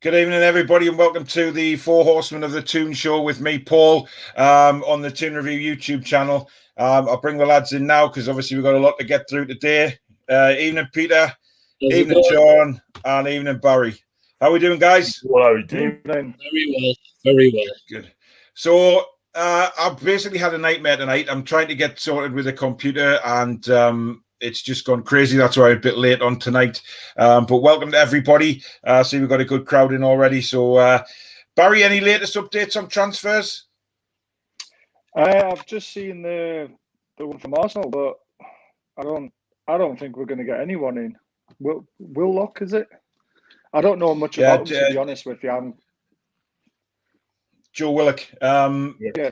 Good evening, everybody, and welcome to the Four Horsemen of the Toon show with me, Paul, on the Toon Review YouTube channel. I'll bring the lads in now because obviously we've got a lot to get through today. Evening, Peter. Evening, John. And evening, Barry. How are we doing, guys? What are we doing? Very well. Very well. Good. So I've basically had a nightmare tonight. I'm trying to get sorted with the computer and it's just gone crazy. That's why I'm a bit late on tonight. But welcome to everybody. See, we've got a good crowd in already. So, Barry, any latest updates on transfers? I've just seen the one from Arsenal, but I don't think we're going to get anyone in. Willock, is it? I don't know much about him, to be honest with you. Joe Willock. Yeah.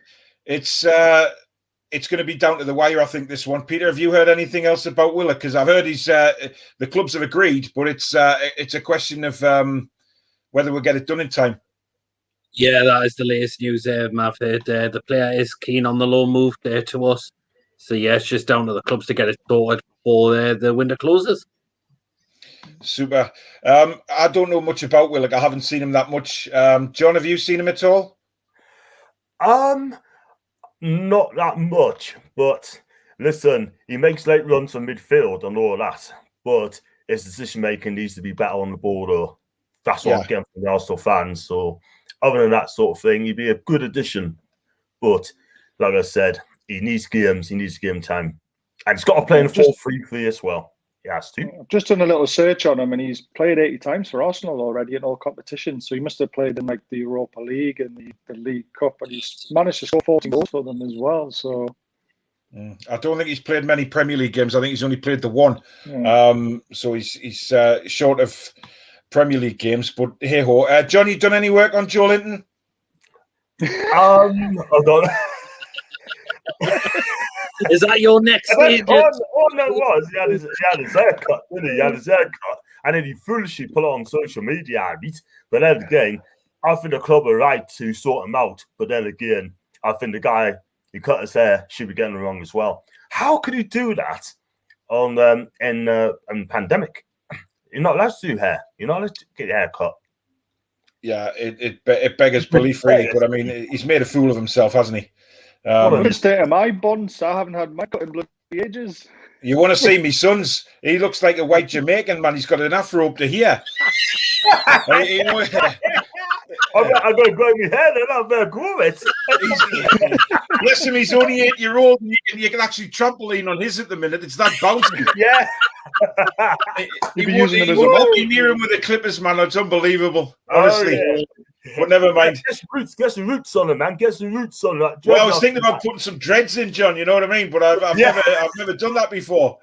It's going to be down to the wire, I think, this one. Peter, have you heard anything else about Willock? Because I've heard the clubs have agreed, but it's a question of whether we'll get it done in time. Yeah, that is the latest news I've heard. The player is keen on the loan move there to us. So, yeah, it's just down to the clubs to get it sorted before the window closes. Super. I don't know much about Willock. I haven't seen him that much. John, have you seen him at all? Not that much, but listen, he makes late runs from midfield and all that, but his decision making needs to be better on the ball, though. That's what I'm getting from the Arsenal fans. So, other than that sort of thing, he'd be a good addition. But, like I said, he needs games, he needs game time. And he's got to play in a 4-3-3 as well. He has to. I've just done a little search on him, and he's played 80 times for Arsenal already in all competitions. So he must have played in like the Europa League and the League Cup, and he's managed to score 14 goals for them as well. So I don't think he's played many Premier League games. I think he's only played the one. So he's short of Premier League games. But hey ho, John, you done any work on Joelinton? I've done. Is that your next stage? All that was, he had his haircut, didn't he? He had his haircut. And then he foolishly put it on social media, right? But then again, I think the club are right to sort him out. But then again, I think the guy who cut his hair should be getting it wrong as well. How could he do that on in pandemic? You're not allowed to do hair. You're not allowed to get your hair cut. Yeah, it beggars belief, really. But I mean, he's made a fool of himself, hasn't he? What a state of my buns. I haven't had my cut in bloody ages. You want to see me son's? He looks like a white Jamaican man. He's got an afro up to here. I'm going to grow my hair then. I'm going to grow it. Listen, he's only 8-year-old. And you can actually trampoline on his at the minute. It's that bouncy. Yeah. You won't be near him with the clippers, man. It's unbelievable. Honestly. Oh, yeah. But never mind. Get some roots on it, man. Get some roots on it. Well, I was thinking about putting some dreads in, John. You know what I mean? But I've never done that before.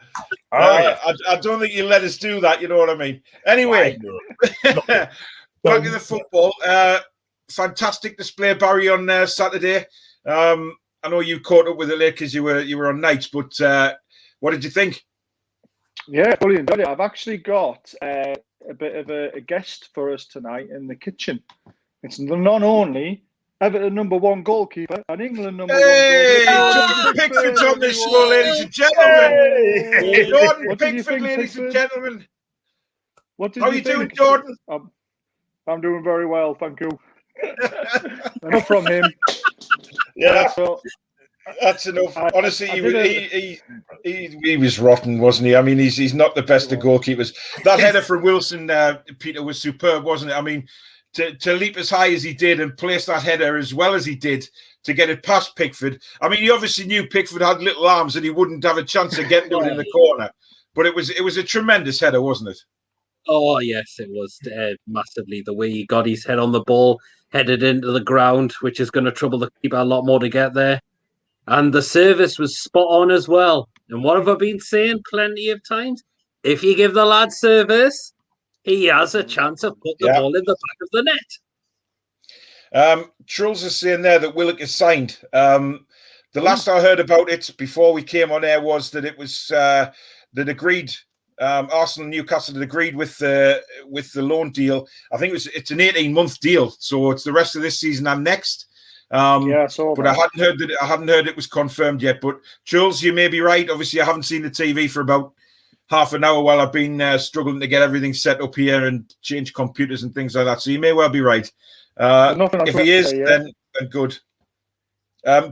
I don't think you'll let us do that. You know what I mean? Anyway, back to the football. Fantastic display, Barry, on Saturday. I know you caught up with it late because you were on nights, but what did you think? Yeah, fully enjoyed it. I've actually got a bit of a guest for us tonight in the kitchen. It's not only Everton #1 goalkeeper and England #1 goalkeeper. Jordan Pickford's on this show, ladies and gentlemen. Jordan Pickford, ladies and gentlemen. How are you doing, Jordan? I'm doing very well, thank you. Enough from him. Yeah, that's enough. Honestly, he was rotten, wasn't he? I mean, he's not the best of goalkeepers. That header from Wilson, Peter, was superb, wasn't it? I mean, to leap as high as he did and place that header as well as he did to get it past Pickford. I mean, he obviously knew Pickford had little arms and he wouldn't have a chance of getting to it in the corner. But it was a tremendous header, wasn't it? Oh, yes, it was massively. The way he got his head on the ball, headed into the ground, which is going to trouble the keeper a lot more to get there. And the service was spot on as well. And what have I been saying plenty of times? If you give the lad service, he has a chance of putting the ball in the back of the net. Trulls is saying there that Willock is signed. The last I heard about it before we came on air was that it was that agreed. Arsenal and Newcastle had agreed with the loan deal. I think it's an 18-month deal, so it's the rest of this season and next. But I hadn't heard it was confirmed yet. But Jules, you may be right. Obviously, I haven't seen the TV for about half an hour while I've been struggling to get everything set up here and change computers and things like that. So you may well be right. If he is, then good.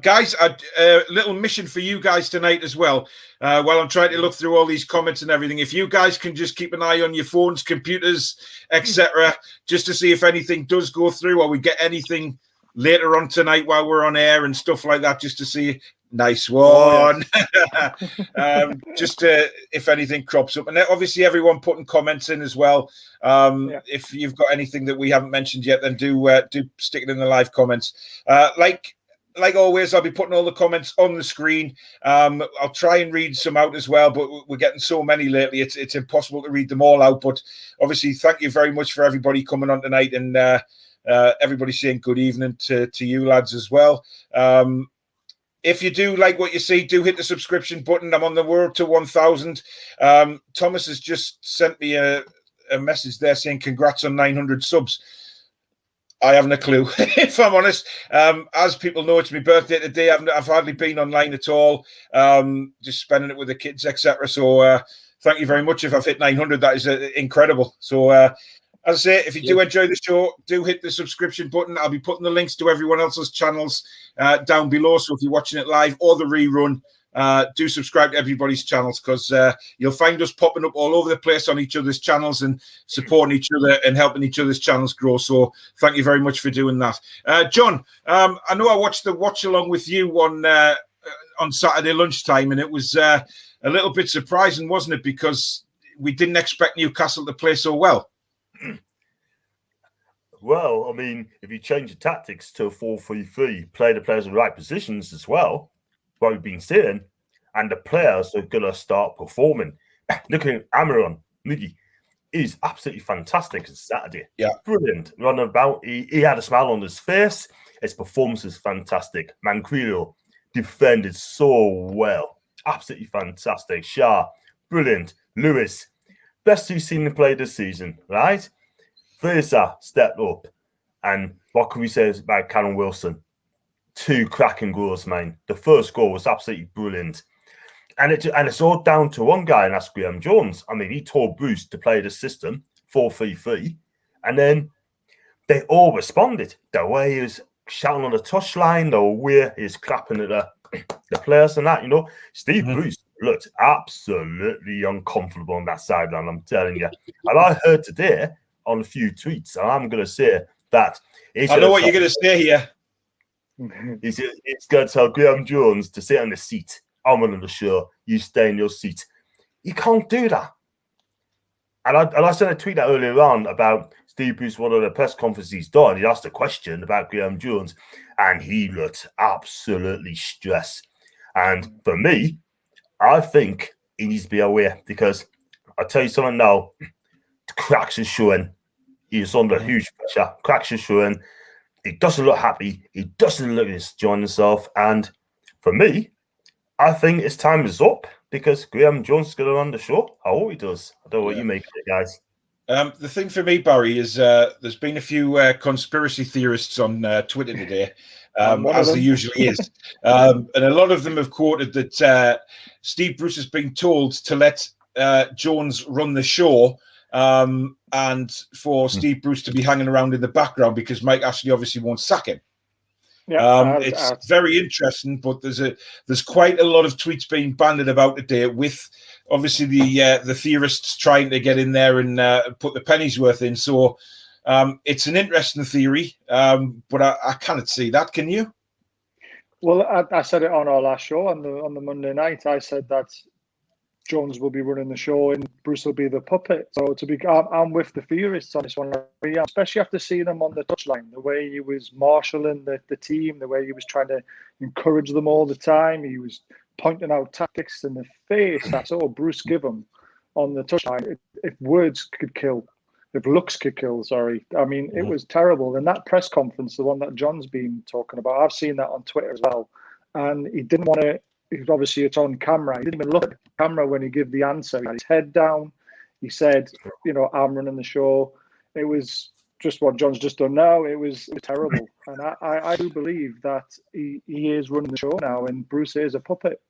Guys, a little mission for you guys tonight as well. While I'm trying to look through all these comments and everything, if you guys can just keep an eye on your phones, computers, etc., just to see if anything does go through or we get anything later on tonight while we're on air and stuff like that, just to see. Nice one. Oh, yes. Just if anything crops up, and obviously everyone putting comments in as well. If you've got anything that we haven't mentioned yet, then do stick it in the live comments. Like always, I'll be putting all the comments on the screen. I'll try and read some out as well, but we're getting so many lately, it's impossible to read them all out. But obviously, thank you very much for everybody coming on tonight, and everybody saying good evening to you lads as well. If you do like what you see, do hit the subscription button. I'm on the road to 1,000. Thomas has just sent me a message there saying congrats on 900 subs. I haven't a clue, if I'm honest. As people know, it's my birthday today. I've hardly been online at all, just spending it with the kids, etc. So thank you very much. If I've hit 900, that is incredible. So as I say, if you do enjoy the show, do hit the subscription button. I'll be putting the links to everyone else's channels down below. So if you're watching it live or the rerun, do subscribe to everybody's channels, because you'll find us popping up all over the place on each other's channels and supporting each other and helping each other's channels grow. So thank you very much for doing that. John, I know I watched the watch along with you on Saturday lunchtime, and it was a little bit surprising, wasn't it? Because we didn't expect Newcastle to play so well. Well, I mean, if you change the tactics to a 4-3-3, play the players in the right positions as well, what we've been seeing, and the players are going to start performing. Looking at Amaron, Miggy, he's absolutely fantastic on Saturday. Yeah. Brilliant. Running about, he had a smile on his face. His performance is fantastic. Managerial defended so well. Absolutely fantastic. Shah, brilliant. Lewis, best we've seen him play this season, right? Fraser stepped up. And what can we say about Callum Wilson? 2 cracking goals, man. The first goal was absolutely brilliant. And it's all down to one guy, and that's Graeme Jones. I mean, he told Bruce to play the system, 4-3-3. And then they all responded. The way he was shouting on the touchline, the way he was clapping at the players and that, Steve Bruce looked absolutely uncomfortable on that sideline, I'm telling you. And I heard today on a few tweets, and I'm going to say that. I know what you're going to say here. He's going to tell Graeme Jones to sit on the seat. I'm on the show. You stay in your seat. You can't do that. And I sent a tweet out earlier on about Steve Bruce, one of the press conferences he's done. He asked a question about Graeme Jones, and he looked absolutely stressed. And for me, I think he needs to be aware, because I'll tell you something now. The cracks are showing. He's under huge pressure. Cracks are showing. He doesn't look happy. He doesn't look enjoying himself. And for me, I think his time is up, because Graeme Jones is going to run the show. I hope he does. I don't know what you make of it, guys. The thing for me, Barry, is there's been a few conspiracy theorists on Twitter today, as there usually is. And a lot of them have quoted that Steve Bruce has been told to let Jones run the show, and for Steve Bruce to be hanging around in the background, because Mike Ashley obviously won't sack him. It's very interesting, but there's quite a lot of tweets being banded about today, with obviously the theorists trying to get in there and put the pennies worth in. So it's an interesting theory, but I cannot see that. Can you? Well, I said it on our last show on the Monday night. I said that Jones will be running the show and Bruce will be the puppet. So I'm with the theorists on this one, especially after seeing him on the touchline, the way he was marshalling the team, the way he was trying to encourage them all the time. He was pointing out tactics in the face that Bruce give him on the touchline. If words could kill, if looks could kill, sorry. I mean, it was terrible. And that press conference, the one that John's been talking about, I've seen that on Twitter as well. And he didn't want to. Obviously, it's on camera. He didn't even look at the camera when he gave the answer. He had his head down. He said, I'm running the show. It was just what John's just done now. It was terrible. And I do believe that he is running the show now, and Bruce is a puppet.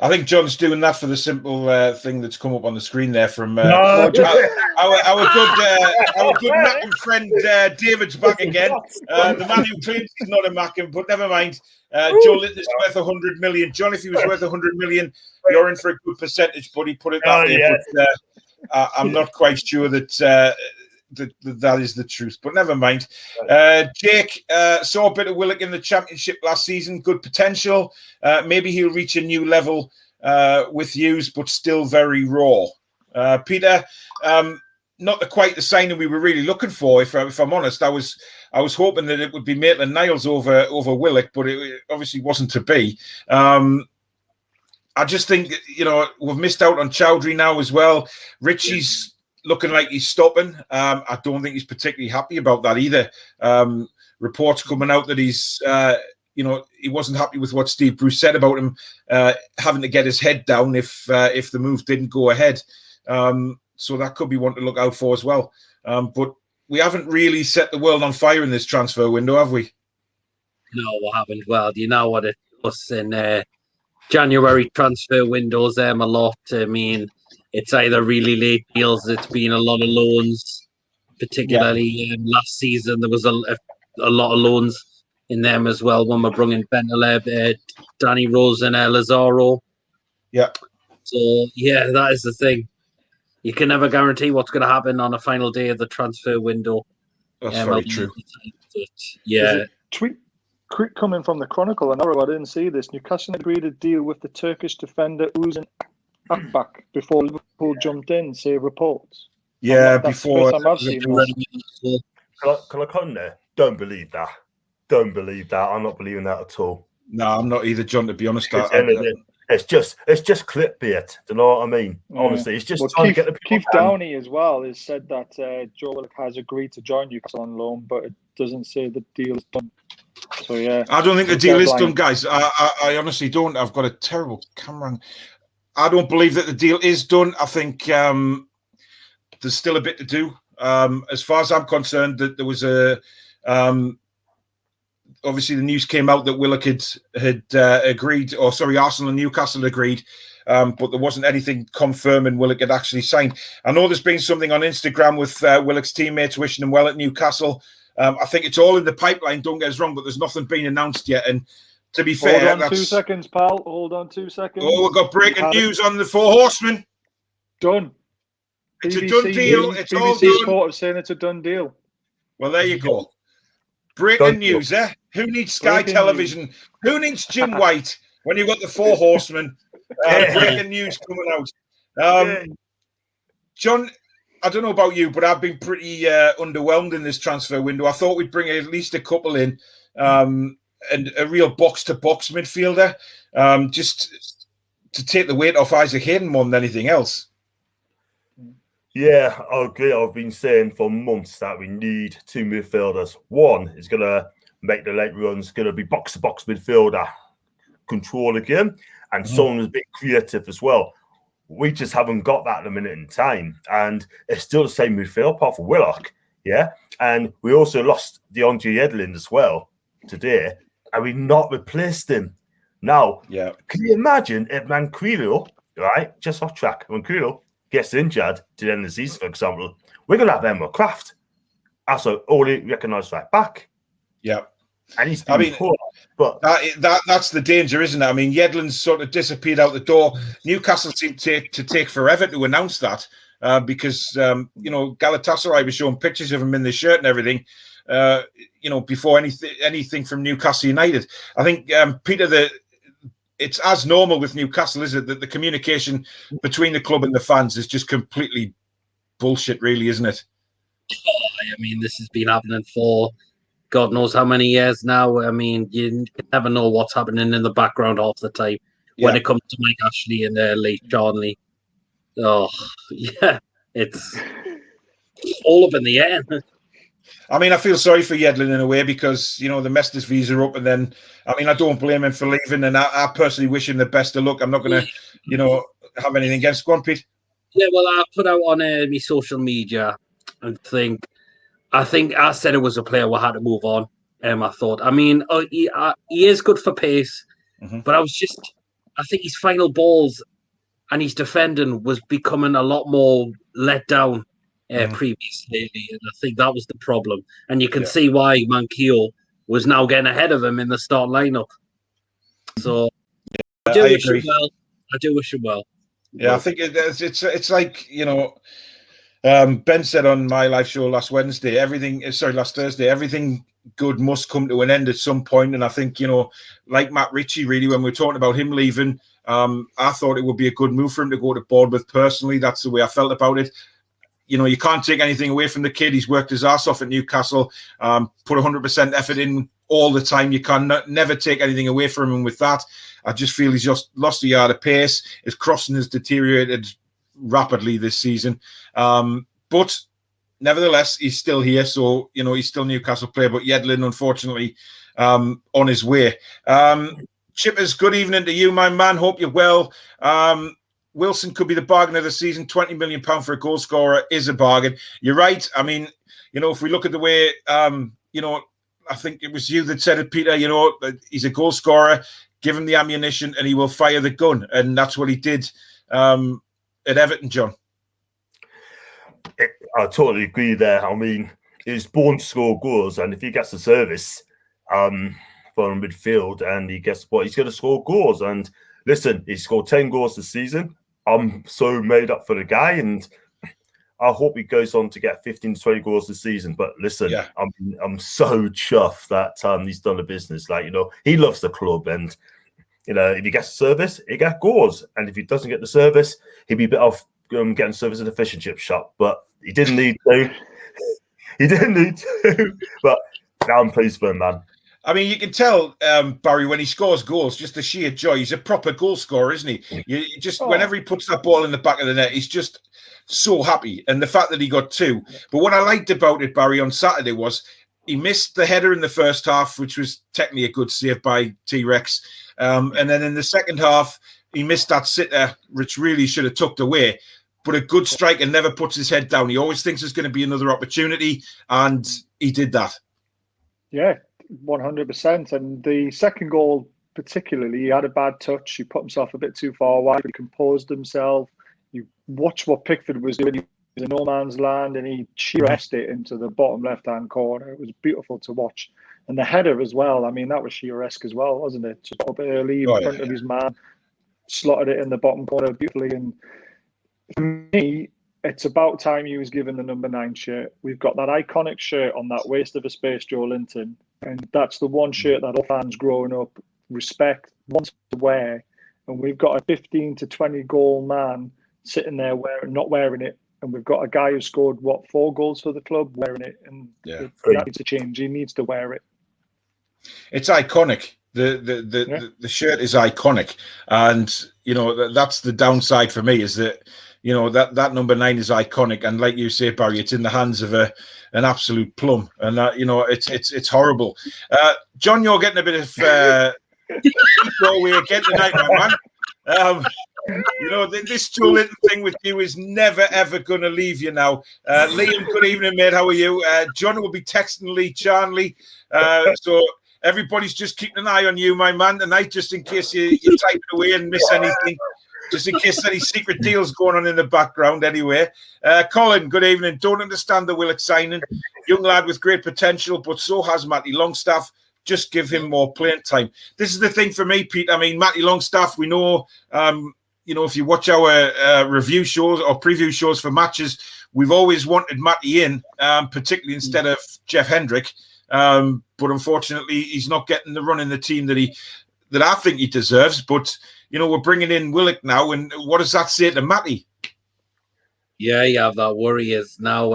I think John's doing that for the simple thing that's come up on the screen there from our good Mackin friend David's back again. The man who claims he's not a Mackin, but never mind. Joelinton is worth 100 million. John, if he was worth 100 million, you're in for a good percentage, buddy. Put it that way. Yes. But I'm not quite sure that that is the truth, but never mind. Jake saw a bit of Willock in the Championship last season. Good potential. Maybe he'll reach a new level with Hughes, but still very raw. Peter, not quite the signing we were really looking for. If I'm honest, I was hoping that it would be Maitland-Niles over Willock, but it obviously wasn't to be. I just think we've missed out on Chowdhury now as well. Richie's looking like he's stopping. I don't think he's particularly happy about that either. Reports coming out that he's, he wasn't happy with what Steve Bruce said about him having to get his head down if the move didn't go ahead. So that could be one to look out for as well. But we haven't really set the world on fire in this transfer window, have we? No, we haven't. Well, you know what it was in January transfer windows, a lot. I mean, it's either really late deals. It's been a lot of loans, particularly last season. There was a lot of loans in them as well when we brought in Bentaleb, Danny Rose, and Lazaro. Yeah. So that is the thing. You can never guarantee what's going to happen on a final day of the transfer window. That's very true. Tweet quick coming from the Chronicle. I didn't see this. Newcastle agreed a deal with the Turkish defender Uzun Akbak before Liverpool jumped in, say reports. Yeah, That's before. Can I come there? Don't believe that. Don't believe that. I'm not believing that at all. No, I'm not either, John, to be honest. It's just clickbait. Do you know what I mean? Yeah. Honestly, it's just trying to get the Keith Downey as well has said that Joe Willock has agreed to join Newcastle on loan, but it doesn't say the deal is done. So I don't think the deal is done, guys. I honestly don't. I've got a terrible camera. I don't believe that the deal is done. I think there's still a bit to do. As far as I'm concerned, that there was obviously the news came out that Willock had agreed, Arsenal and Newcastle agreed, but there wasn't anything confirming Willock had actually signed. I know there's been something on Instagram with Willock's teammates wishing him well at Newcastle. I think it's all in the pipeline, don't get us wrong, but there's nothing been announced yet. And to be fair, hold on 2 seconds, pal. Hold on 2 seconds. Oh, we've got breaking news on the Four Horsemen. Done. It's a done deal. It's all BBC done. Sport is saying it's a done deal. Well, there you go. Breaking news, eh? Who needs Sky Television? Who needs Jim White when you've got the Four Horsemen? Breaking news coming out. John, I don't know about you, but I've been pretty underwhelmed in this transfer window. I thought we'd bring at least a couple in, and a real box-to-box midfielder, just to take the weight off Isaac Hayden more than anything else. Yeah, I agree. I've been saying for months that we need two midfielders. One is going to make the late runs, going to be box-to-box midfielder, control the game, and someone who's a bit creative as well. We just haven't got that at the minute in time. And it's still the same midfield, apart from Willock, yeah? And we also lost DeAndre Edlin as well today, and we've not replaced him. Now, can you imagine if Manquillo, right, just off track, Manquillo gets injured to the end of the season, for example, we're going to have Emma Kraft. Also, only recognised right back. Yeah. And he's been poor. But that's the danger, isn't it? I mean, Yedlin's sort of disappeared out the door. Newcastle seemed to take forever to announce that because, Galatasaray was showing pictures of him in the shirt and everything, before anything from Newcastle United. I think, Peter, it's as normal with Newcastle, is it, that the communication between the club and the fans is just completely bullshit, really, isn't it? I mean, this has been happening for God knows how many years now. I mean, you never know what's happening in the background half the time when it comes to Mike Ashley and Lee Charnley. Oh, yeah, it's all up in the air. I mean, I feel sorry for Yedlin in a way because, they messed his visa up. And then, I don't blame him for leaving. And I personally wish him the best of luck. I'm not going to, have anything against. Go on, Pete. Yeah, well, I put out on my social media and I think I said it was a player we had to move on. I thought, he is good for pace, but I I think his final balls and his defending was becoming a lot more let down previously, and I think that was the problem. And you can see why Manquillo was now getting ahead of him in the start lineup. So I do wish him well. I do wish him well. Yeah, I think it's like, you know, Ben said on my live show last Thursday, everything good must come to an end at some point. And I think, you know, like Matt Ritchie, really, when we were talking about him leaving, I thought it would be a good move for him to go to Bournemouth personally. That's the way I felt about it. You know, you can't take anything away from the kid. He's worked his ass off at Newcastle, put 100% effort in all the time. You can never take anything away from him with that. I just feel he's just lost a yard of pace. His crossing has deteriorated rapidly this season. But nevertheless, he's still here. So, you know, he's still Newcastle player. But Yedlin, unfortunately, on his way. Chippers, good evening to you, my man. Hope you're well. Wilson could be the bargain of the season. £20 million for a goal scorer is a bargain. You're right. I mean, you know, if we look at the way, you know, I think it was you that said it, Peter, you know, he's a goal scorer. Give him the ammunition and he will fire the gun. And that's what he did at Everton, John. I totally agree there. I mean, he's born to score goals, and if he gets the service from midfield and he gets what, he's going to score goals. And listen, he scored 10 goals this season. I'm so made up for the guy, and I hope he goes on to get 15 to 20 goals this season. But listen, I'm so chuffed that he's done the business. Like, you know, he loves the club, and you know, if he gets service, he gets goals, and if he doesn't get the service, he'd be a bit off getting service in a fish and chip shop. But he didn't need to. He didn't need to. But now I'm pleased for him, man. I mean, you can tell, Barry, when he scores goals, just the sheer joy. He's a proper goal scorer, isn't he? You just whenever he puts that ball in the back of the net, he's just so happy. And the fact that he got two. But what I liked about it, Barry, on Saturday was he missed the header in the first half, which was technically a good save by T-Rex. And then in the second half, he missed that sitter, which really should have tucked away. But a good striker never puts his head down. He always thinks there's going to be another opportunity, and he did that. Yeah, 100%. And the second goal, particularly, he had a bad touch. He put himself a bit too far wide. He composed himself. You watch what Pickford was doing. He was in no man's land, and he sheer-essed it into the bottom left-hand corner. It was beautiful to watch. And the header as well. I mean, that was sheer-esque as well, wasn't it? Just up early in front of his man, slotted it in the bottom corner beautifully. And for me, it's about time he was given the number 9 shirt. We've got that iconic shirt on that waste of a space, Joelinton, and that's the one shirt that all fans growing up respect, want to wear. And we've got a 15 to 20 goal man sitting there not wearing it, and we've got a guy who scored 4 goals for the club wearing it, and that needs to change. He needs to wear it. It's iconic. The shirt is iconic, and you know that's the downside for me is that. You know, that number 9 is iconic, and like you say, Barry, it's in the hands of an absolute plum, and you know it's horrible. John, you're getting a bit of way again tonight, my man. You know, this Joelinton thing with you is never ever going to leave you now. Liam, good evening, mate. How are you? John will be texting Lee Charnley, so everybody's just keeping an eye on you, my man, tonight, just in case you type it away and miss anything. Just in case any secret deals going on in the background anyway. Colin, good evening. Don't understand the Willock signing. Young lad with great potential, but so has Matty Longstaff. Just give him more playing time. This is the thing for me, Pete. I mean, Matty Longstaff, we know, you know, if you watch our review shows or preview shows for matches, we've always wanted Matty in, particularly instead of Jeff Hendrick. But unfortunately, he's not getting the run in the team that I think he deserves. But you know, we're bringing in Willock now, and what does that say to Matty? Yeah, you have that worry. Is now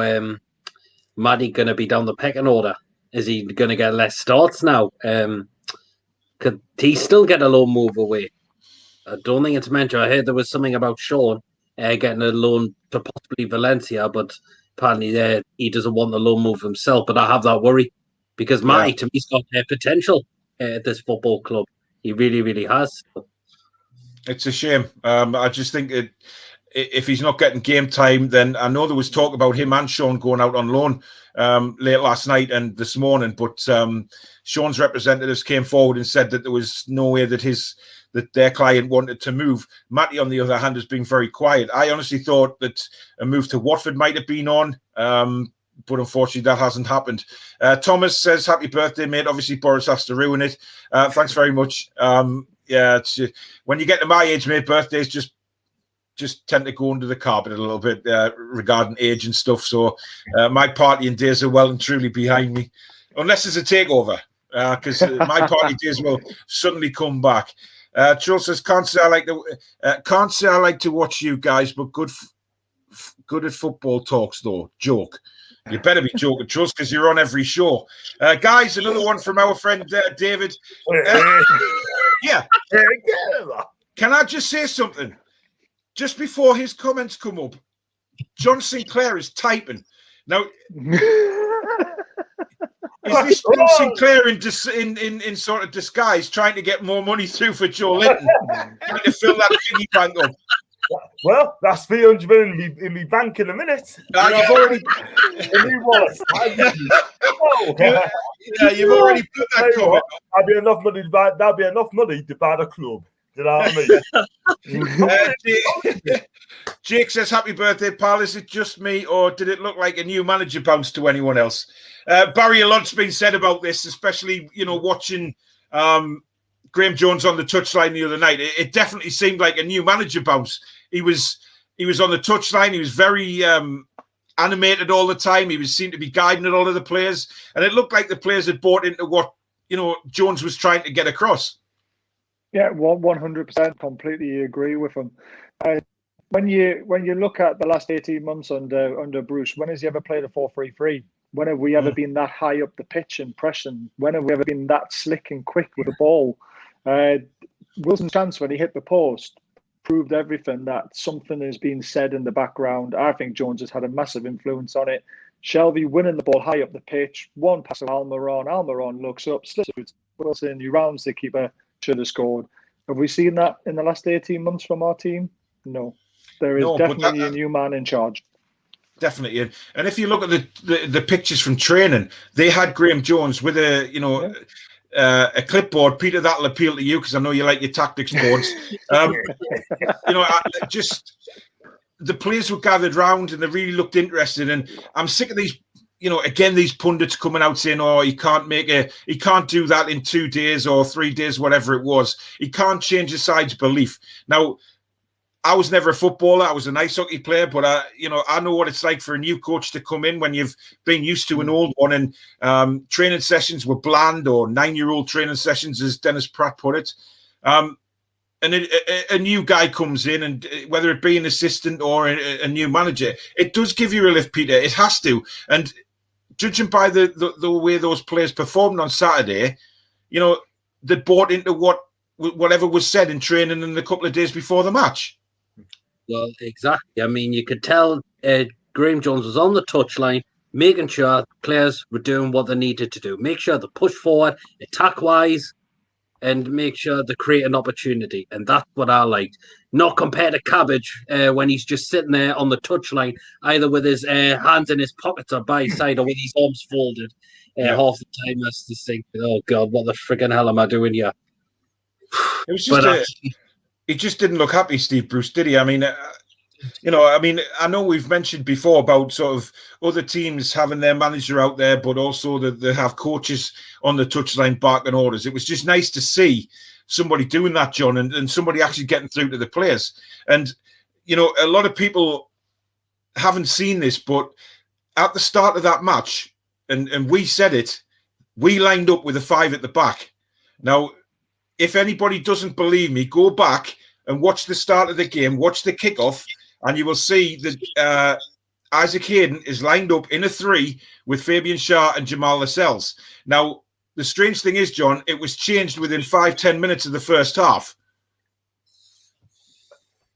Matty going to be down the pecking order? Is he going to get less starts now? Could he still get a loan move away? I don't think it's mentioned. I heard there was something about Sean getting a loan to possibly Valencia, but apparently he doesn't want the loan move himself. But I have that worry because Matty, to me, has got potential at this football club. He really, really has. It's a shame. I just think if he's not getting game time, then I know there was talk about him and Sean going out on loan late last night and this morning, but Sean's representatives came forward and said that there was no way that that their client wanted to move. Matty, on the other hand, has been very quiet. I honestly thought that a move to Watford might have been on, but unfortunately that hasn't happened. Thomas says, happy birthday, mate. Obviously, Boris has to ruin it. Thanks very much. Yeah, it's, when you get to my age, mate, birthdays just tend to go under the carpet a little bit regarding age and stuff. So my partying days are well and truly behind me, unless there's a takeover, because my party days will suddenly come back. Charles says, can't say I like to watch you guys, but good at football talks though. Joke. You better be joking, Charles, because you're on every show. Guys, another one from our friend David. Yeah. Can I just say something? Just before his comments come up, John Sinclair is typing. Now, is this John Sinclair in sort of disguise trying to get more money through for Joelinton? Trying to fill that piggy bank up? Well, that's 300 million in my bank in a minute. You've already... you've already put that comment. That'd be enough money to buy the club. You know what I mean? Jake says, happy birthday, pal. Is it just me, or did it look like a new manager bounced to anyone else? Barry, a lot's been said about this, especially, watching Graeme Jones on the touchline the other night. It definitely seemed like a new manager bounce. He was on the touchline. He was very animated all the time. He seemed to be guiding all of the players. And it looked like the players had bought into what, Jones was trying to get across. Yeah, 100%. Completely agree with him. When you look at the last 18 months under Bruce, when has he ever played a 4-3-3? When have we ever been that high up the pitch and pressing? When have we ever been that slick and quick with the ball? Wilson's chance when he hit the post proved everything, that something is being said in the background. I think Jones has had a massive influence on it. Shelby winning the ball high up the pitch, one pass of Almiron. Almiron looks up, slips it to Wilson, he rounds the keeper, should have scored. Have we seen that in the last 18 months from our team? No. There is definitely a new man in charge. Definitely. And if you look at the pictures from training, they had Graeme Jones with a clipboard. Peter, that'll appeal to you because I know you like your tactics boards. Just the players were gathered round and they really looked interested. And I'm sick of these, again, these pundits coming out saying, oh, he can't do that in 2 days or 3 days, whatever it was. He can't change his side's belief. Now, I was never a footballer. I was an ice hockey player, but I know what it's like for a new coach to come in when you've been used to an old one. And training sessions were bland, or 9-year-old training sessions, as Dennis Pratt put it. And a new guy comes in, and whether it be an assistant or a new manager, it does give you a lift, Peter. It has to. And judging by the way those players performed on Saturday, they bought into whatever was said in training in the couple of days before the match. Well, exactly. I mean, you could tell Graeme Jones was on the touchline, making sure players were doing what they needed to do. Make sure they push forward, attack-wise, and make sure they create an opportunity. And that's what I liked. Not compared to Cabbage when he's just sitting there on the touchline, either with his hands in his pockets or by his side, or with his arms folded. Half the time, that's just thinking, oh, God, what the friggin' hell am I doing here? It was just he just didn't look happy, Steve Bruce, did he? I mean, I know we've mentioned before about sort of other teams having their manager out there, but also that they have coaches on the touchline barking orders. It was just nice to see somebody doing that, John, and somebody actually getting through to the players. And, a lot of people haven't seen this, but at the start of that match, and we said it, we lined up with a 5 at the back. Now, if anybody doesn't believe me, go back and watch the start of the game, watch the kickoff, and you will see that Isaac Hayden is lined up in a 3 with Fabian Schär and Jamal Lascelles. Now, the strange thing is, John, it was changed within 5-10 minutes of the first half.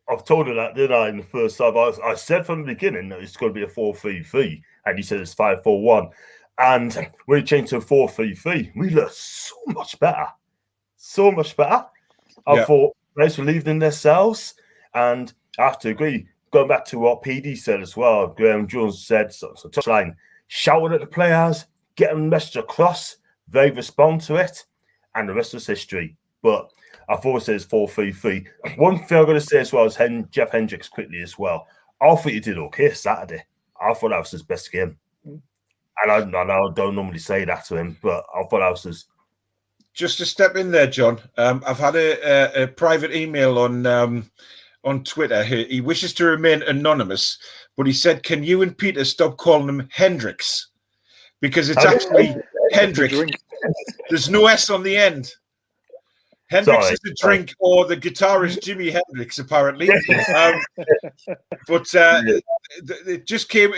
I've told her that, didn't I, in the first half? I said from the beginning that it's going to be a 4-3-3, and he said it's 5-4-1. And when it changed to a 4-3-3, we looked so much better. So much better. I thought players were leaving themselves, and I have to agree. Going back to what PD said as well, Graeme Jones said, so touchline, shouted at the players, get them the message across, they respond to it, and the rest was history. but I thought it says 4-3-3. One thing I'm going to say as well is Jeff Hendricks quickly as well. I thought he did okay Saturday. I thought that was his best game. And I don't normally say that to him, but I thought that was his. Just to step in there, John, I've had a private email on Twitter. He wishes to remain anonymous, but he said, can you and Peter stop calling him Hendricks? Because it's actually Hendrick. There's no S on the end. Hendrix is a drink, or the guitarist Jimi Hendrix, apparently. But it just came.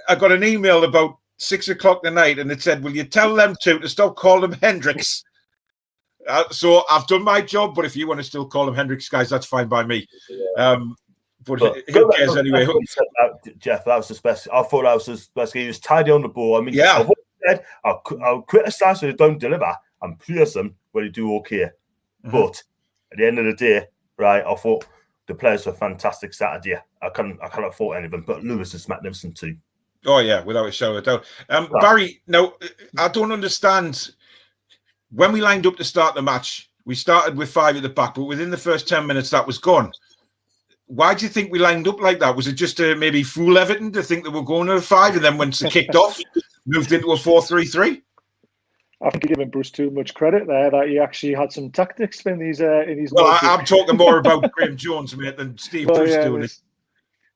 I got an email about 6 o'clock tonight, and it said, "Will you tell them to stop calling him Hendrix?" So I've done my job. But if you want to still call him Hendrix, guys, that's fine by me. But who cares anyway? Jeff, that was his best. I thought that was his best game. He was tidy on the ball. I mean, yeah. I'll criticize when they don't deliver and praise them when they do okay. But at the end of the day, right, I thought the players were fantastic Saturday. I cannot fault any of them, but Lewis is magnificent too. Oh, yeah, without a shadow of doubt. Barry, now, I don't understand. When we lined up to start the match, we started with 5 at the back, but within the first 10 minutes, that was gone. Why do you think we lined up like that? Was it just to maybe fool Everton to think that we're going to a 5, and then once it kicked off, moved into a 4-3-3? I think you're giving Bruce too much credit there, that he actually had some tactics in his. Well, I'm talking more about Graeme Jones, mate, than Steve Bruce doing it.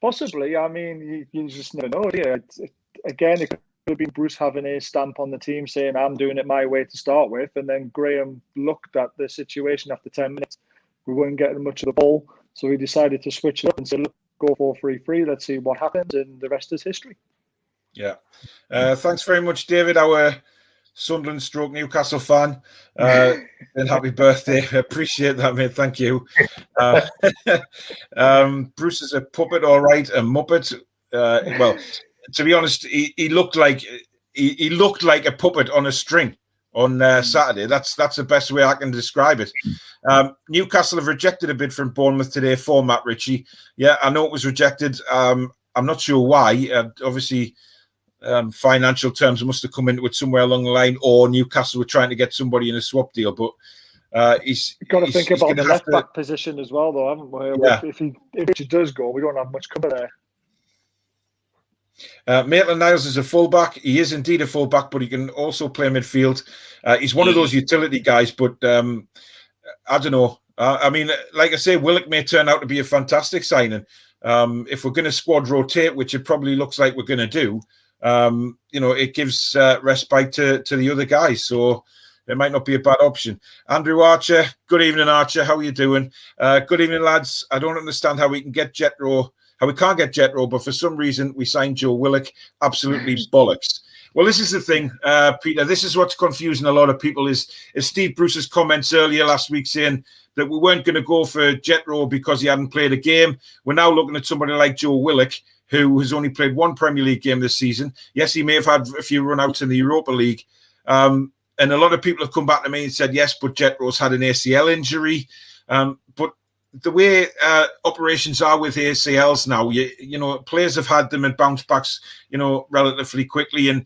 Possibly. I mean, you just never know. Yeah. Again, it could have been Bruce having a stamp on the team saying, I'm doing it my way to start with. And then Graeme looked at the situation after 10 minutes. We weren't getting much of the ball. So he decided to switch it up and say, look, go 4-3-3. Let's see what happens. And the rest is history. Yeah. Thanks very much, David, our Sunderland / Newcastle fan, and happy birthday. I appreciate that, mate. Thank you. Bruce is a puppet, all right, a muppet. Well, to be honest, he looked like a puppet on a string on Saturday. That's the best way I can describe it. Newcastle have rejected a bid from Bournemouth today for Matt Ritchie. Yeah, I know it was rejected. I'm not sure why. Obviously, financial terms must have come into it somewhere along the line, or Newcastle were trying to get somebody in a swap deal. But he's got to think about the left back position as well, though, haven't we? Yeah. If he does go, we don't have much cover there. Maitland-Niles is a fullback. He is indeed a fullback, but he can also play midfield. He's one of those utility guys, but I don't know. I mean, like I say, Willock may turn out to be a fantastic signing. If we're going to squad rotate, which it probably looks like we're going to do, it gives respite to the other guys, so it might not be a bad option. Andrew Archer, good evening, Archer. How are you doing? Good evening, lads. I don't understand how we can't get Jethro, but for some reason we signed Joe Willock. Absolutely bollocks. Well, this is the thing, Peter. This is what's confusing a lot of people is Steve Bruce's comments earlier last week saying that we weren't going to go for Jethro because he hadn't played a game. We're now looking at somebody like Joe Willock, who has only played 1 Premier League game this season. Yes, he may have had a few run-outs in the Europa League. And a lot of people have come back to me and said, yes, but Jethro's had an ACL injury. But the way operations are with ACLs now, players have had them and bounce backs, relatively quickly. And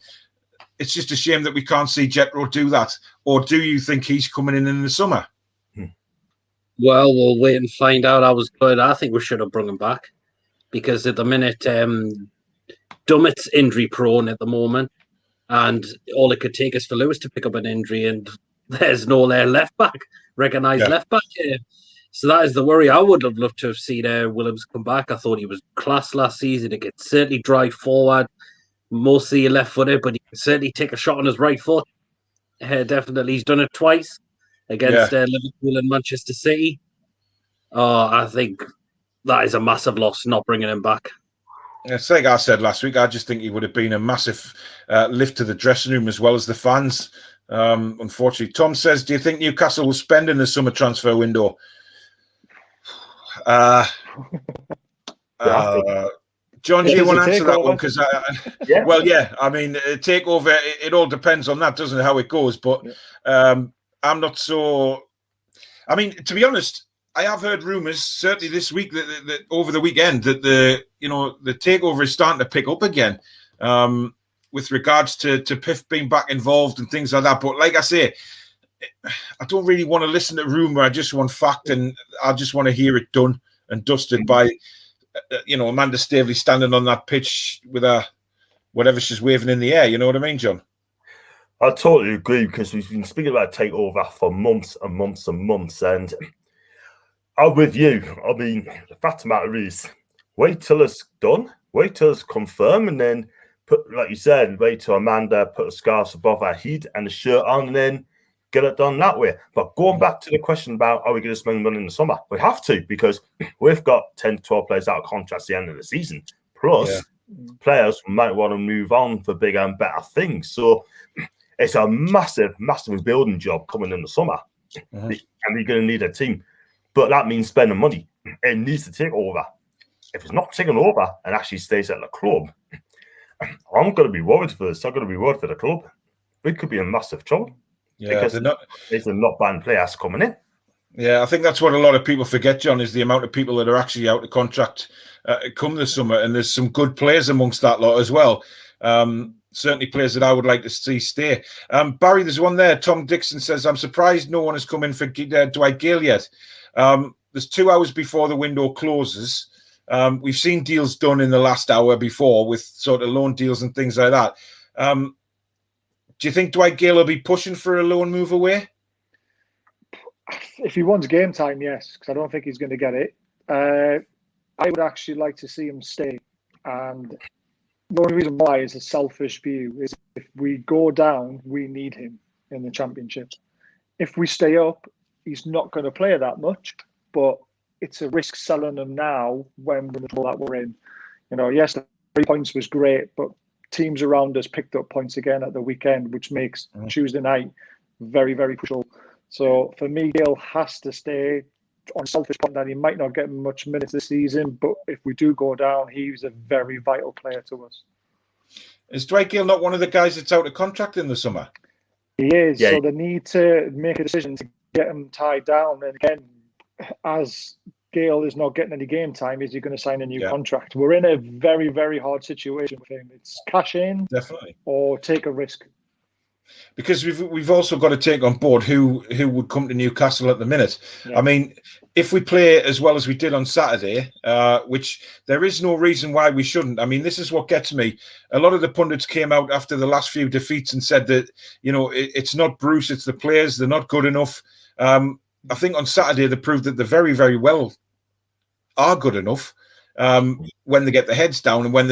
it's just a shame that we can't see Jethro do that. Or do you think he's coming in the summer? Well, we'll wait and find out. I think we should have brought him back. Because at the minute, Dummett's injury prone at the moment, and all it could take is for Lewis to pick up an injury, and there's no left back, recognised left back here. So that is the worry. I would have loved to have seen Williams come back. I thought he was class last season. He could certainly drive forward, mostly left footed, but he can certainly take a shot on his right foot. Definitely, he's done it twice against Liverpool and Manchester City. I think that is a massive loss, not bringing him back. It's like I said last week, I just think he would have been a massive lift to the dressing room as well as the fans. Unfortunately, Tom says, do you think Newcastle will spend in the summer transfer window? John, do you want to answer that one? Because, I mean, takeover, it all depends on that, doesn't it, how it goes? But I'm not so... I mean, to be honest, I have heard rumours, certainly this week, that over the weekend, that the takeover is starting to pick up again with regards to Piff being back involved and things like that. But like I say, I don't really want to listen to rumour. I just want fact, and I just want to hear it done and dusted by, Amanda Staveley standing on that pitch with her whatever she's waving in the air. You know what I mean, John? I totally agree, because we've been speaking about Takeover for months and months and months, and I'm with you. I mean, the fact of the matter is, wait till it's done, wait till it's confirmed, and then like you said, wait till Amanda put a scarf above her head and a shirt on, and then get it done that way. But going back to the question about, are we going to spend money in the summer? We have to, because we've got 10 to 12 players out of contract at the end of the season. Plus, players might want to move on for bigger and better things. So it's a massive, massive building job coming in the summer. And you're going to need a team. But that means spending money. It needs to take over. If it's not taking over and actually stays at the club, I'm going to be worried for this. I'm going to be worried for the club. We could be in massive trouble. Yeah, because they're not buying players coming in. Yeah, I think that's what a lot of people forget, John, is the amount of people that are actually out of contract come this summer. And there's some good players amongst that lot as well. Certainly players that I would like to see stay. Barry, there's one there. Tom Dixon says, I'm surprised no one has come in for Dwight Gale yet. There's 2 hours before the window closes. We've seen deals done in the last hour before with sort of loan deals and things like that. Do you think Dwight Gale will be pushing for a loan move away? If he wants game time, yes, because I don't think he's going to get it. I would actually like to see him stay. And the only reason why is a selfish view, is if we go down, we need him in the Championship. If we stay up, he's not going to play that much, but it's a risk selling him now when we're in the trouble that we're in. Yes, the 3 points was great, but teams around us picked up points again at the weekend, which makes Tuesday night very, very crucial. So for me, Gale has to stay. On a selfish point that he might not get much minutes this season, but if we do go down, he's a very vital player to us. Is Dwight Gale not one of the guys that's out of contract in the summer? He is. Yeah. So they need to make a decision to get him tied down. And again, as Gale is not getting any game time, is he going to sign a new contract? We're in a very, very hard situation with him. It's cash in, definitely, or take a risk. Because we've also got to take on board who would come to Newcastle at the minute. Yeah. I mean, if we play as well as we did on Saturday, which there is no reason why we shouldn't. I mean, this is what gets me. A lot of the pundits came out after the last few defeats and said that, it's not Bruce, it's the players. They're not good enough. I think on Saturday they proved that they very, very well are good enough. When they get their heads down and when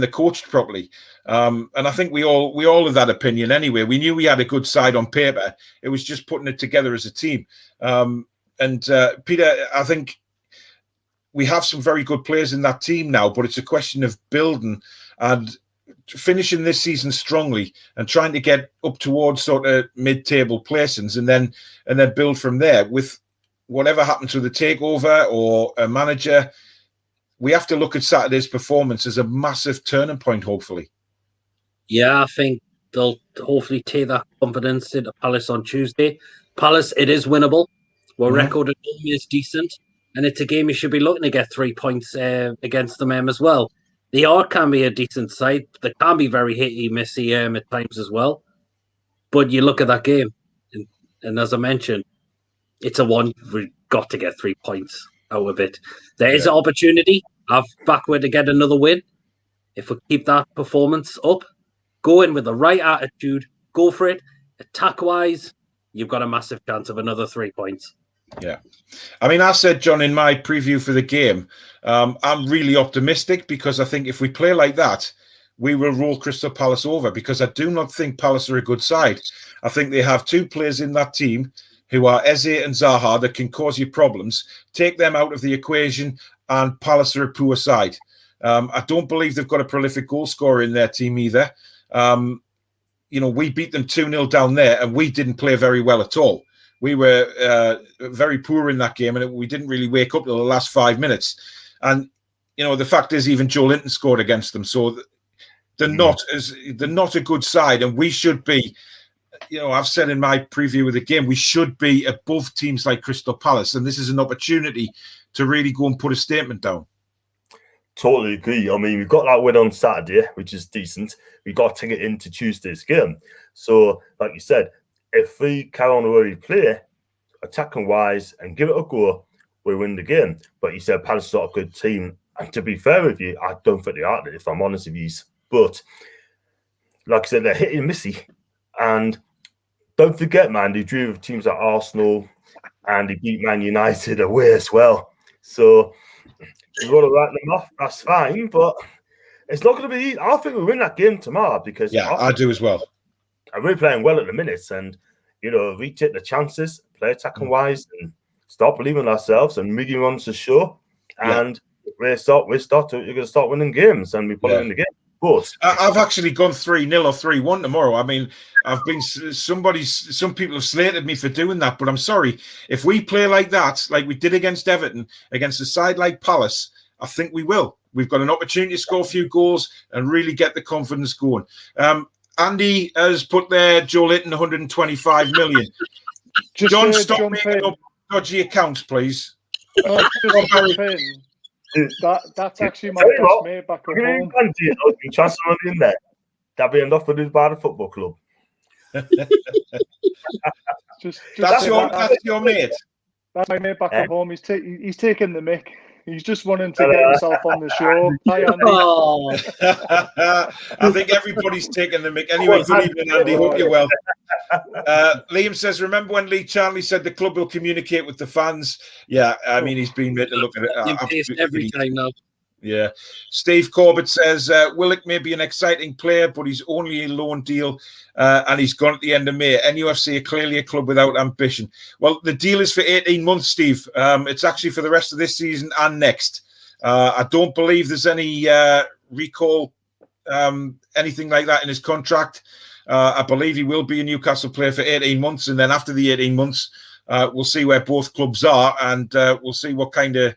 they're coached properly, and I think we all have that opinion anyway. We knew we had a good side on paper. It was just putting it together as a team. And Peter, I think we have some very good players in that team now, but it's a question of building and finishing this season strongly and trying to get up towards sort of mid-table placings, and then build from there. With whatever happens with the takeover or a manager, we have to look at Saturday's performance as a massive turning point, hopefully. Yeah, I think they'll hopefully take that confidence into Palace on Tuesday. Palace, it is winnable. Our record at home is decent, and it's a game you should be looking to get 3 points against them as well. They can be a decent side. They can be very hit-y-missy at times as well. But you look at that game, and as I mentioned, it's a one. We've got to get 3 points out of it. There is an opportunity backward to get another win. If we keep that performance up, go in with the right attitude, go for it. Attack-wise, you've got a massive chance of another 3 points. Yeah. I mean, I said, John, in my preview for the game, I'm really optimistic, because I think if we play like that, we will roll Crystal Palace over, because I do not think Palace are a good side. I think they have 2 players in that team who are Eze and Zaha that can cause you problems. Take them out of the equation and Palace are a poor side. I don't believe they've got a prolific goal scorer in their team either. We beat them 2-0 down there and we didn't play very well at all. We were very poor in that game, and we didn't really wake up till the last 5 minutes. And, the fact is even Joelinton scored against them. So they're not a good side, and we should be, I've said in my preview of the game, we should be above teams like Crystal Palace, and this is an opportunity to really go and put a statement down. Totally agree. I mean, we've got that win on Saturday, which is decent. We got to get into Tuesday's game. So, like you said, if we carry on the way we play, attacking wise, and give it a go, we win the game. But you said Palace is not a good team. And to be fair with you, I don't think they are, if I'm honest with you. But like I said, they're hitting missy. And don't forget, man, they drew with teams like Arsenal and they beat Man United away as well. So you want to write them off, that's fine. But it's not going to be easy. I think we win that game tomorrow because I do as well. We're playing well at the minutes, and we take the chances, play attacking wise, and start believing in ourselves and medium runs to show. And you're going to start winning games, and we put it in the game. But I've actually gone 3-0 or 3-1 tomorrow. I mean, some people have slated me for doing that, but I'm sorry. If we play like that, like we did against Everton, against a side like Palace, I think we will. We've got an opportunity to score a few goals and really get the confidence going. Andy has put there Joelinton 125 million. John, stop making up dodgy accounts, please. That's actually my best mate back at home. Transfer money in there. That'll be enough for this Barnet Football Club. That's your mate. That's my mate back at home. He's taking the mick. He's just wanting to get himself on the show. Hi, Andy. Oh. I think everybody's taking the mick. Anyway, good evening, Andy. Hope you're well. Liam says, remember when Lee Charnley said the club will communicate with the fans? Yeah, I mean, he's been made to look at it. Every time now. Yeah. Steve Corbett says, Willock may be an exciting player, but he's only a loan deal and he's gone at the end of May. NUFC are clearly a club without ambition. Well, the deal is for 18 months, Steve. It's actually for the rest of this season and next. I don't believe there's any recall, anything like that in his contract. I believe he will be a Newcastle player for 18 months. And then after the 18 months, we'll see where both clubs are and we'll see what kind of,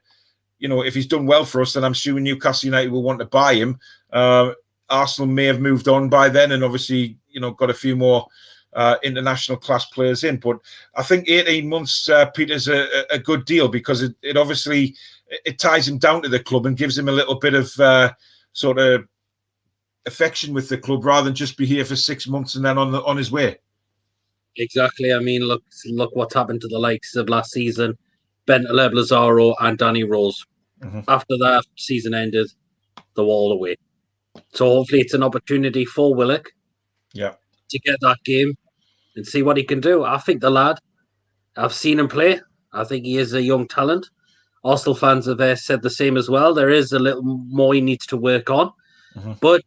if he's done well for us, then I'm sure Newcastle United will want to buy him. Arsenal may have moved on by then and obviously, got a few more international class players in. But I think 18 months, Peter's a good deal because it obviously it ties him down to the club and gives him a little bit of sort of affection with the club rather than just be here for 6 months and then on his way. Exactly. I mean, look what's happened to the likes of last season. Bentaleb, Lazaro, and Danny Rose. Mm-hmm. After that season ended, they were all away. So hopefully it's an opportunity for Willock to get that game and see what he can do. I think the lad, I've seen him play. I think he is a young talent. Arsenal fans have said the same as well. There is a little more he needs to work on. Mm-hmm. But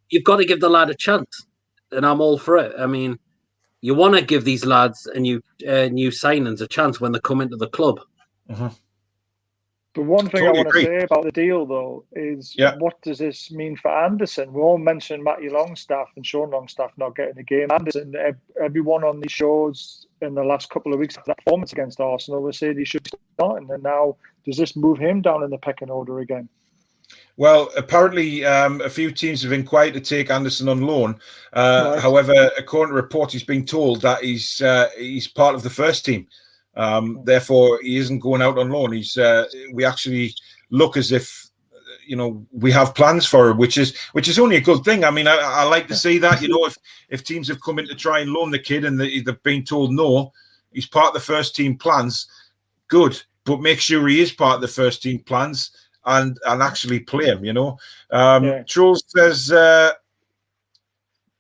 you've got to give the lad a chance. And I'm all for it. I mean, you want to give these lads and new signings a chance when they come into the club. Mm-hmm. The one thing I want to say about the deal, though, is what does this mean for Anderson? We all mentioned Matthew Longstaff and Sean Longstaff not getting the game. Anderson, everyone on these shows in the last couple of weeks of that performance against Arsenal, they said he should be starting. And now, does this move him down in the pecking order again? Well, apparently a few teams have inquired to take Anderson on loan. Right. However, according to reports, he's been told that he's part of the first team. Therefore, he isn't going out on loan. We actually look as if we have plans for him, which is only a good thing. I mean, I like to see that. If teams have come in to try and loan the kid and they've been told no, he's part of the first team plans. Good, but make sure he is part of the first team plans and actually play him. Charles says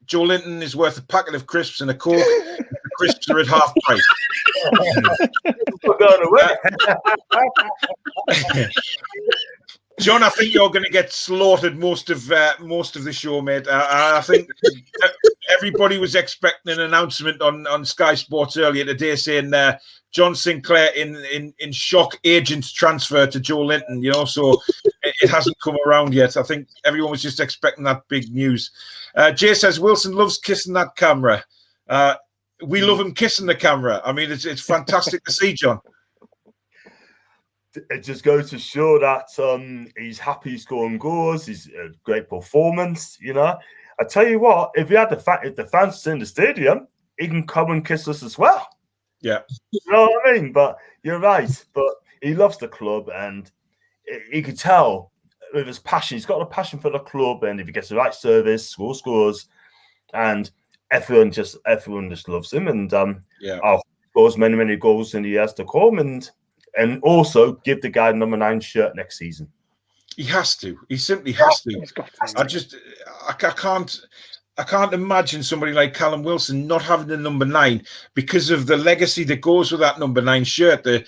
Joelinton is worth a packet of crisps and a Coke. The crisps are at half price. John, I think you're going to get slaughtered most of the show, mate. I think everybody was expecting an announcement on Sky Sports earlier today saying John Sinclair in shock agent transfer to Joelinton. So it hasn't come around yet. I think everyone was just expecting that big news. Jay says Wilson loves kissing that camera. We love him kissing the camera. I mean, it's fantastic to see, John. It just goes to show that he's happy scoring goals. He's a great performance. I tell you what, if the fans in the stadium, he can come and kiss us as well. Yeah, you know what I mean. But you're right. But he loves the club, and you can tell with his passion. He's got a passion for the club, and if he gets the right service, scores, and everyone just loves him, and I'll scores many goals in the years to come, and also give the guy number 9 shirt next season. He has to. He simply has to. I can't imagine somebody like Callum Wilson not having the number 9 because of the legacy that goes with that number 9 shirt, the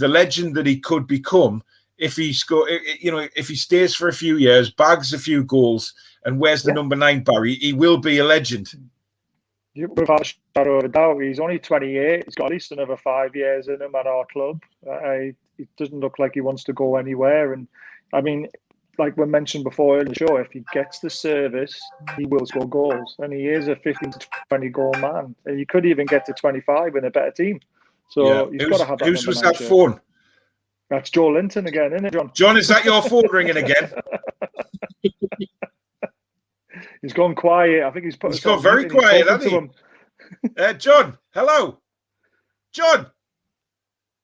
legend that he could become if he if he stays for a few years, bags a few goals, and wears the number 9, Barry. He will be a legend. Without a shadow of a doubt, he's only 28. He's got at least another 5 years in him at our club. It doesn't look like he wants to go anywhere. And I mean, like we mentioned before in the show, if he gets the service, he will score goals. And he is a 15 to 20 goal man. And he could even get to 25 in a better team. So he's got to have that. Whose was that phone? That's Joelinton again, isn't it, John? John, is that your phone ringing again? He's gone quiet. I think he's gone very quiet, hasn't he? John, hello. John,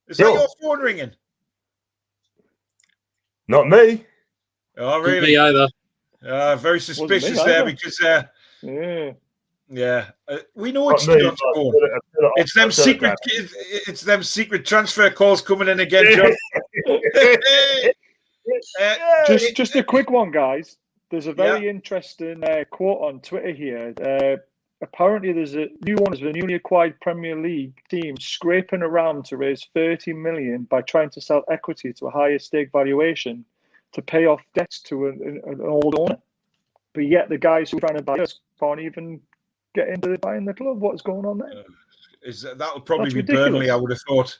is that your phone ringing? Not me. Oh, really? Me either. Very suspicious there because, we know it's John's phone. It's them secret transfer calls coming in again, John. Just a quick one, guys. There's a very interesting quote on Twitter here. Apparently, there's a newly acquired Premier League team scraping around to raise 30 million by trying to sell equity to a higher stake valuation to pay off debts to an old owner. But yet, the guys who are trying to buy us can't even get into buying the club. What's going on there? That'll probably be Burnley, I would have thought.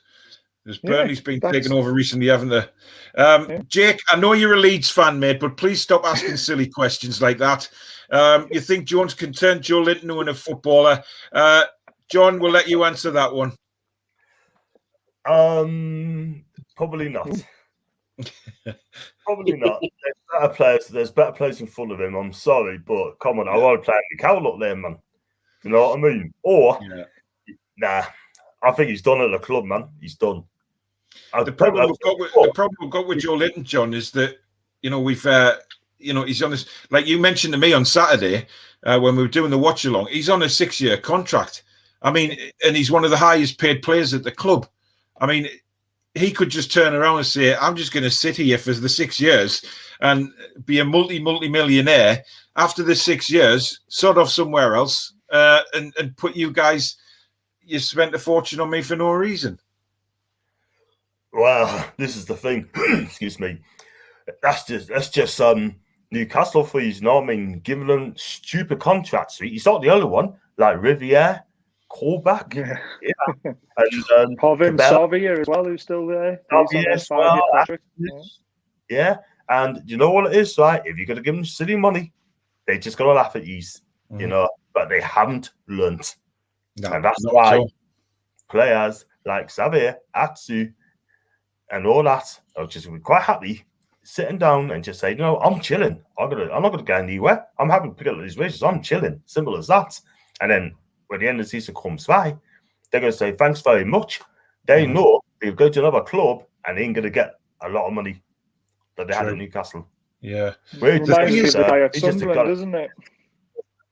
Because Burnley's been taken over recently, haven't they? Jake, I know you're a Leeds fan, mate, but please stop asking silly questions like that. You think Jones can turn Joelinton into a footballer? John, we'll let you answer that one. Probably not. Probably not. There's better players in front of him. I'm sorry, but come on, I want to play Newcastle up there, man. You know what I mean? Or, nah, I think he's done at the club, man. He's done. The problem we've got with Joelinton, John, is that we've he's on this, like you mentioned to me on Saturday when we were doing the watch along. He's on a 6-year contract. I mean, and he's one of the highest paid players at the club. I mean, he could just turn around and say, "I'm just going to sit here for the 6 years and be a multi-millionaire after the 6 years, sort off somewhere else, and put you guys. You spent a fortune on me for no reason." Well, this is the thing. Excuse me. That's just Newcastle for you. You know what I mean? Giving them stupid contracts. He's not the only one. Like Riviere, Callback, and Povin, Savia as well, who's still there. And you know what it is, right? If you're going to give them silly money, they just got to laugh at you, but they haven't learnt. No, and that's why players like Xavier, Atsu, and all that are just quite happy sitting down and just say, I'm chilling. I'm not going to go anywhere. I'm happy to pick up these wages. I'm chilling. Simple as that. And then when the end of the season comes by, they're going to say, thanks very much. They know they'll go to another club and they ain't going to get a lot of money that they had at Newcastle. Yeah. Doesn't it?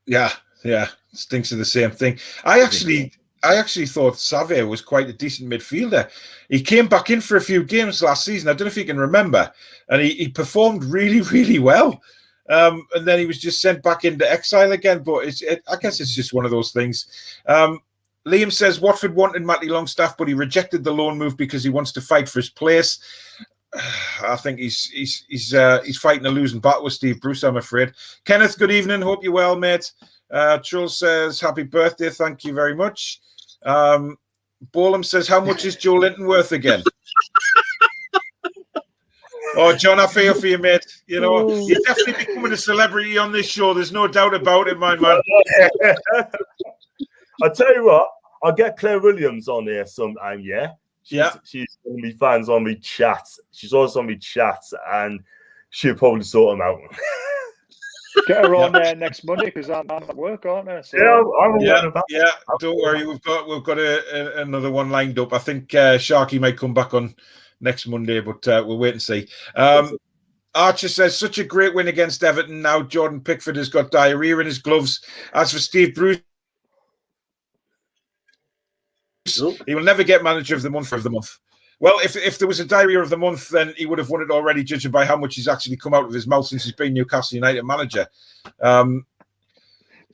Yeah. Stinks of the same thing. I actually thought Xavier was quite a decent midfielder. He came back in for a few games last season. I don't know if you can remember. And he performed really, really well. And then he was just sent back into exile again. But I guess it's just one of those things. Liam says Watford wanted Matty Longstaff, but he rejected the loan move because he wants to fight for his place. I think he's fighting a losing battle with Steve Bruce, I'm afraid. Kenneth, good evening. Hope you're well, mate. Charles says, happy birthday. Thank you very much. Bolam says, how much is Joelinton worth again? Oh, John, I feel for you, mate. You're definitely becoming a celebrity on this show. There's no doubt about it, my man. I tell you what, I'll get Claire Williams on here sometime, She's going to be fans on me chats. She's also on me chats, and she'll probably sort them out. Get her on there next Monday because I'm at work, aren't I? So, don't worry, we've got another one lined up. I think Sharky might come back on next Monday, but we'll wait and see. Archer says, such a great win against Everton. Now Jordan Pickford has got diarrhea in his gloves. As for Steve Bruce, He will never get manager of the month. Well, if there was a diary of the month, then he would have won it already, judging by how much he's actually come out of his mouth since he's been Newcastle United manager.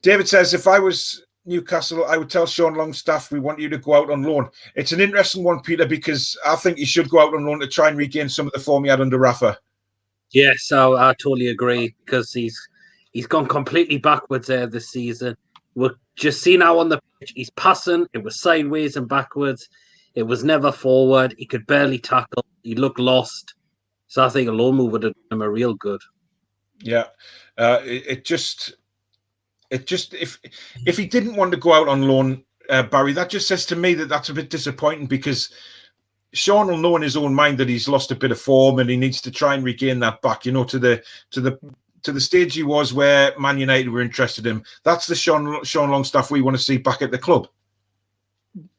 David says, if I was Newcastle, I would tell Sean Longstaff we want you to go out on loan. It's an interesting one, Peter, because I think he should go out on loan to try and regain some of the form he had under Rafa. Yes, I totally agree, because he's gone completely backwards there this season. We're just seeing now on the pitch, he's passing. It was sideways and backwards. It was never forward. He could barely tackle. He looked lost. So I think a loan move would have done him a real good. Yeah, if he didn't want to go out on loan, Barry, that just says to me that that's a bit disappointing, because Sean will know in his own mind that he's lost a bit of form and he needs to try and regain that back, to the stage he was where Man United were interested in him. That's the Sean Longstaff we want to see back at the club.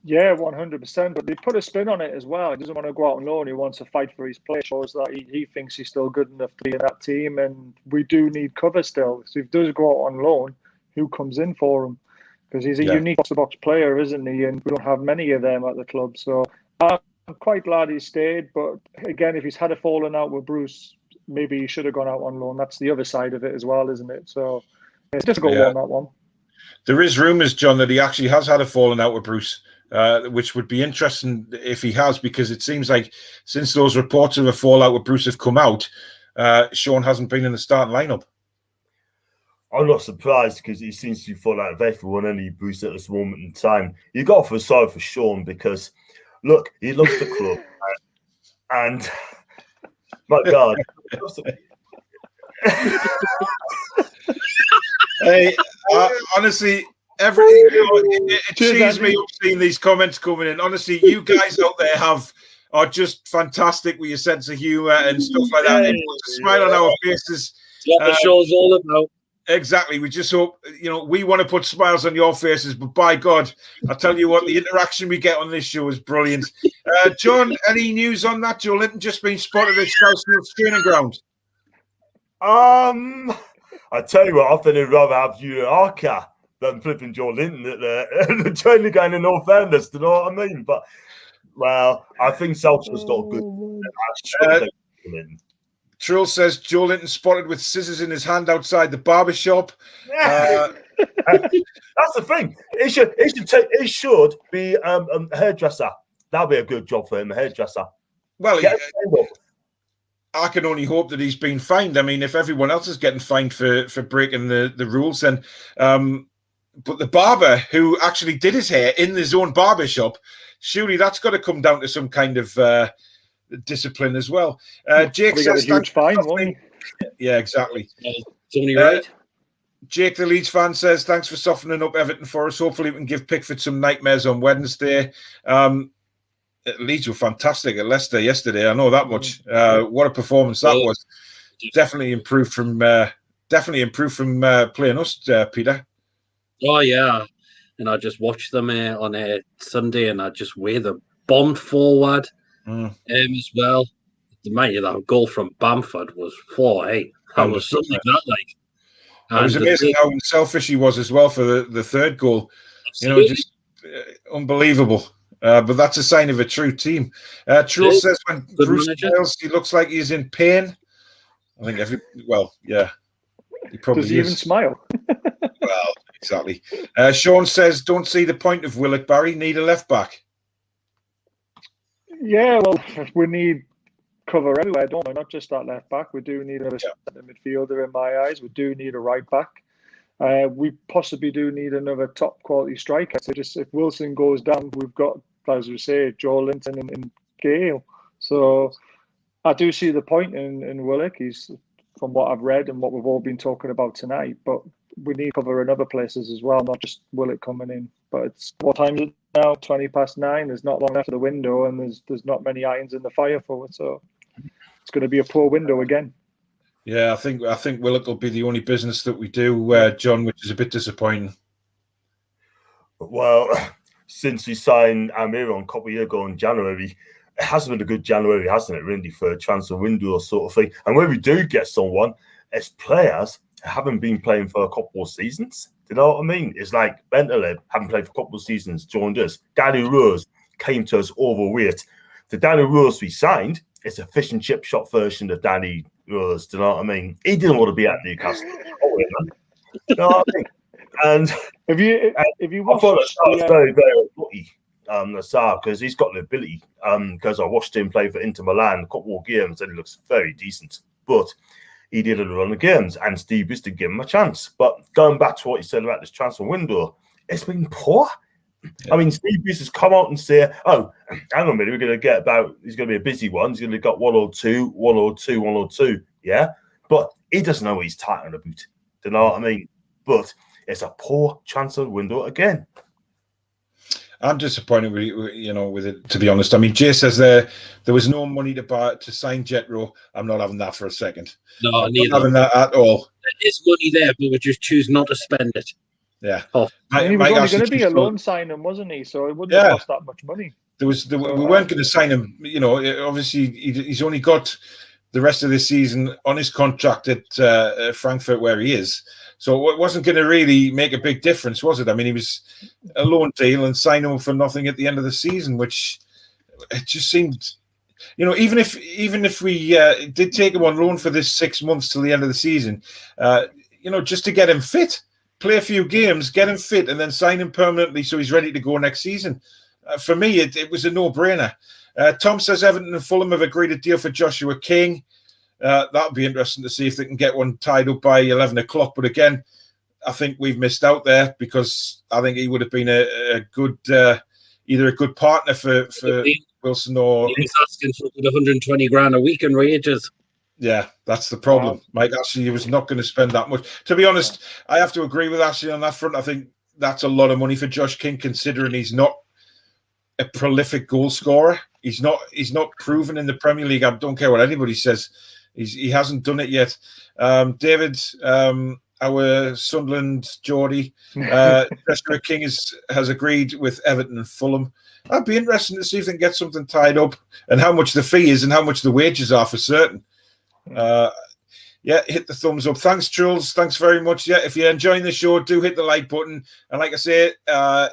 Yeah, 100%. But they put a spin on it as well. He doesn't want to go out on loan. He wants to fight for his place. Shows that he thinks he's still good enough to be in that team, and we do need cover still. So if he does go out on loan, who comes in for him? Because he's a unique box-to-box player, isn't he? And we don't have many of them at the club. So I'm quite glad he stayed. But again, if he's had a falling out with Bruce, maybe he should have gone out on loan. That's the other side of it as well, isn't it? So it's difficult on that one. There is rumours, John, that he actually has had a falling out with Bruce, which would be interesting if he has, because it seems like since those reports of a fallout with Bruce have come out, Sean hasn't been in the starting lineup. I'm not surprised, because he seems to be falling out of everyone, any Bruce at this moment in time. You got to feel sorry for Sean, because look, he loves the club, and my God. Hey, honestly, it cheers me up seeing these comments coming in. Honestly, you guys out there are just fantastic with your sense of humour and stuff like that. It puts a smile on our faces. That's what the show's all about. Exactly. We just hope, we want to put smiles on your faces, but by God, I tell you what, the interaction we get on this show is brilliant. John, any news on that? Joelinton just been spotted at Scousefield's training ground. I tell you what, I think I'd rather have you at Arca than flipping Joelinton at the training ground, in all fairness, you know what I mean? But, well, I think Seltze's got a good... Trill says Joelinton spotted with scissors in his hand outside the barber shop. That's the thing. He should be a hairdresser. That'd be a good job for him, a hairdresser. Well, I can only hope that he's been fined. I mean, if everyone else is getting fined for breaking the rules, then but the barber who actually did his hair in his own barber shop, surely that's got to come down to some kind of discipline as well. Jake says, huge fine, won't he? Yeah, exactly. Right. Jake, the Leeds fan, says, thanks for softening up Everton for us. Hopefully we can give Pickford some nightmares on Wednesday. Leeds were fantastic at Leicester yesterday. I know that much. What a performance that was. Definitely improved from playing us, Peter. Oh, yeah. And I just watched them on a Sunday, and I just weigh the bombed forward. As well. That goal from Bamford was 4-8. That was something like that. It was amazing how selfish he was as well for the third goal. Absolutely. Just unbelievable. But that's a sign of a true team. Trill says when Bruce smiles, he looks like he's in pain. I think he probably Does he even smile? Well, exactly. Sean says, don't see the point of Willock, Barry. Need a left back. Yeah, well, we need cover everywhere, don't we? Not just that left back. We do need another centre midfielder in my eyes. We do need a right back. We possibly do need another top quality striker. So just if Wilson goes down, we've got, as we say, Joelinton and Gale. So I do see the point in Willock. He's, from what I've read and what we've all been talking about tonight, but we need cover in other places as well, not just Willock coming in. But it's, what time is it now? 20:09. There's not long left of the window, and there's not many irons in the fire for it. So it's going to be a poor window again. Yeah, I think Willock will be the only business that we do, John, which is a bit disappointing. Well, since we signed Amir on a couple of years ago in January, it hasn't been a good January, hasn't it, really, for a transfer window sort of thing. And when we do get someone, it's players haven't been playing for a couple of seasons. Do you know what I mean? It's like Bentaleb haven't played for a couple of seasons, joined us. Danny Rose came to us overweight. The Danny Rose we signed is a fish and chip shop version of Danny Rose. Do you know what I mean? He didn't want to be at Newcastle. Do you know what I mean? And if you watched, I was very, very lucky, Nassar, because he's got the ability. Because I watched him play for Inter Milan a couple of games, and he looks very decent. But he did a run of games, and Steve used to give him a chance. But going back to what you said about this transfer window, it's been poor. Yeah. I mean, Steve used to come out and say, "Oh, hang on a minute, we're going to get about. He's going to be a busy one. He's going to got 102. Yeah, but he doesn't know what he's tightening about. Do you know what I mean? But it's a poor transfer window again. I'm disappointed with it, to be honest. I mean, Jay says there was no money to sign Jetro. I'm not having that for a second. No, I'm neither. not having that at all. There is money there, but we just choose not to spend it. Yeah. Oh. He was only going to be a loan signing, wasn't he? So it wouldn't have cost that much money. We weren't going to sign him. You know, obviously he's only got the rest of the season on his contract at Frankfurt where he is. So it wasn't going to really make a big difference, was it? I mean, he was a loan deal and sign him for nothing at the end of the season, which it just seemed, you know, even if we did take him on loan for this 6 months till the end of the season, you know, just to get him fit, play a few games, get him fit, and then sign him permanently so he's ready to go next season. For me, it was a no-brainer. Tom says Everton and Fulham have agreed a deal for Joshua King. That'll be interesting to see if they can get one tied up by 11 o'clock. But again, I think we've missed out there because I think he would have been a good, either a good partner for Wilson or... He's asking for 120 grand a week in wages. Yeah, that's the problem. Mike Ashley was not going to spend that much. To be honest, I have to agree with Ashley on that front. I think that's a lot of money for Josh King, considering he's not a prolific goal scorer. He's not proven in the Premier League. I don't care what anybody says. He hasn't done it yet. David, our Sunderland Geordie, Joshua King has agreed with Everton and Fulham. That'd be interesting to see if they can get something tied up and how much the fee is and how much the wages are for certain. Yeah, hit the thumbs up. Thanks, Jules. Thanks very much. Yeah, if you're enjoying the show, do hit the like button. And like I say,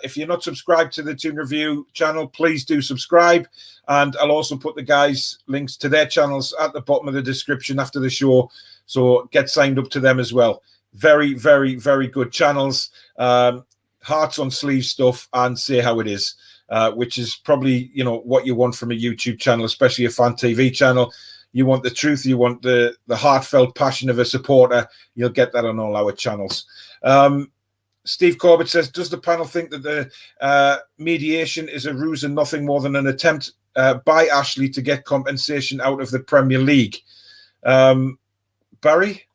if you're not subscribed to the Toon Review channel, please do subscribe. And I'll also put the guys' links to their channels at the bottom of the description after the show. So get signed up to them as well. Very, very, very good channels. Hearts on sleeve stuff and say how it is, which is probably, you know, what you want from a YouTube channel, especially a fan TV channel. You want the truth. You want the heartfelt passion of a supporter. You'll get that on all our channels. Steve Corbett says, does the panel think that the mediation is a ruse and nothing more than an attempt by Ashley to get compensation out of the Premier League? Barry?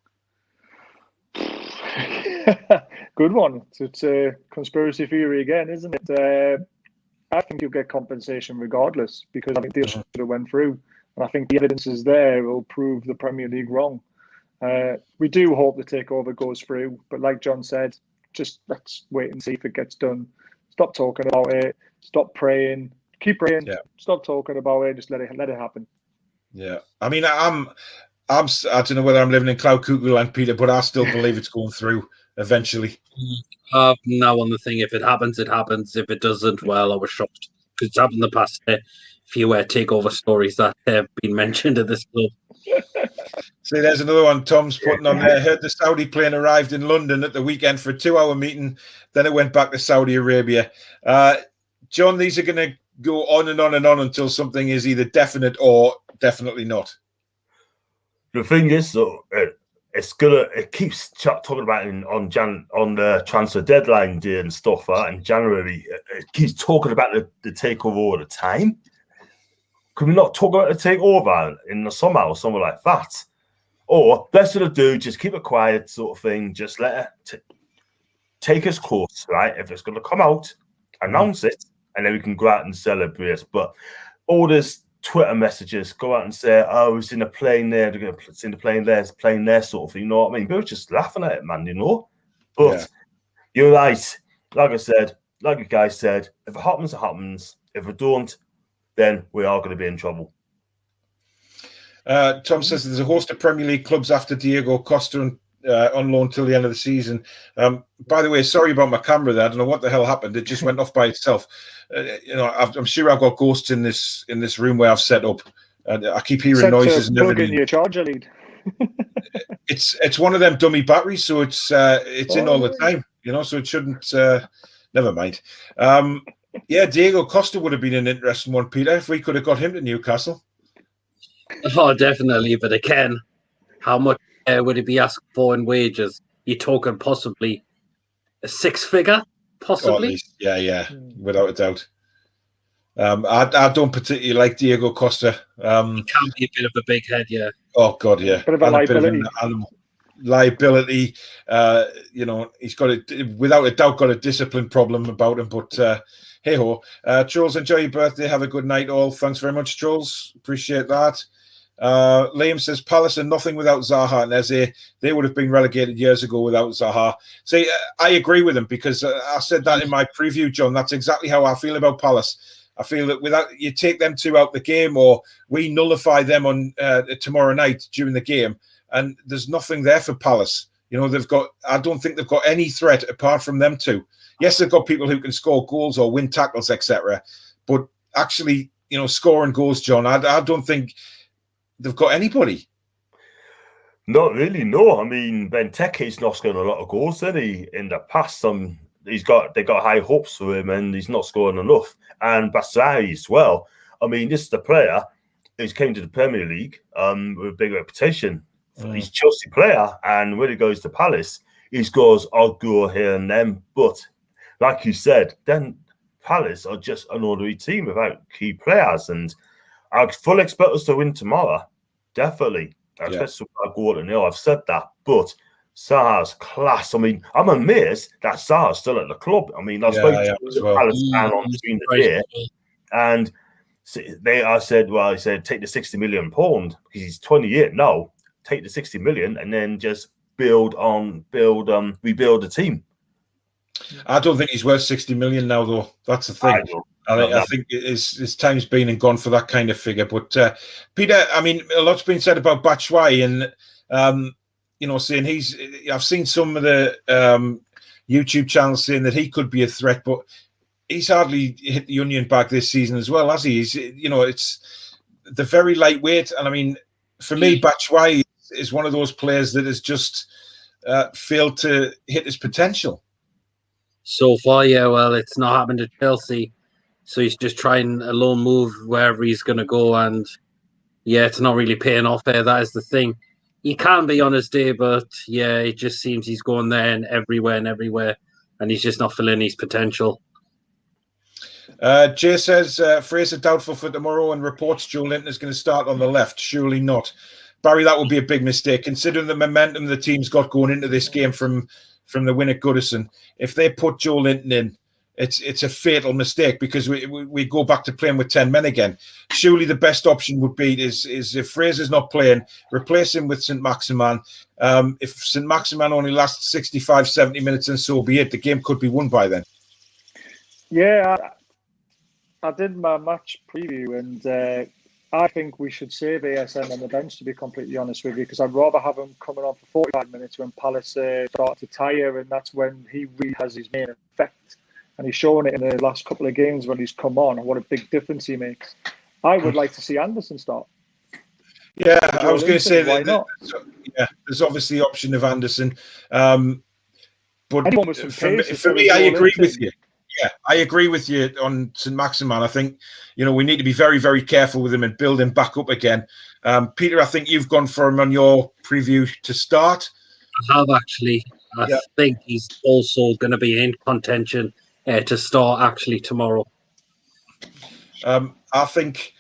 Good one. It's a conspiracy theory again, isn't it? I think you'll get compensation regardless because I think the should have went through. And I think the evidence is there will prove the Premier League wrong. We do hope the takeover goes through, but like John said, just let's wait and see if it gets done. Stop talking about it. Stop praying. Keep praying. Yeah. Stop talking about it. Just let it happen. Yeah, I mean, I don't know whether I'm living in cloud cuckoo land, Peter, but I still believe it's going through eventually. Now on the thing, if it happens, it happens. If it doesn't, well, I was shocked because it's happened in the past. Few takeover stories that have been mentioned at this club. See, there's another one Tom's putting on there. Heard the Saudi plane arrived in London at the weekend for a 2-hour meeting. Then it went back to Saudi Arabia. John, these are going to go on and on and on until something is either definite or definitely not. The thing is, though, it keeps talking about it on the transfer deadline day and stuff in January. It keeps talking about the takeover all the time. Can we not talk about the takeover in the summer or something like that? Or best of the do, just keep it quiet, sort of thing. Just let it take its course, right? If it's going to come out, announce it, and then we can go out and celebrate. But all this Twitter messages, go out and say, "Oh, it's in a plane there. They're going to it's in the plane there. It's plane there," sort of thing. You know what I mean? People are just laughing at it, man. You know. But you're right. Like I said, like you guys said, if it happens, it happens. If it don't, then we are going to be in trouble. Tom says there's a host of Premier League clubs after Diego Costa on loan till the end of the season. By the way, sorry about my camera there. I don't know what the hell happened. It just went off by itself. I'm sure I've got ghosts in this room where I've set up. I keep hearing noises and plug everything. in your charger lead. It's one of them dummy batteries, so it's in all the time, so it shouldn't. Never mind. Diego Costa would have been an interesting one, Peter, if we could have got him to Newcastle. Oh, definitely. But again, how much would he be asked for in wages? You're talking possibly a six-figure, possibly. Yeah, without a doubt. I don't particularly like Diego Costa. He can be a bit of a big head, yeah. Oh God, yeah. Bit of a liability. Liability. He's got without a doubt got a discipline problem about him. But hey ho, Charles, enjoy your birthday. Have a good night, all. Thanks very much, Charles. Appreciate that. Liam says Palace are nothing without Zaha and Eze. They would have been relegated years ago without Zaha. See, I agree with him because I said that in my preview, John. That's exactly how I feel about Palace. I feel that without you take them two out the game, or we nullify them on tomorrow night during the game, and there's nothing there for Palace. They've got. I don't think they've got any threat apart from them two. Yes, they've got people who can score goals or win tackles, etc. But actually, scoring goals, John, I don't think they've got anybody. Not really, no. I mean, Benteke's not scoring a lot of goals, did he? In the past, they got high hopes for him, and he's not scoring enough. And Batshuayi as well. I mean, this is the player who's came to the Premier League with a big reputation. He's a Chelsea player, and when he goes to Palace, he scores odd goal here and then. But like you said, then Palace are just an ordinary team without key players, and I fully expect us to win tomorrow. Definitely. I expect to go to nil. I've said that, but Zaha's class. I mean, I'm amazed that Zaha's still at the club. I mean, I spoke to Palace fan on during the day, and he said, take the 60 million pound because he's 28 now. Take the 60 million and then just rebuild the team. I don't think he's worth 60 million now, though. That's the thing. I think his time's been and gone for that kind of figure. But Peter, I mean, a lot's been said about Batshuayi, and saying I've seen some of the YouTube channels saying that he could be a threat, but he's hardly hit the onion bag this season as well, has he? It's the very lightweight, and I mean, for me, Batshuayi is one of those players that has just failed to hit his potential. So far, well, it's not happened to Chelsea. So he's just trying a lone move wherever he's going to go. And it's not really paying off there. That is the thing. He can be on his day, but it just seems he's going there and everywhere. And he's just not filling his potential. Jay says, Fraser doubtful for tomorrow and reports Joelinton is going to start on the left. Surely not. Barry, that would be a big mistake, considering the momentum the team's got going into this game from the win at Goodison. If they put Joelinton in, it's a fatal mistake because we go back to playing with 10 men again. Surely the best option would be is if Fraser's not playing, replace him with St. Maximin. If St. Maximin only lasts 65, 70 minutes and so be it, the game could be won by then. Yeah, I did my match preview and I think we should save ASM on the bench, to be completely honest with you, because I'd rather have him coming on for 45 minutes when Palace start to tire, and that's when he really has his main effect. And he's shown it in the last couple of games when he's come on and what a big difference he makes. I would like to see Anderson start. Yeah, I was going to say why not? There's obviously the option of Anderson. But for me, I agree with you. Yeah, I agree with you on St. Maximin. I think, we need to be very, very careful with him and build him back up again. Peter, I think you've gone for him on your preview to start. I have actually. I think he's also going to be in contention to start actually tomorrow. I think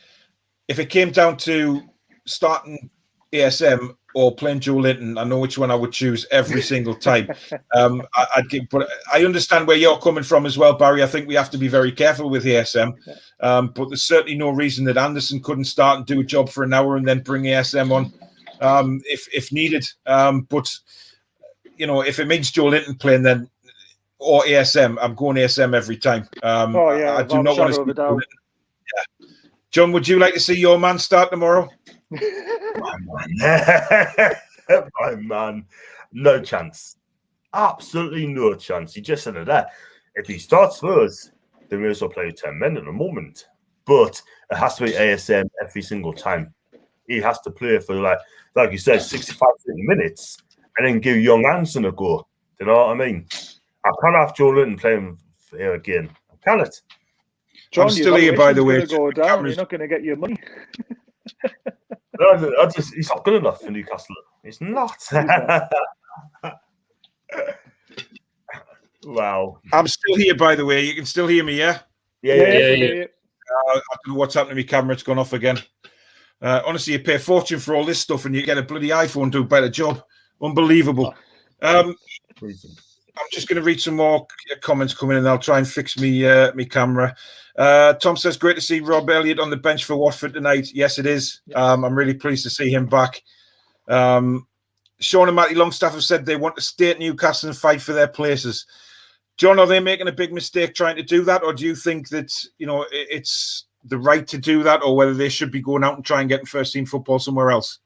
if it came down to starting ASM or playing Joelinton, I know which one I would choose every single time. But I understand where you're coming from as well, Barry. I think we have to be very careful with ASM. But there's certainly no reason that Anderson couldn't start and do a job for an hour and then bring ASM on if needed. But if it means Joelinton playing then or ASM, I'm going ASM every time. I do not want to see Joelinton. Yeah. John, would you like to see your man start tomorrow? My man. No chance. Absolutely no chance. He just said it there. If he starts first, they may as well play 10 men at the moment. But it has to be ASM every single time. He has to play for, like you said, 65 minutes and then give Young Anderson a go. Do you know what I mean? I can't have Joelinton playing here again. I cannot. John, I'm still here, by the way. Go down. You're not going to get your money. He's not good enough for Newcastle. He's not. Wow. I'm still here, by the way. You can still hear me, yeah? Yeah. I don't know what's happened to my camera. It's gone off again. Honestly, you pay a fortune for all this stuff and you get a bloody iPhone do a better job. Unbelievable. I'm just going to read some more comments coming in. I'll try and fix me camera. Tom says, great to see Rob Elliott on the bench for Watford tonight. Yes, it is. I'm really pleased to see him back. Sean and Matty Longstaff have said they want to stay at Newcastle and fight for their places. John, are they making a big mistake trying to do that? Or do you think that, it's the right to do that, or whether they should be going out and trying getting first team football somewhere else?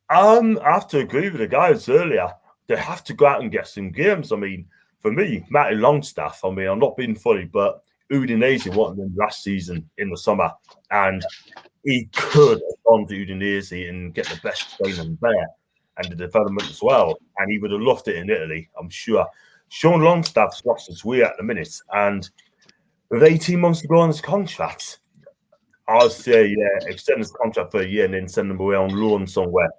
I have to agree with the guys earlier. They have to go out and get some games. I mean, for me, Matty Longstaff, I'm not being funny, but Udinese wanted him last season in the summer, and he could have gone to Udinese and get the best training there and the development as well, and he would have loved it in Italy, I'm sure. Sean Longstaff's lost his way at the minute, and with 18 months to go on his contract, I'd say, extend his contract for a year and then send him away on loan somewhere.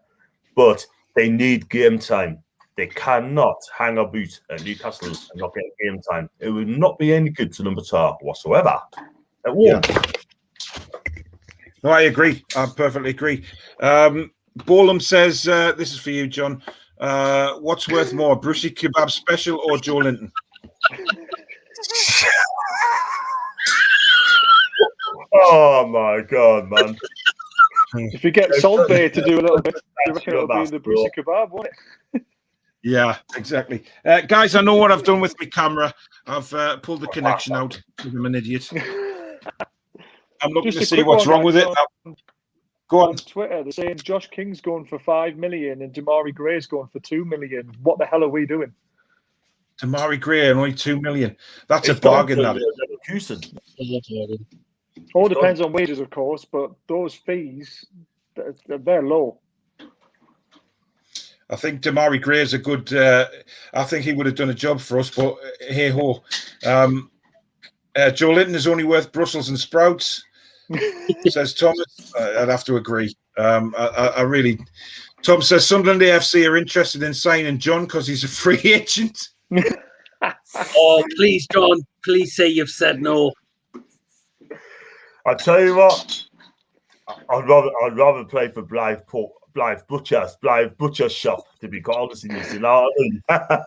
But they need game time. They cannot hang a boot at Newcastle and not get game time. It would not be any good to number 2 whatsoever. It won't. Yeah. No, I agree. I perfectly agree. Bolam says, this is for you, John. What's worth more, Brucey Kebab Special or Joelinton? Oh, my God, man. If you get Salt Bay to do a little bit, I reckon it'll be the Brucey Kebab, won't it? Yeah, exactly. Guys, I know what I've done with my camera. I've pulled the connection out because I'm an idiot. I'm looking to see what's wrong with it. Go on. Twitter, they're saying Josh King's going for 5 million and Damari Gray's going for 2 million. What the hell are we doing? Damari Gray and only 2 million. That's a bargain, that is. All depends on wages, of course, but those fees, they're low. I think Damari Gray is a good. I think he would have done a job for us, but hey ho. Joelinton is only worth Brussels and sprouts, says Thomas. I'd have to agree. I really. Tom says Sunderland AFC are interested in signing John because he's a free agent. Oh, please, John. Please say you've said no. I tell you what, I'd rather play for Blythe Butcher's shop, to be quite honest with you. Know what I mean? I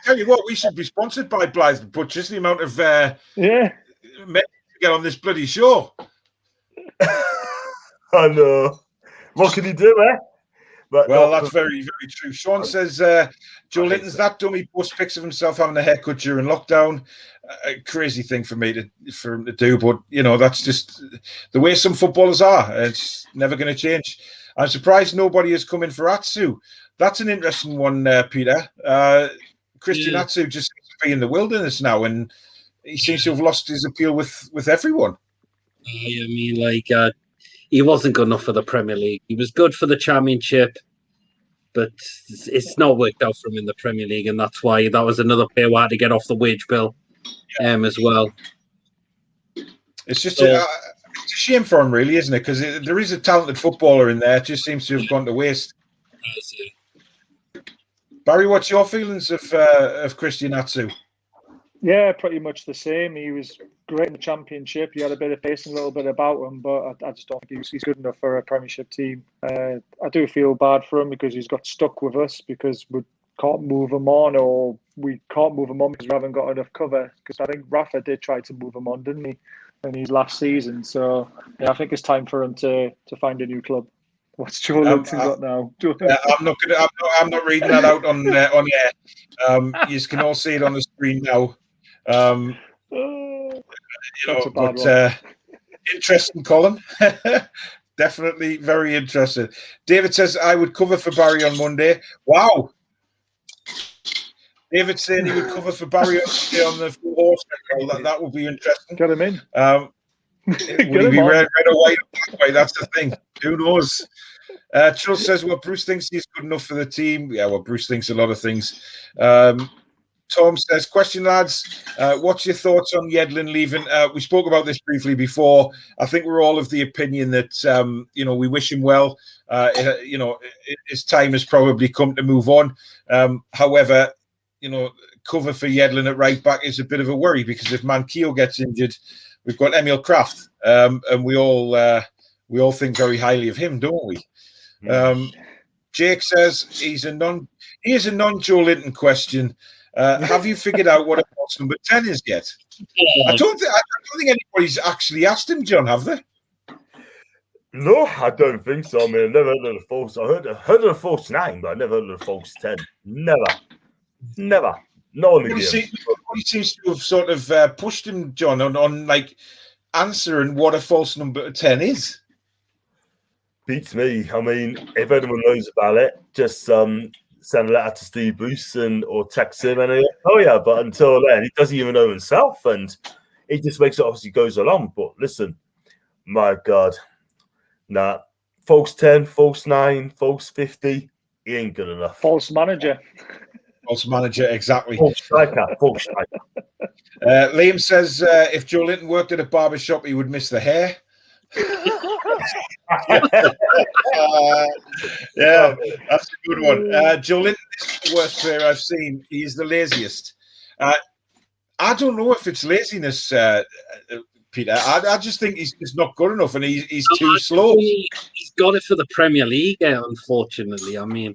tell you what, we should be sponsored by Blythe Butchers. The amount of men to get on this bloody show. I know. What can you do, But that's very, very true. Sean says Joelinton's that dummy post pics of himself having a haircut during lockdown. A crazy thing for him to do, but that's just the way some footballers are. It's never going to change. I'm surprised nobody has come in for Atsu. That's an interesting one, Peter. Christian Atsu just seems to be in the wilderness now, and he seems to have lost his appeal with everyone. I mean, he wasn't good enough for the Premier League. He was good for the Championship, but it's not worked out for him in the Premier League, and that's why that was another player who had to get off the wage bill as well. It's just it's a shame for him, really, isn't it? Because there is a talented footballer in there. It just seems to have gone to waste. Barry, what's your feelings of Christian Atsu? Yeah, pretty much the same. He was great in the Championship. He had a bit of pace and a little bit about him, but I just don't think he's good enough for a Premiership team. I do feel bad for him because he's got stuck with us because we can't move him on, or we can't move him on because we haven't got enough cover. Because I think Rafa did try to move him on, didn't he, in his last season? So yeah, I think it's time for him to find a new club. What's Joelinton got now? I'm not reading that out on air. You can all see it on the screen now. Interesting column. Definitely very interesting. David says I would cover for Barry on Monday. Wow, David saying he would cover for Barry on the full horse. Well, that would be interesting. Get him in. Would he be red or white? That's the thing. Who knows? Charles says, well, Bruce thinks he's good enough for the team. Yeah, well, Bruce thinks a lot of things. Tom says, question, lads. What's your thoughts on Yedlin leaving? We spoke about this briefly before. I think we're all of the opinion that, we wish him well. His time has probably come to move on. However, cover for Yedlin at right back is a bit of a worry because if Mankio gets injured, we've got Emil Kraft, and we all think very highly of him, don't we? Jake says he is a non-Joelinton question. Have you figured out what a false number 10 is yet? I don't think anybody's actually asked him, John, have they? No, I don't think so. I mean, I've never heard of the false. I heard of the false 9, but I never heard of the false 10. Never. No. He seems to have sort of pushed him, John, on like answering what a false number 10 is. Beats me. I mean, if anyone knows about it, just send a letter to Steve Bruce or text him and but until then, he doesn't even know himself, and it just makes it obviously goes along. But listen, my God, false 10, false 9, false 50, he ain't good enough. False manager, exactly. False striker. Liam says if Joelinton worked at a barber shop, he would miss the hair. Yeah, that's a good one. Joelinton is the worst player I've seen. He is the laziest. I don't know if it's laziness, Peter. I just think he's not good enough, and he's too slow. He's got it for the Premier League, unfortunately. I mean,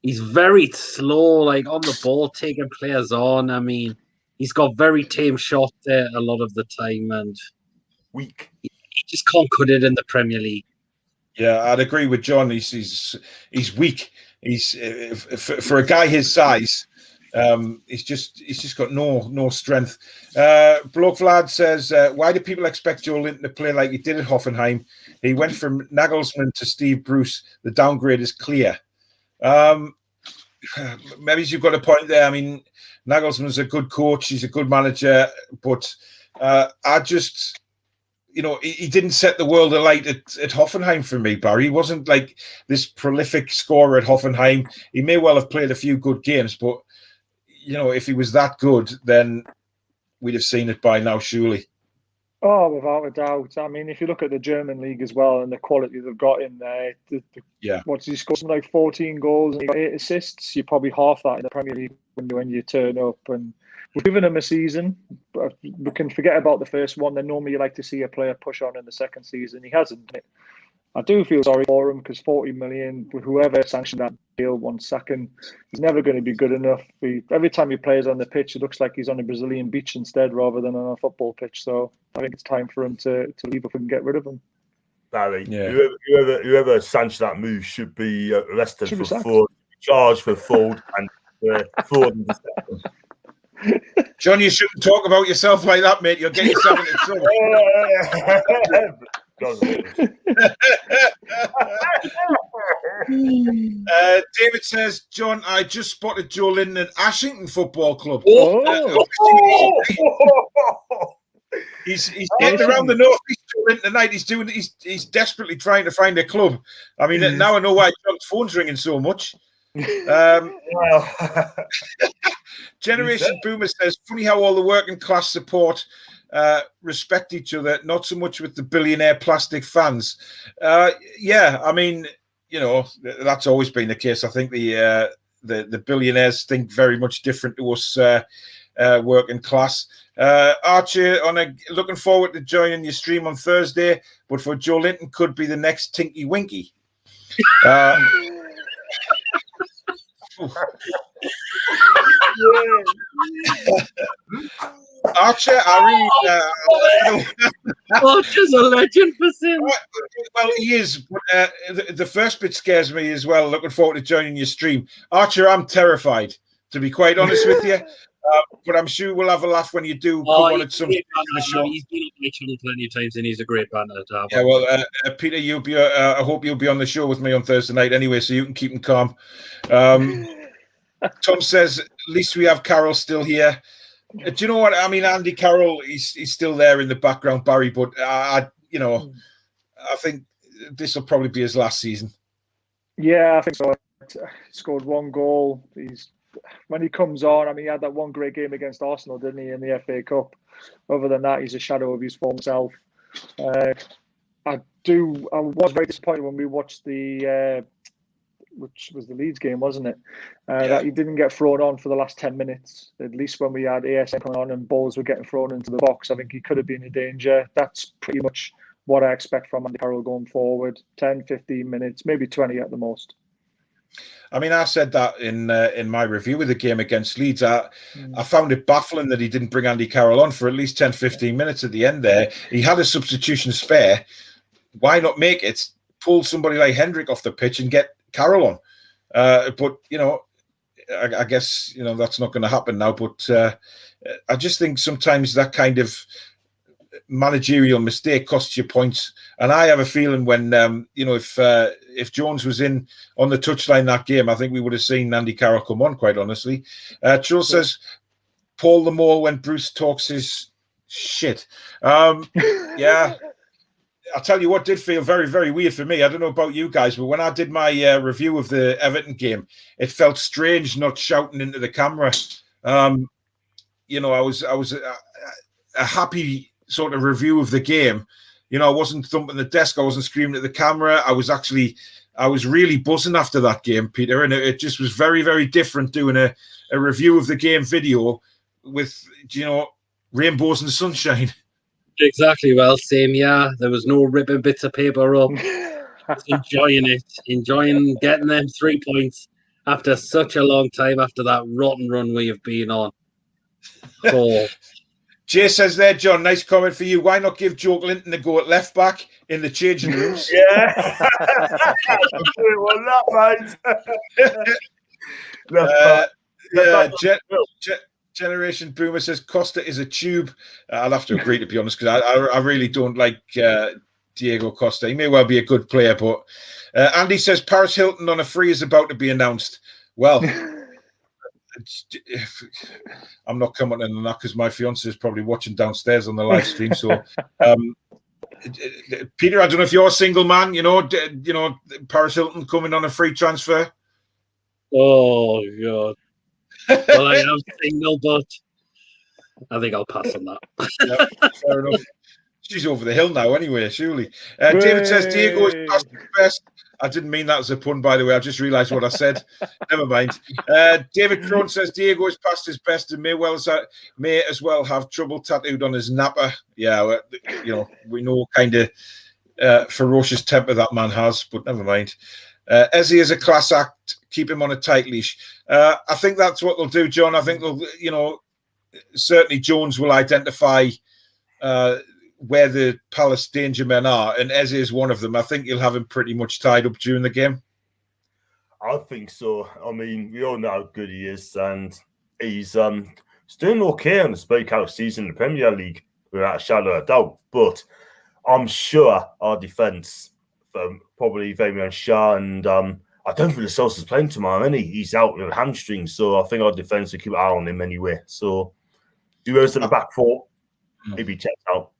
he's very slow, like on the ball, taking players on. I mean, he's got very tame shots there a lot of the time, and weak. He just can't cut it in the Premier League. Yeah, I'd agree with John. He's weak. He's for a guy his size. He's just got no strength. Bloke Vlad says, why do people expect Joelinton to play like he did at Hoffenheim? He went from Nagelsmann to Steve Bruce. The downgrade is clear. Maybe you've got a point there. I mean, Nagelsmann's a good coach. He's a good manager, but I just. He didn't set the world alight at Hoffenheim for me, Barry. He wasn't like this prolific scorer at Hoffenheim. He may well have played a few good games, but, if he was that good, then we'd have seen it by now, surely. Oh, without a doubt. I mean, if you look at the German league as well and the quality they've got in there, he scored something like 14 goals and he got 8 assists. You're probably half that in the Premier League when you turn up. And we've given him a season. But we can forget about the first one. Then normally you like to see a player push on in the second season. He hasn't. I do feel sorry for him because 40 million, whoever sanctioned that deal 1 second, he's never going to be good enough. Every time he plays on the pitch, it looks like he's on a Brazilian beach instead rather than on a football pitch. So I think it's time for him to leave if we can get rid of him. Barry, whoever sanctioned that move should be arrested for fraud, charged for fraud and fraud and deception. John, you shouldn't talk about yourself like that, mate. You'll get yourself into trouble. David says, John, I just spotted Joelinton at Ashington Football Club. He's getting around the northeast Joelinton tonight. He's desperately trying to find a club. I mean, now I know why John's phone's ringing so much. Generation Boomer says, funny how all the working class support respect each other, not so much with the billionaire plastic fans. I mean, that's always been the case. I think the billionaires think very much different to us working class. Archie, looking forward to joining your stream on Thursday, but for Joelinton could be the next Tinky Winky. Archer, Archer's a legend for Sim. Well, he is. But, the first bit scares me as well. Looking forward to joining your stream, Archer. I'm terrified, to be quite honest with you. But I'm sure we'll have a laugh when you do come on at some point in the show. He's been on my channel plenty of times, and he's a great banter to have. Yeah, well, Peter, you'll be. I hope you'll be on the show with me on Thursday night anyway, so you can keep him calm. Tom says, at least we have Carroll still here. Do you know what I mean? Andy Carroll, he's still there in the background, Barry. But I think this will probably be his last season. Yeah, I think so. He scored 1 goal. When he comes on, I mean, he had that one great game against Arsenal, didn't he, in the FA Cup? Other than that, he's a shadow of his former self. I was very disappointed when we watched which was the Leeds game, wasn't it? That he didn't get thrown on for the last 10 minutes. At least when we had ASM coming on and balls were getting thrown into the box, I think he could have been in danger. That's pretty much what I expect from Andy Carroll going forward. 10, 15 minutes, maybe 20 at the most. I mean, I said that in my review of the game against Leeds. I found it baffling that he didn't bring Andy Carroll on for at least 10, 15 minutes at the end there. He had a substitution spare. Why not make it? Pull somebody like Hendrick off the pitch and get Carroll on. But, I guess, that's not going to happen now. But I just think sometimes that kind of managerial mistake costs you points. And I have a feeling when, if Jones was in on the touchline that game, I think we would have seen Andy Carroll come on, quite honestly. Charles says, Paul the Mole when Bruce talks his shit. Yeah. I'll tell you what did feel very, very weird for me. I don't know about you guys, but when I did my review of the Everton game, it felt strange not shouting into the camera. I was a happy sort of review of the game. I wasn't thumping the desk. I wasn't screaming at the camera. I was really buzzing after that game, Peter, and it just was very, very different doing a review of the game video with, rainbows and sunshine. Exactly. Well, same. Yeah, there was no ripping bits of paper up. Enjoying getting them 3 points after such a long time after that rotten run we have been on. Cool. Jay says there, John, nice comment for you. Why not give Joelinton a go at left back in the changing rooms? Yeah. Generation Boomer says Costa is a tube. I'll have to agree, to be honest, because I really don't like Diego Costa. He may well be a good player, but Andy says Paris Hilton on a free is about to be announced. Well, I'm not commenting on that because my fiance is probably watching downstairs on the live stream. So, Peter, I don't know if you're a single man. Paris Hilton coming on a free transfer. Oh God. Well, I am single, but I think I'll pass on that. Yeah, fair enough. She's over the hill now, anyway. Surely. David says Diego is past his best. I didn't mean that as a pun, by the way. I just realised what I said. Never mind. David Crone says Diego is past his best and may as well have trouble tattooed on his napper. Yeah, we know what kind of ferocious temper that man has, but never mind. Ezzy is a class act. Keep him on a tight leash. I think that's what they'll do, John. I think they'll, certainly Jones will identify where the Palace danger men are, and Eze is one of them. I think you'll have him pretty much tied up during the game. I think so. I mean, we all know how good he is, and he's doing okay on the breakout season in the Premier League, without a shadow of a doubt. But I'm sure our defence, probably Fabian Schär, and I don't think the Sosa's playing tomorrow, any. He's out with a hamstring, so I think our defence will keep an eye on him anyway. So, whoever's in the back four, he'll be checked out.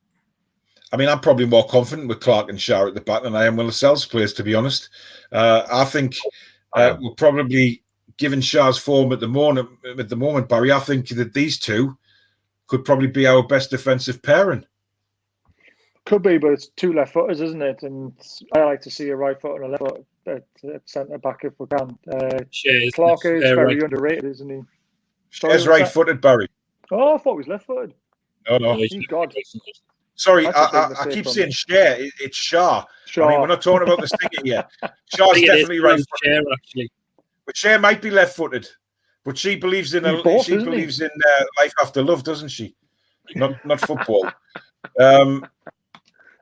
I mean, I'm probably more confident with Clark and Schär at the back than I am with Lascelles players, to be honest. I think we're probably, given Schär's form at the moment, Barry, I think that these two could probably be our best defensive pairing. Could be, but it's 2 left footers, isn't it? And I like to see a right foot and a left foot at centre back if we can. Clark is very underrated, isn't he? He's right-footed, Barry. Oh, I thought he was left-footed. No. He's God. Sorry, I keep saying Schär. It's Schär. I mean, we're not talking about the sticker here. Schär's definitely right-footed. Actually. But Schär might be left-footed. But she believes in life after love, doesn't she? Not football.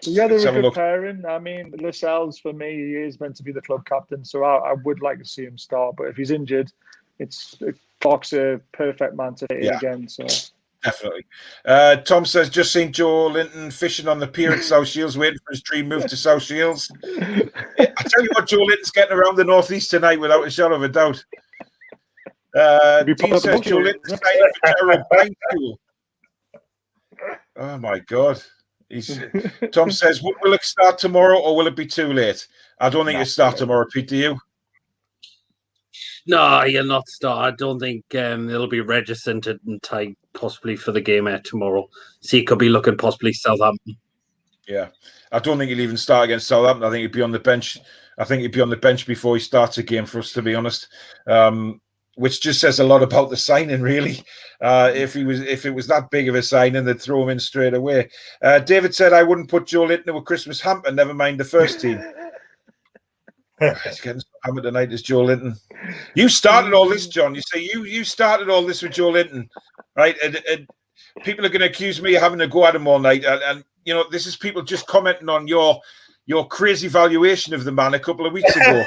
Yeah, they're a good pairing. I mean, Lascelles, for me, he is meant to be the club captain, so I would like to see him start. But if he's injured, Clark's a perfect man to hit again. So definitely. Tom says, just seen Joelinton fishing on the pier at South Shields, waiting for his dream move to South Shields. I tell you what, Joelinton's getting around the northeast tonight without a shadow of a doubt. Dean says Joelinton signing for Gerald Bank School. Oh my God. Tom says, will it start tomorrow or will it be too late? I don't think it'll start tomorrow, Pete, do you? No, you'll not start. I don't think it'll be registered in time, possibly for the game tomorrow. So he could be looking possibly Southampton. Yeah. I don't think he'll even start against Southampton. I think he'd be on the bench. I think he'd be on the bench before he starts a game, for us, to be honest. Which just says a lot about the signing, really. If it was that big of a signing, they'd throw him in straight away. David said, I wouldn't put Joelinton to a Christmas hamper, never mind the first team. He's getting some hammer tonight, is Joelinton. You started all this, John. You say you started all this with Joelinton, right? And people are going to accuse me of having to go at him all night. And you know, this is people just commenting on your crazy valuation of the man a couple of weeks ago.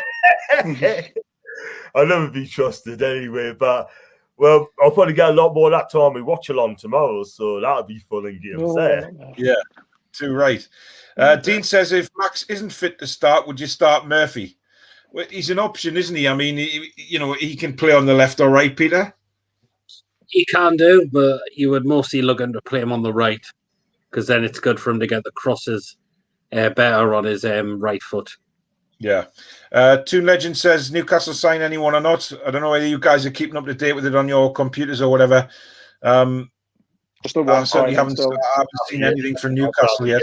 I'll never be trusted anyway, but well, I'll probably get a lot more of that time we watch along tomorrow, so that'll be fun and games there. Yeah, too right. Dean says, if Max isn't fit to start, would you start Murphy? Well, he's an option, isn't he? I mean, he can play on the left or right, Peter. He can do, but you would mostly looking to play him on the right, because then it's good for him to get the crosses better on his right foot. Yeah. Toon Legend says, Newcastle sign anyone or not? I don't know whether you guys are keeping up to date with it on your computers or whatever. Just the one. I certainly haven't seen anything from Newcastle yet.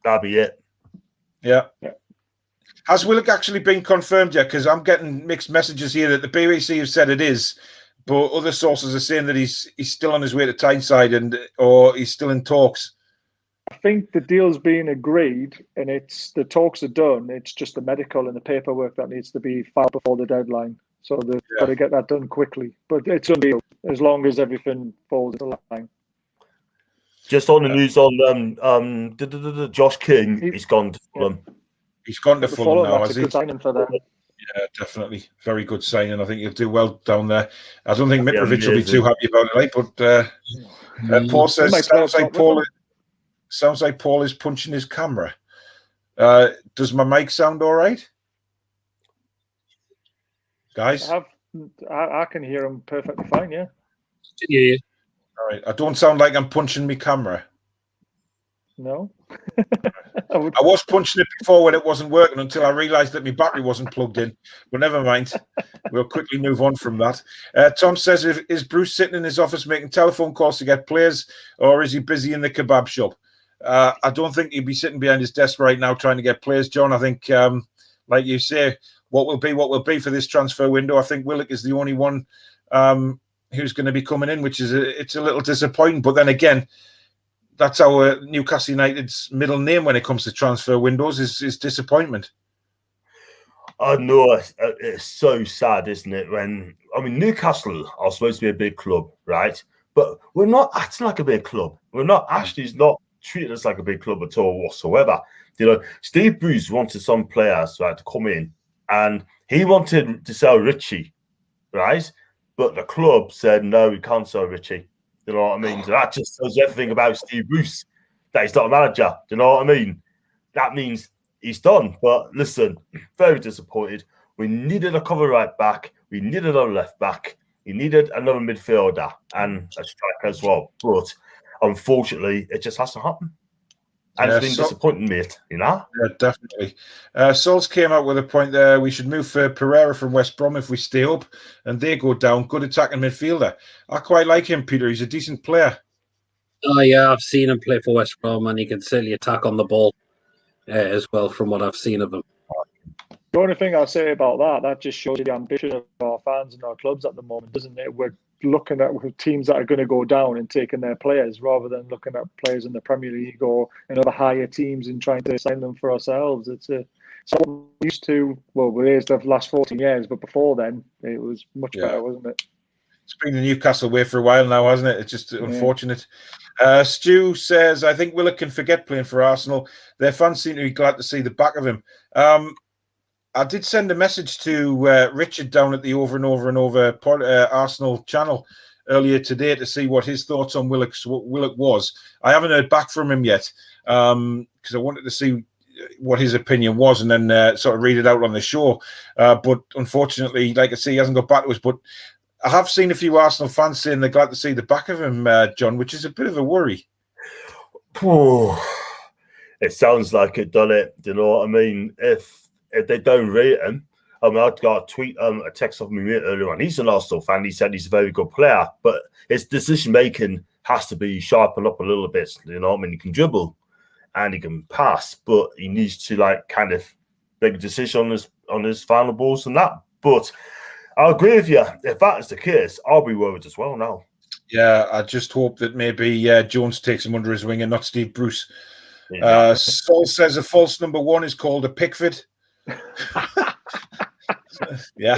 That'll be it. Yeah. Has Willock actually been confirmed yet? Because I'm getting mixed messages here that the BBC have said it is, but other sources are saying that he's still on his way to Tyneside or he's still in talks. I think the deal's being agreed and the talks are done. It's just the medical and the paperwork that needs to be filed before the deadline. So they've got to get that done quickly. But it's a deal as long as everything falls into line. Just on the news on Josh King, he's gone to Fulham. He's gone to Fulham now, has he? Good signing for them. Yeah, definitely. Very good signing. I think he'll do well down there. I don't think Mitrovic will be too happy about it, right? But Paul says, sounds like Paul is punching his camera. Does my mic sound all right? Guys? I can hear him perfectly fine, yeah. Yeah. All right. I don't sound like I'm punching my camera. No. I was punching it before when it wasn't working until I realised that my battery wasn't plugged in. But never mind. We'll quickly move on from that. Tom says, is Bruce sitting in his office making telephone calls to get players, or is he busy in the kebab shop? I don't think he'd be sitting behind his desk right now trying to get players, John. I think, like you say, what will be for this transfer window. I think Willock is the only one who's going to be coming in, which is it's a little disappointing. But then again, that's our Newcastle United's middle name when it comes to transfer windows is disappointment. I know it's so sad, isn't it? Newcastle are supposed to be a big club, right? But we're not acting like a big club. We're not. Ashley's not treating us like a big club at all whatsoever. You know, Steve Bruce wanted some players, right, to come in, and he wanted to sell Richie, right? But the club said no, we can't sell Richie. You know what I mean? So that just tells you everything about Steve Bruce, that he's not a manager. Do you know what I mean? That means he's done. But listen, very disappointed. We needed a cover right back. We needed a left back. We needed another midfielder and a striker as well. But unfortunately, it just hasn't happened. And it's been disappointing, mate, you know? Yeah, definitely. Sols came out with a point there. We should move for Pereira from West Brom if we stay up and they go down. Good attacking midfielder. I quite like him, Peter. He's a decent player. Oh, yeah, I've seen him play for West Brom and he can certainly attack on the ball as well from what I've seen of him. The only thing I'll say about that just shows the ambition of our fans and our clubs at the moment, doesn't it? We're looking at teams that are going to go down and taking their players rather than looking at players in the Premier League or in other higher teams and trying to sign them for ourselves. It's what we used to, we raised the last 14 years, but before then it was much better, wasn't it? It's been the Newcastle way for a while now, hasn't it? It's just unfortunate. Stu says, I think Willock can forget playing for Arsenal. Their fans seem to be glad to see the back of him. I did send a message to Richard down at the Over and Over Arsenal channel earlier today to see what his thoughts on Willock was. I haven't heard back from him yet because I wanted to see what his opinion was and then sort of read it out on the show. But unfortunately, like I say, he hasn't got back to us. But I have seen a few Arsenal fans saying they're glad to see the back of him, John, which is a bit of a worry. It sounds like it, doesn't it? Do you know what I mean? If they don't rate him, I mean, I got a text off my mate earlier on. He's an Arsenal fan. He said he's a very good player, but his decision making has to be sharpened up a little bit. You know what I mean? He can dribble and he can pass, but he needs to kind of make a decision on his final balls and that. But I agree with you. If that is the case, I'll be worried as well now. Yeah, I just hope that maybe Jones takes him under his wing and not Steve Bruce. Saul says a false number 1 is called a Pickford. Yeah.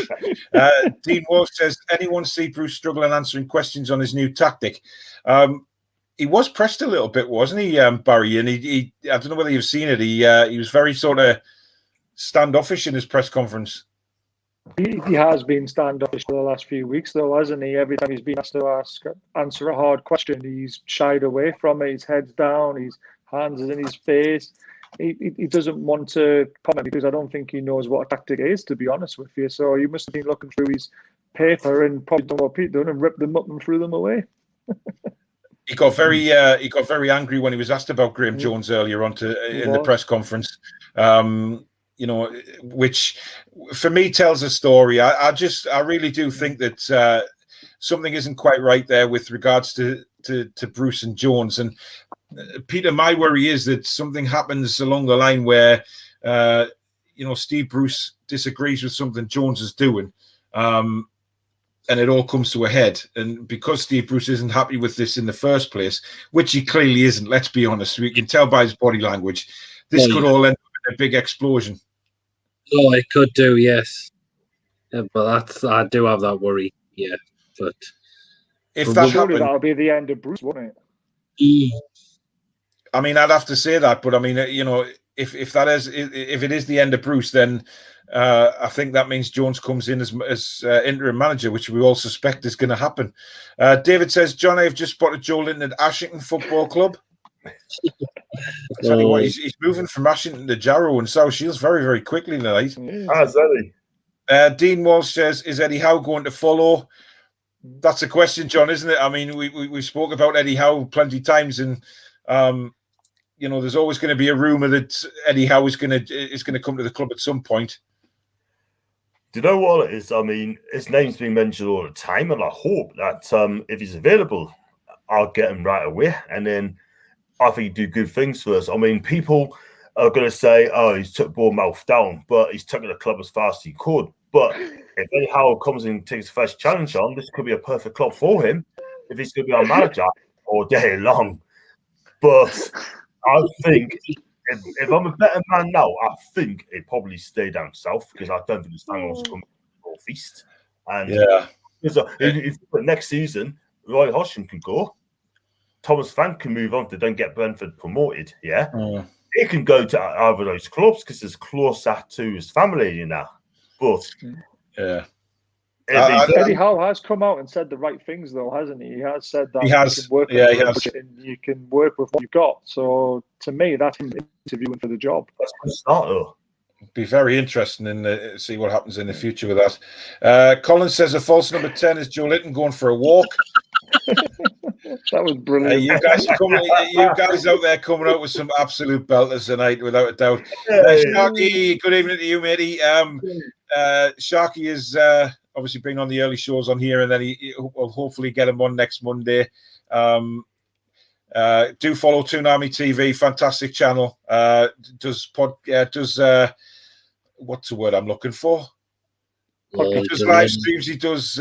Dean Walsh says, anyone see Bruce struggling answering questions on his new tactic? He was pressed a little bit, wasn't he, Barry? And he I don't know whether you've seen it. He was very sort of standoffish in his press conference. He has been standoffish for the last few weeks, though, hasn't he? Every time he's been asked to answer a hard question, he's shied away from it. His head's down, his hands is in his face. He doesn't want to comment because I don't think he knows what a tactic is, to be honest with you. So he must have been looking through his paper and probably done what Pete done and ripped them up and threw them away. He got very angry when he was asked about Graeme Jones earlier on in the press conference. You know, which for me tells a story. I really do think that something isn't quite right there with regards to Bruce and Jones. And Peter, my worry is that something happens along the line where Steve Bruce disagrees with something Jones is doing, and it all comes to a head. And because Steve Bruce isn't happy with this in the first place, which he clearly isn't, let's be honest, we can tell by his body language, this could all end up in a big explosion. Oh, it could do, yes. Yeah, but I do have that worry, yeah. But if that happened, that'll be the end of Bruce, wouldn't it? I mean, I'd have to say that, but I mean, if it is the end of Bruce, then I think that means Jones comes in as interim manager, which we all suspect is going to happen. David says, John, I've just spotted Joelinton at Ashington Football Club. I tell you what, he's moving from Ashington to Jarrow and South Shields very, very quickly tonight. Dean Walsh says, is Eddie Howe going to follow? That's a question, John, isn't it? I mean, we spoke about Eddie Howe plenty of times, and there's always going to be a rumor that Eddie Howe is going to come to the club at some point. Do you know what it is? I mean, his name's being mentioned all the time, and I hope that if he's available, I'll get him right away, and then I think he'd do good things for us. I mean, people are going to say, oh, he's took Bournemouth down, but he's taken the club as fast as he could. But if Eddie Howe comes and takes the first challenge on, this could be a perfect club for him if he's going to be our manager all day long. But I think if I'm a better man now, I think he'd probably stay down south because I don't think the stand wants to come north east. And if next season, Roy Hodgson can go. Thomas Frank can move on if they don't get Brentford promoted. Yeah, he can go to either of those clubs because it's closer to his family, But Eddie Howe has come out and said the right things, though, hasn't he? He has said that you can work with what you've got. So to me, that's him interviewing for the job. That's a good start, though. Be very interesting in see what happens in the future with that. Colin says a false number 10 is Joelinton going for a walk. That was brilliant. You guys out there coming out with some absolute belters tonight, without a doubt. Sharky, good evening to you, matey. Sharky is obviously been on the early shows on here, and then he will hopefully get him on next Monday. Do follow Toon Army TV, fantastic channel. Does what's the word I'm looking for? He does live streams. He does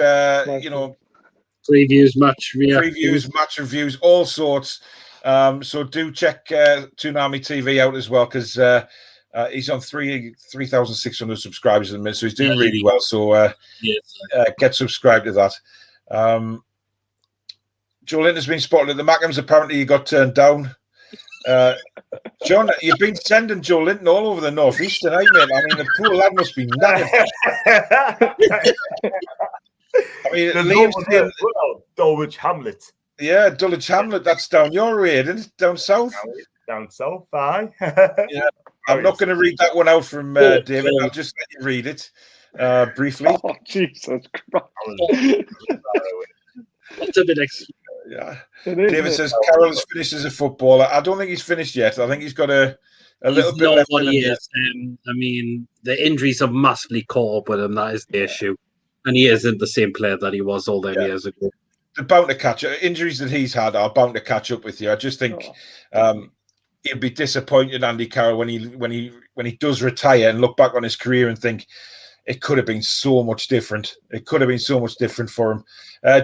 previews, match reviews, all sorts. So do check Toon Army TV out as well, because he's on 3,600 subscribers at the minute, so he's doing really well. So get subscribed to that. Joelinton has been spotted at the Mackhams. Apparently, he got turned down. John, you've been sending Joelinton all over the northeast tonight, mate. I mean, the poor lad must be knackered. I mean, Dulwich Hamlet. Yeah, Dulwich Hamlet. That's down your way, isn't it? Down south. Down south, aye. Yeah, I'm not going to read that one out from David. I'll just let you read it. briefly. Oh, Jesus Christ. It's a bit Yeah. David says Carroll has finished as a footballer. I don't think he's finished yet. I think he's got a little bit left in him yet. I mean, the injuries have massively caught up with him. That is the issue. And he isn't the same player that he was all them years ago. They're bound to catch up. Injuries that he's had are bound to catch up with you. I just think he'll be disappointed, Andy Carroll, when he does retire and look back on his career and think it could have been so much different. It could have been so much different for him.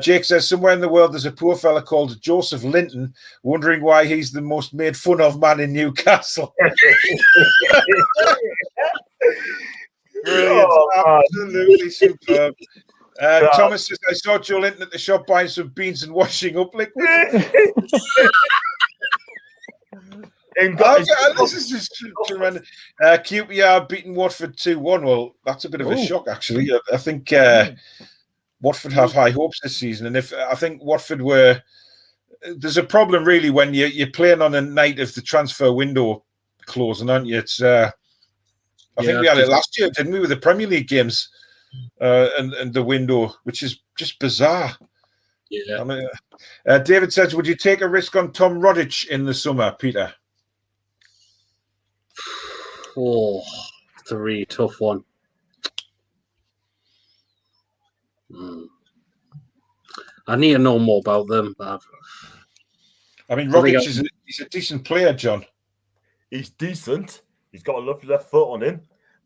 Jake says, somewhere in the world there's a poor fella called Joseph Linton, wondering why he's the most made fun of man in Newcastle. Brilliant. Absolutely superb. Thomas says, I saw Joelinton at the shop buying some beans and washing up liquid. This is just tremendous. QPR beating Watford 2-1. Well, that's a bit of a shock, actually. I think Watford have high hopes this season, and I think Watford there's a problem really when you're playing on a night of the transfer window closing, aren't you? It's I think we had it last year, didn't we, with the Premier League games and the window, which is just bizarre. Yeah. I mean, David says, would you take a risk on Tom Roddick in the summer, Peter? Oh, it's a really tough one. I need to know more about them. I mean, Roddick he's a decent player, John. He's decent. He's got a lovely left foot on him,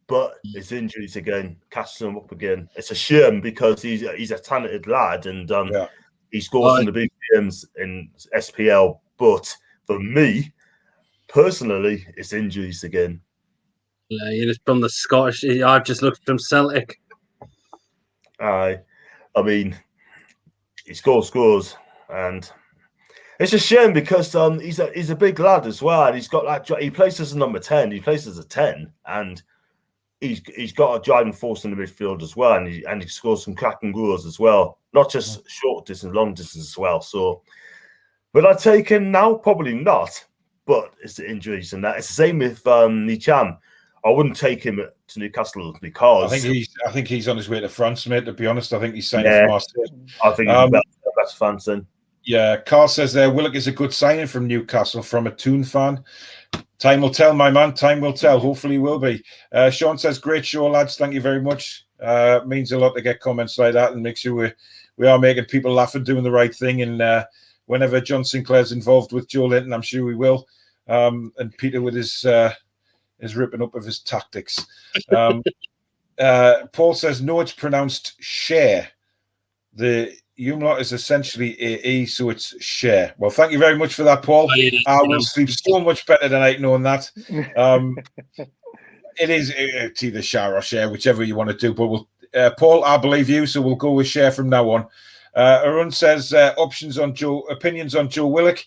but his injuries again catches him up again. It's a shame because he's a talented lad and he scores in the big games in SPL. But for me, personally, it's injuries again. Yeah, you're from the Scottish. I've just looked from Celtic. I mean, he scores, and it's a shame because he's a big lad as well. And he's got he plays as a number 10. He plays as a 10, and he's got a driving force in the midfield as well. And he scores some cracking goals as well, not just short distance, long distance as well. So, will I take him now? Probably not. But it's the injuries and that. It's the same with Nicham. I wouldn't take him to Newcastle because I think he's on his way to France, mate. To be honest, I think he's signing for Marseille. I think he's better fans then. Yeah, Carl says there, Willock is a good signing from Newcastle from a Toon fan. Time will tell, my man. Time will tell. Hopefully, he will be. Sean says, great show, lads. Thank you very much. Means a lot to get comments like that and make sure we are making people laugh and doing the right thing. And whenever John Sinclair's involved with Joelinton, I'm sure we will. And Peter with his ripping up of his tactics. Paul says, no, it's pronounced share. The umlaut is essentially AE, so it's share. Well, thank you very much for that, Paul. I will sleep so much better tonight knowing that. It's either share or share, whichever you want to do. But Paul, I believe you, so we'll go with share from now on. Arun says, opinions on Joe Willock.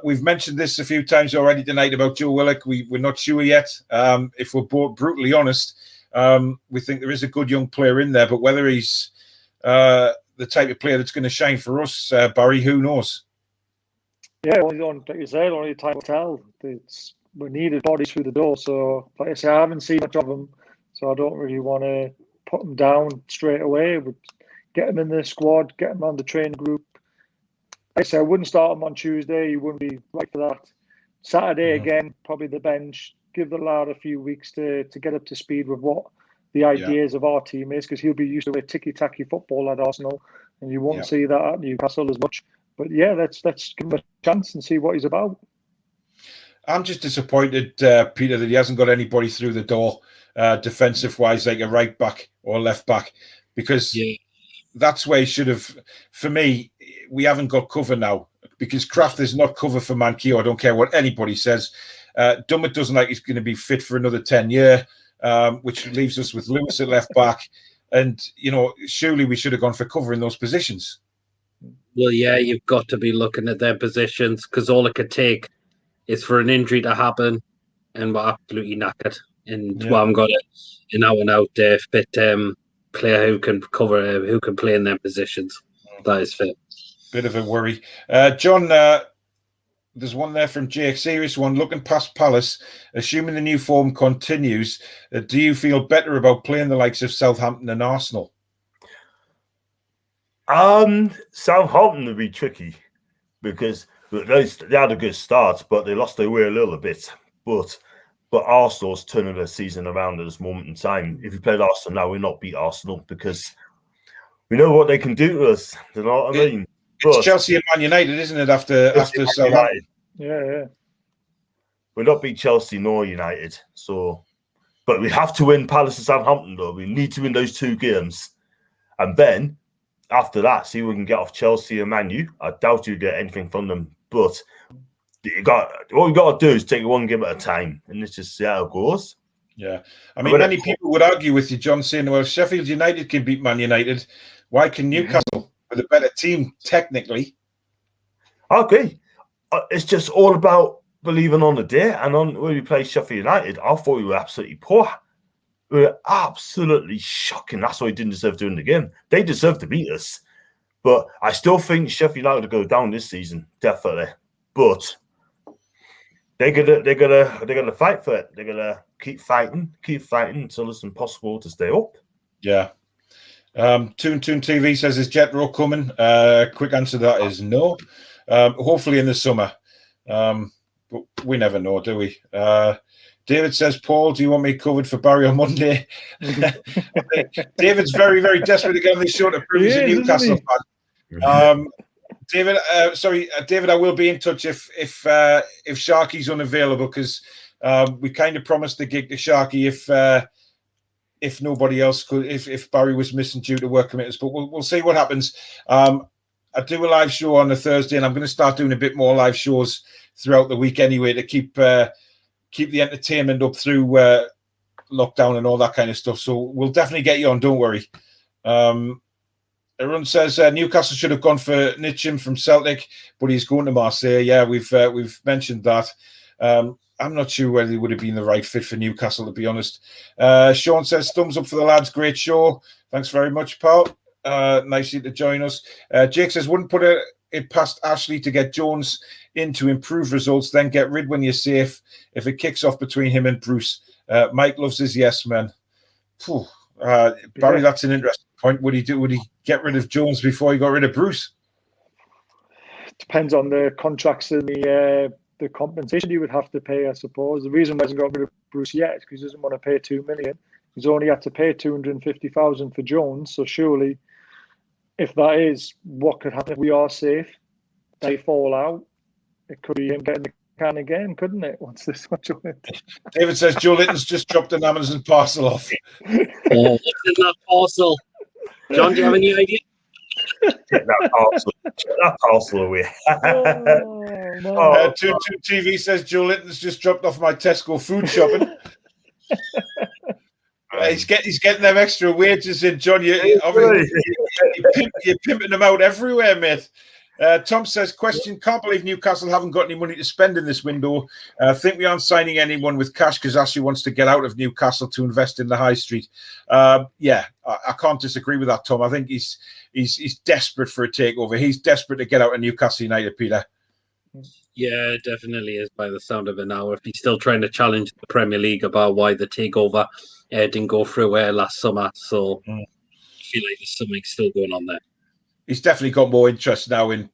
We've mentioned this a few times already tonight about Joe Willock. We're not sure yet. If we're both brutally honest, we think there is a good young player in there, but whether he's the type of player that's going to shine for us, Barry, who knows? Yeah, like you said, only time will tell. We needed bodies through the door, so like I say, I haven't seen much of them, so I don't really want to put them down straight away. But get them in the squad, get them on the training group. Like I said, I wouldn't start him on Tuesday. He wouldn't be right for that. Saturday again, probably the bench. Give the lad a few weeks to get up to speed with what the ideas of our team is, because he'll be used to a ticky-tacky football at Arsenal, and you won't see that at Newcastle as much. But yeah, let's give him a chance and see what he's about. I'm just disappointed, Peter, that he hasn't got anybody through the door defensive-wise, like a right back or left back, because that's where he should have. For me, we haven't got cover now, because Kraft is not cover for Manquillo. I don't care what anybody says. Dummett doesn't like he's going to be fit for another 10 years, which leaves us with Lewis at left back. And, surely we should have gone for cover in those positions. Well, yeah, you've got to be looking at their positions, because all it could take is for an injury to happen, and we're absolutely knackered. And we haven't got an out-and-out fit player who can cover, who can play in their positions. That is fit. Bit of a worry. John, there's one there from Jake. Serious one. Looking past Palace, assuming the new form continues, do you feel better about playing the likes of Southampton and Arsenal? Southampton would be tricky because they had a good start, but they lost their way a little bit. But Arsenal's turning their season around at this moment in time. If we played Arsenal now, we'll not beat Arsenal because we know what they can do to us. You know what I mean? It's Chelsea and Man United, isn't it? After Southampton. Yeah. We'll not beat Chelsea nor United. But we have to win Palace and Southampton, though. We need to win those 2 games. And then, after that, see if we can get off Chelsea and Man U. I doubt you get anything from them. But what we got to do is take it one game at a time. And let's just see how it goes. Yeah. I mean, many people would argue with you, John, saying, well, Sheffield United can beat Man United. Why can Newcastle, with a better team, technically? I agree. It's just all about believing on the day. And when we played Sheffield United, I thought we were absolutely poor. We were absolutely shocking. That's why we didn't deserve to win the game. They deserve to beat us. But I still think Sheffield United will go down this season, definitely. But they're gonna fight for it. They're gonna keep fighting until it's impossible to stay up. Yeah. Toon TV says, is Jetro coming? Quick answer to that is no. Hopefully in the summer. But we never know, do we? David says, Paul, do you want me covered for Barry on Monday? David's very, very desperate to get on this show to prove he's a Newcastle fan. David, David, I will be in touch if Sharky's unavailable, because we kind of promised the gig to Sharky if nobody else could, if Barry was missing due to work commitments. But we'll see what happens. I do a live show on a Thursday, and I'm going to start doing a bit more live shows throughout the week anyway to keep the entertainment up through lockdown and all that kind of stuff. So we'll definitely get you on. Don't worry. Everyone says Newcastle should have gone for Nitcham from Celtic, but he's going to Marseille. Yeah, we've mentioned that. I'm not sure whether he would have been the right fit for Newcastle, to be honest. Sean says, thumbs up for the lads. Great show. Thanks very much, pal. Nice to join us. Jake says, wouldn't put it past Ashley to get Jones in to improve results, then get rid when you're safe if it kicks off between him and Bruce. Mike loves his yes man. Barry, that's an interesting point. Would he get rid of Jones before he got rid of Bruce? Depends on the contracts and the compensation he would have to pay, I suppose. The reason why he hasn't got rid of Bruce yet is because he doesn't want to pay $2 million. He's only had to pay $250,000 for Jones. So surely, if that is what could happen if we are safe, they fall out, it could be him getting the can again, couldn't it? Once this one joined. David says Joelinton's just dropped an Amazon parcel off. What's in that parcel? John, do you have any idea? Get that parcel away. Toon TV says Joelinton's just dropped off my Tesco food shopping. He's getting them extra wages in, John. You're pimping them out everywhere, mate. Tom says, question, can't believe Newcastle haven't got any money to spend in this window. Think we aren't signing anyone with cash because Ashley wants to get out of Newcastle to invest in the high street. I can't disagree with that, Tom. I think he's desperate for a takeover. He's desperate to get out of Newcastle United, Peter. Yeah, it definitely is by the sound of it now. If he's still trying to challenge the Premier League about why the takeover didn't go through last summer. So I feel like there's something still going on there. He's definitely got more interest now in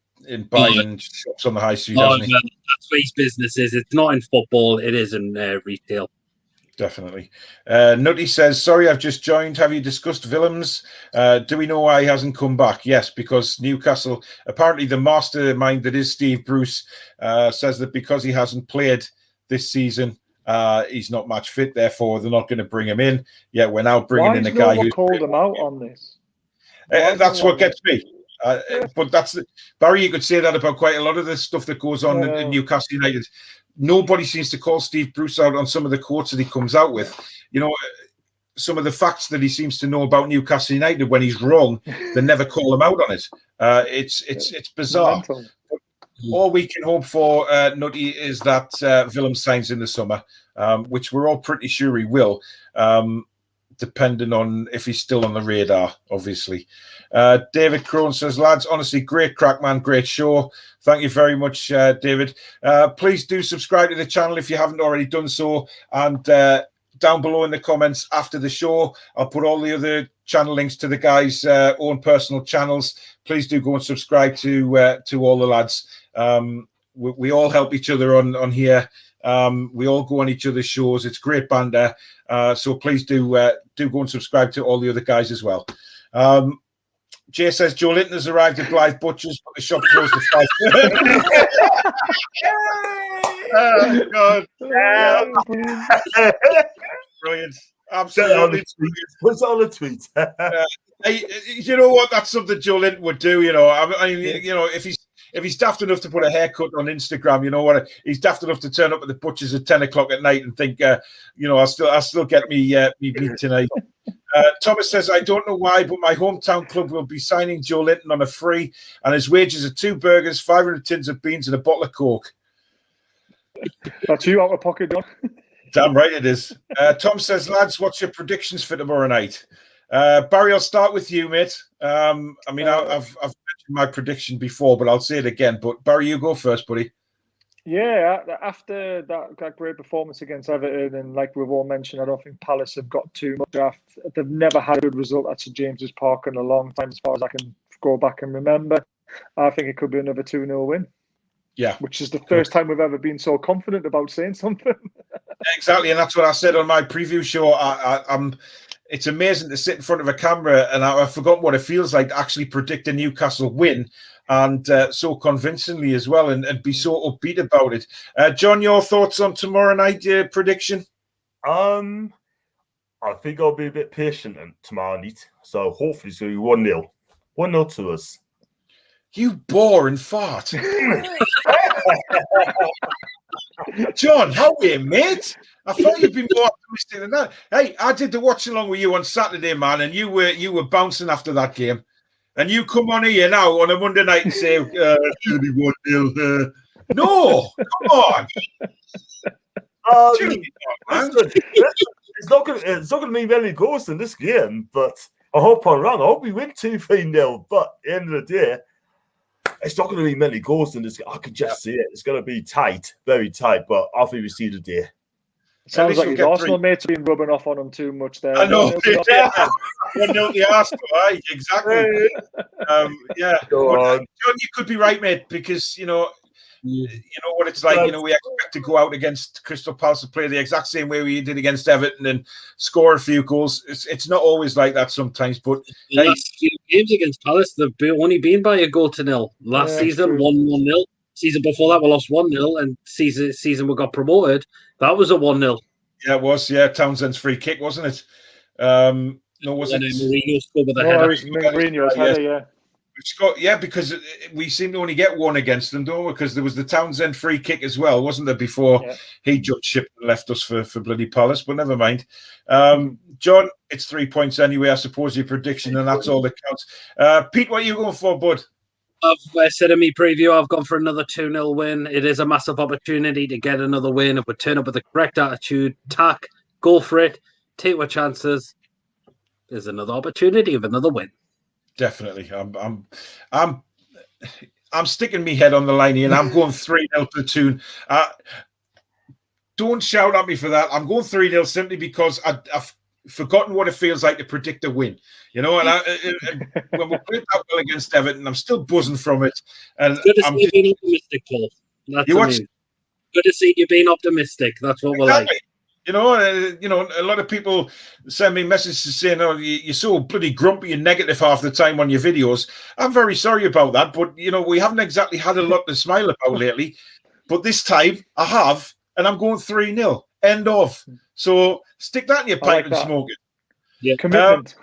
buying shops on the high street, hasn't he? That's what his business is. It's not in football. It is in retail. Definitely. Nutty says, sorry, I've just joined. Have you discussed Willems? Do we know why he hasn't come back? Yes, because Newcastle, apparently the mastermind that is Steve Bruce, says that because he hasn't played this season, he's not match fit. Therefore, they're not going to bring him in. Yeah, we're now bringing in a guy who called him out on this. That's what gets me. But Barry, you could say that about quite a lot of the stuff that goes on in Newcastle United. Nobody seems to call Steve Bruce out on some of the quotes that he comes out with. You know, some of the facts that he seems to know about Newcastle United when he's wrong, they never call him out on it. It's bizarre. All we can hope for, Nutty, is that Willem signs in the summer, which we're all pretty sure he will. depending on if he's still on the radar, obviously. David Crone says, lads, honestly, great crack, man. Great show. Thank you very much, David. Please do subscribe to the channel if you haven't already done so. And down below in the comments after the show, I'll put all the other channel links to the guys' own personal channels. Please do go and subscribe to all the lads. We all help each other on here. We all go on each other's shows. It's great banter. So please do go and subscribe to all the other guys as well. Jay says Joelinton has arrived at Blythe Butchers, but the shop closed at 5. Oh God! Brilliant. Absolutely. What's on the tweet? Hey, you know what? That's something Joelinton would do. You know, I mean, you know, if he's daft enough to put a haircut on Instagram, you know what? He's daft enough to turn up at the butchers at 10 o'clock at night and think, you know, I'll still get me meat tonight. Thomas says, I don't know why, but my hometown club will be signing Joelinton on a free, and his wages are 2 burgers, 500 tins of beans, and a bottle of Coke. That's you out of pocket, John. Damn right it is. Tom says, lads, what's your predictions for tomorrow night? Barry, I'll start with you, mate. I mean, I've mentioned my prediction before, but I'll say it again. But Barry, you go first, buddy. Yeah, after that great performance against Everton, and like we've all mentioned, I don't think Palace have got too much after. They've never had a good result at St James's Park in a long time, as far as I can go back and remember. I think it could be another 2-0 win. Yeah. Which is the first time we've ever been so confident about saying something. Exactly, and that's what I said on my preview show. It's amazing to sit in front of a camera, and I've forgotten what it feels like to actually predict a Newcastle win, and so convincingly as well, and be so upbeat about it. John, your thoughts on tomorrow night prediction? I think I'll be a bit patient tomorrow night, so hopefully it's going to be 1-0. 1-0 to us. You boring fart. John, how are you, mate? I thought you'd be more optimistic than that. Hey, I did the watch along with you on Saturday, man, and you were bouncing after that game. And you come on here now on a Monday night and say, it's going to be 1-0. No, come on. It's not going to be many goals in this game, but I hope I'm wrong. I hope we win 2-3-0, but at the end of the day, it's not going to be many goals in this game. I can just see it. It's going to be tight, very tight, but I think we see the day. Sounds like his Arsenal mates have been rubbing off on him too much there. I know. 1-0 the Arsenal, right? Exactly. Yeah. John, you could be right, mate, because, you know what it's like. You know, we expect to go out against Crystal Palace and play the exact same way we did against Everton and score a few goals. It's not always like that sometimes, but the last few games against Palace, they've only been by a goal to nil. Last season, 1-1-0. Season before that, we lost 1-0, and season we got promoted, that was a 1-0. Yeah, it was. Yeah, Townsend's free kick, wasn't it? No, was it? Mourinho scored with a header. It was Mourinho's header, yeah. Yeah, because we seem to only get one against them, don't we? Because there was the Townsend free kick as well, wasn't there, before he jumped ship and left us for bloody Palace, but never mind. John, it's 3 points anyway, I suppose, your prediction, and that's all that counts. Pete, what are you going for, bud? I've said in my preview, I've gone for another 2-0 win. It is a massive opportunity to get another win. If we turn up with the correct attitude, tack, go for it, take our chances, there's another opportunity of another win. Definitely. I'm sticking my head on the line here, and I'm going 3-0 to Toon. Don't shout at me for that. I'm going 3-0 simply because I've forgotten what it feels like to predict a win. You know, and when we played that well against Everton, I'm still buzzing from it. And good to see you being optimistic, Paul. Good to see you being optimistic. That's what we're like. You know, a lot of people send me messages saying, "Oh, you're so bloody grumpy and negative half the time on your videos." I'm very sorry about that, but you know, we haven't exactly had a lot to smile about lately. But this time, I have, and I'm going 3-0. End of. So stick that in your pipe and smoke it. Yeah, commitment.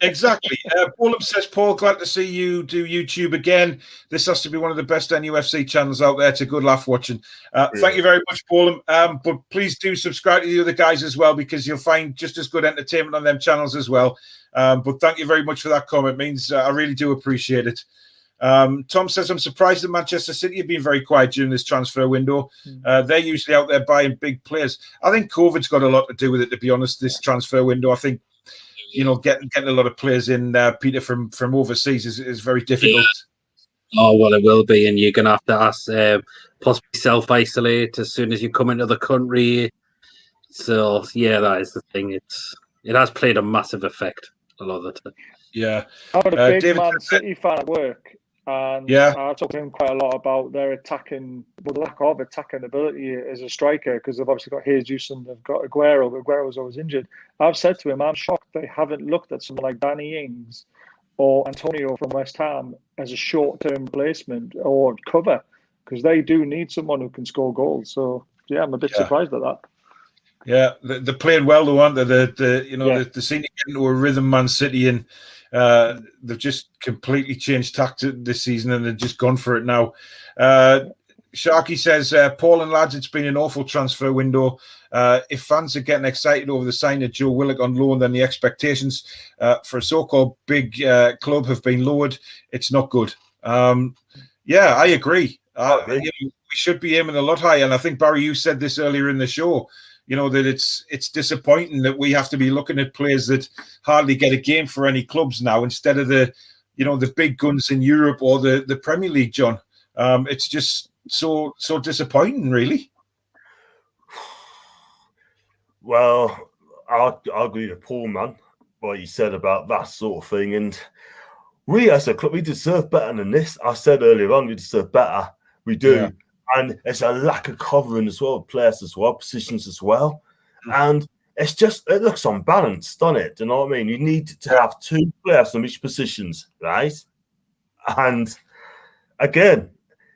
Exactly. Paul says, Paul, glad to see you do YouTube again. This has to be one of the best NUFC channels out there. It's a good laugh watching. Thank you very much, Paul. But please do subscribe to the other guys as well, because you'll find just as good entertainment on them channels as well. But thank you very much for that comment. It means I really do appreciate it. Tom says, I'm surprised that Manchester City have been very quiet during this transfer window. They're usually out there buying big players. I think COVID's got a lot to do with it, to be honest, this transfer window. I think getting a lot of players in, Peter, from overseas is very difficult. Yeah. Oh, well, it will be, and you're going to have to ask, possibly self-isolate as soon as you come into the country. So, yeah, that is the thing. It has played a massive effect a lot of the time. Yeah. I'm a big David, Man City fan at work, and yeah, I talk to him quite a lot about their attacking, the lack of attacking ability as a striker, because they've obviously got Jesus and they've got Aguero, but Aguero's always injured. I've said to him, I'm shocked they haven't looked at someone like Danny Ings or Antonio from West Ham as a short-term replacement or cover, because they do need someone who can score goals. So, yeah, I'm a bit surprised at that. Yeah, they're playing well though, aren't they? They seem to get into a rhythm, Man City, and they've just completely changed tactic this season, and they've just gone for it now. Sharky says, Paul and lads, it's been an awful transfer window. If fans are getting excited over the signing of Joe Willock on loan, then the expectations for a so-called big club have been lowered. It's not good. Yeah, I agree. We should be aiming a lot higher, and I think, Barry, you said this earlier in the show. That it's disappointing that we have to be looking at players that hardly get a game for any clubs now, instead of the big guns in Europe or the Premier League, John. It's just so disappointing, really. Well, I agree with Paul, man, what he said about that sort of thing. And we as a club, we deserve better than this. I said earlier on, we deserve better. We do. Yeah. And it's a lack of covering as well, players as well, positions as well. And it looks unbalanced, doesn't it? Do you know what I mean? You need to have two players on each positions, right? And again,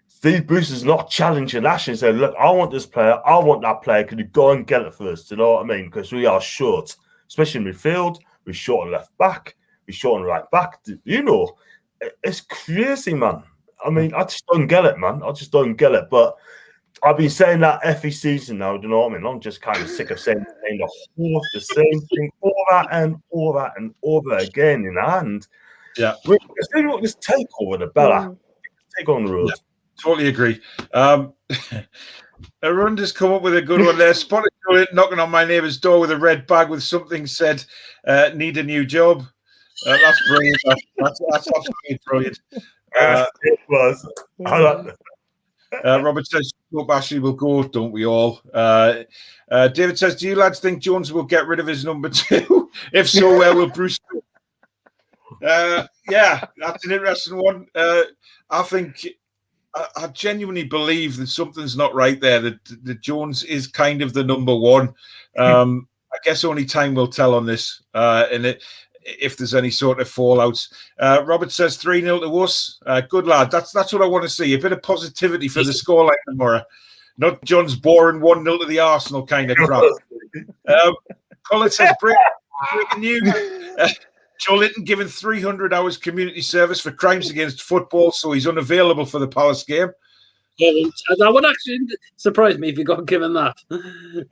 Steve Bruce is not challenging Ash and saying, look, I want this player, I want that player. Can you go and get it first? Do you know what I mean? Because we are short, especially in midfield. We're short on left back. We're short on right back. It's crazy, man. I mean, I just don't get it, man. I just don't get it. But I've been saying that every season now, do you know what I mean? I'm just kind of sick of saying the same thing over and over and over again, And we're doing this takeover, the Bella. Take on the road. Yeah, totally agree. Arunda's come up with a good one there. Spotted knocking on my neighbour's door with a red bag with something said, need a new job. That's brilliant. That's absolutely brilliant. It was. Robert says, hope Ashley will go, don't we all? David says, do you lads think Jones will get rid of his number 2? If so, where will Bruce go? Yeah, that's an interesting one. I think I genuinely believe that something's not right there, that Jones is kind of the number 1. I guess only time will tell on this. And if there's any sort of fallouts. Robert says 3-0 to us. Good lad. That's what I want to see. A bit of positivity for the scoreline tomorrow. Not John's boring 1-0 to the Arsenal kind of crap. Colin says breaking news. Joelinton given 300 hours community service for crimes against football, so he's unavailable for the Palace game. That would actually surprise me if he got given that.